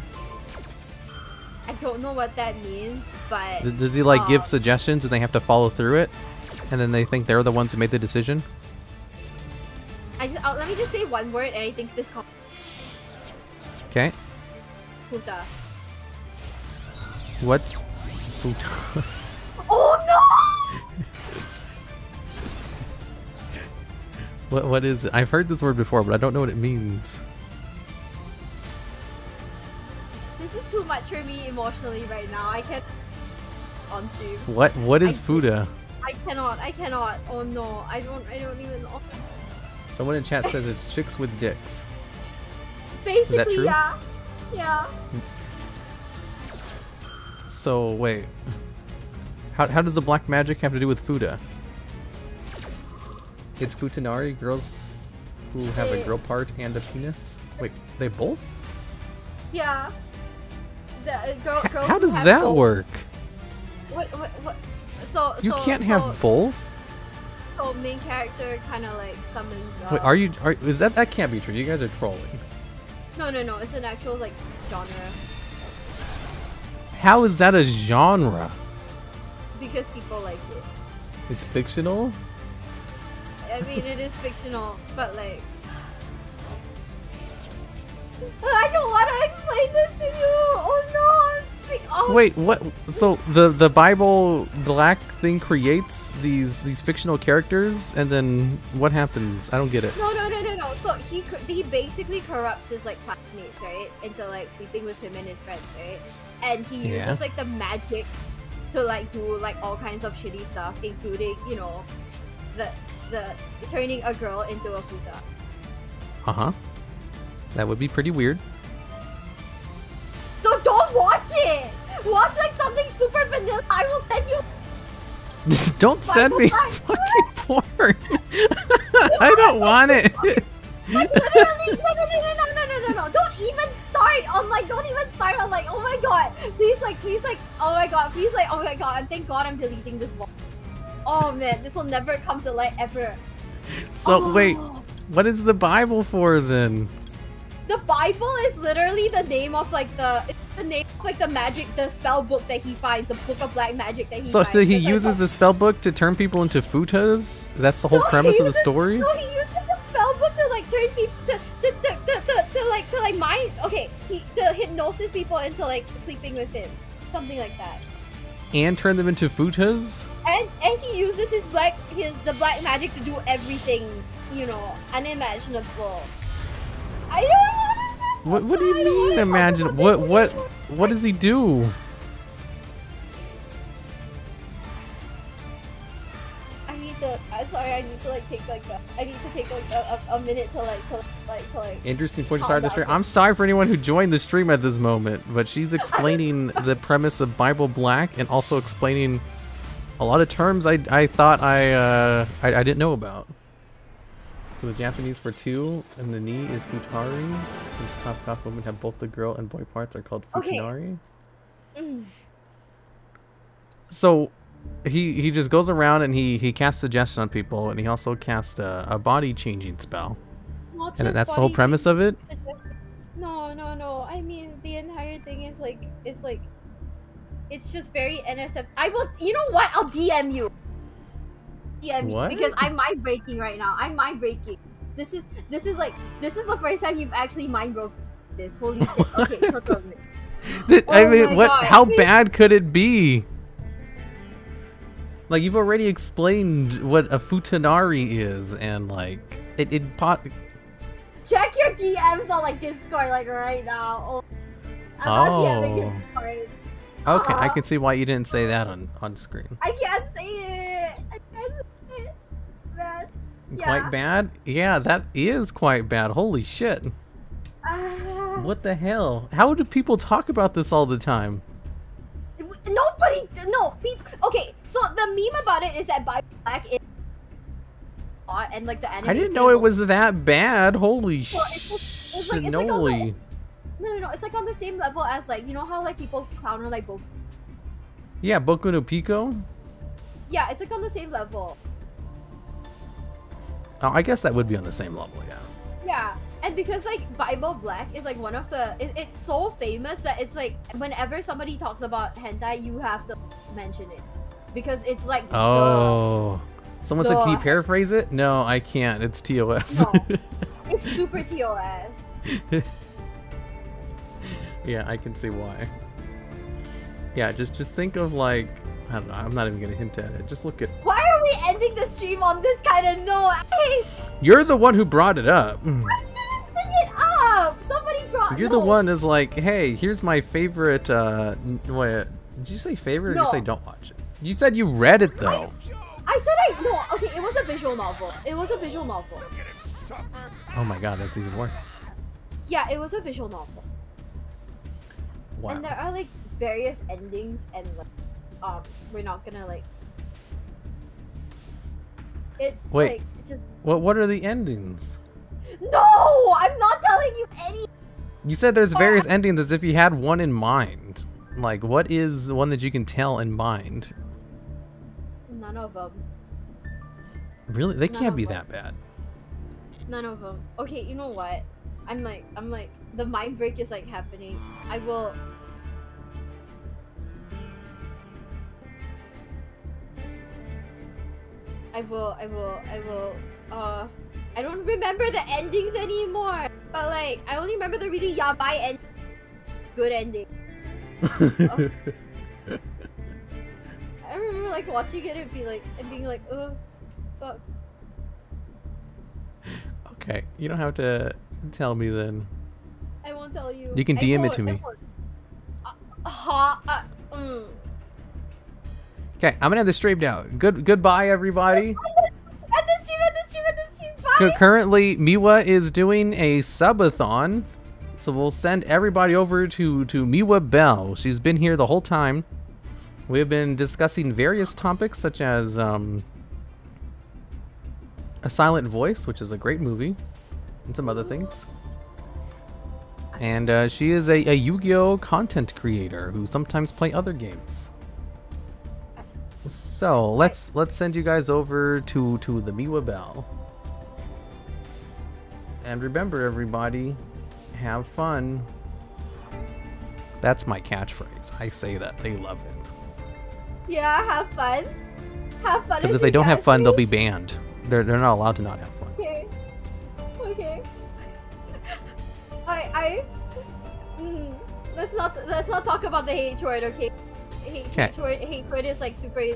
I don't know what that means, but Does he like give suggestions and they have to follow through it, and then they think they're the ones who made the decision? Let me just say one word, and I think this called. Okay. Futa. What's futa? Oh no! What is it? I've heard this word before, but I don't know what it means. This is too much for me emotionally right now. I can't on stream. What is futa? I cannot. Oh no, I don't even know. Someone in chat says it's chicks with dicks. Basically, Is that true? Yeah. So wait, how does the black magic have to do with futa? It's futanari, girls who have a girl part and a penis. Wait, they both? Yeah. The girls. How does who have that both. work? What? So You can't have both. So main character kind of like summons. Wait, is that can't be true? You guys are trolling. No, it's an actual like genre. How is that a genre? Because people like it. It's fictional? I mean, it is fictional, but like... I don't want to explain this to you! Oh no! Like, oh. Wait, what? So the Bible Black thing creates these fictional characters, and then what happens? I don't get it. No. So he basically corrupts his like classmates, right? Into like sleeping with him and his friends, right? And he uses like the magic to like do like all kinds of shitty stuff, including, you know, the turning a girl into a futa. Uh-huh. That would be pretty weird. So don't watch it! Watch like something super vanilla. I will send you. Don't send me fucking porn. I don't want it. Like literally, no. Don't even start on like, oh my god. Please like, oh my god, oh my god. And thank god I'm deleting this one. Oh man, this will never come to light ever. So wait, what is the Bible for then? The Bible is literally the name of like the magic, the spell book that he finds, the book of black magic that he finds. So he uses the spell book to turn people into futas? That's the whole premise of the story? No, he uses the spell book to like turn people to like mind. Okay, to hypnosis people into like sleeping with him, something like that. And turn them into futas? And he uses the black magic to do everything, you know, unimaginable. I don't want to. What do you mean imagine? What does he do? I need to like take like a minute to like Interesting point to start the stream. I'm sorry for anyone who joined the stream at this moment, but she's explaining the premise of Bible Black and also explaining a lot of terms I thought I didn't know about. So the Japanese for two and the ni is futari. Since top women have both the girl and boy parts are called futanari. Okay. So he just goes around and he casts suggestion on people, and he also casts a body changing spell. And that's the whole premise of it? No. I mean, the entire thing is like, it's just very NSF. You know what? I'll DM you. DM what? Me because I'm mind breaking right now. I'm mind breaking. This is the first time you've actually mind broken this. Holy shit. Okay, shut up. I mean, what? God, how bad could it be? Like, you've already explained what a futanari is, and like check your DMs on like Discord like right now. I'm not DMing your Discord. Okay, I can see why you didn't say that on screen. I can't say it. Bad. Quite bad? Yeah, that is quite bad. Holy shit. What the hell? How do people talk about this all the time? Okay, so the meme about it is that Bible Black is and like the anime. I didn't know it was that bad. Holy shit. It's like no, it's like on the same level as like, you know how like people clown on like Boku. Yeah, Boku no Pico? Yeah, it's like on the same level. Oh, I guess that would be on the same level, yeah. Yeah, and because like Bible Black is like one of the it's so famous that it's like whenever somebody talks about hentai, you have to mention it because it's like someone said, can you paraphrase it? No, I can't. It's TOS. No, it's super TOS. Yeah, I can see why. Yeah, just think of like, I don't know, I'm not even gonna hint at it. Just look at. Why are we ending the stream on this kind of note? You're the one who brought it up. I didn't bring it up. Somebody brought. You're the one is like, hey, here's my favorite. Wait, did you say favorite or did you say don't watch it? You said you read it though. I said okay, it was a visual novel. Oh my god, that's even worse. Yeah, it was a visual novel. Wow. And there are like various endings, and like, we're not gonna like. It's wait. Like just. What are the endings? No, I'm not telling you any. You said there's various endings as if you had one in mind. Like, what is one that you can tell in mind? None of them. Really? They can't of be them. that bad. None of them. Okay, you know what? I'm like, the mind break is like happening. I will. I don't remember the endings anymore. But like, I only remember the really yabai and good ending. I remember like watching it and being like, oh, fuck. Okay, you don't have to tell me then. I won't tell you. You can DM it to me. Okay, I'm gonna have this streamed out. Goodbye, everybody. At the stream. Bye. Currently, Miwa is doing a subathon, so we'll send everybody over to Miwa Bell. She's been here the whole time. We have been discussing various topics such as A Silent Voice, which is a great movie, and some other things. And she is a Yu-Gi-Oh content creator who sometimes play other games. So let's send you guys over to the Miwa Bell. And remember, everybody, have fun. That's my catchphrase. I say that. They love it. Yeah, have fun. Have fun. Because if they don't have fun, they'll be banned. They're not allowed to not have fun. Okay. Let's not talk about the hate word, okay? Hate word is like super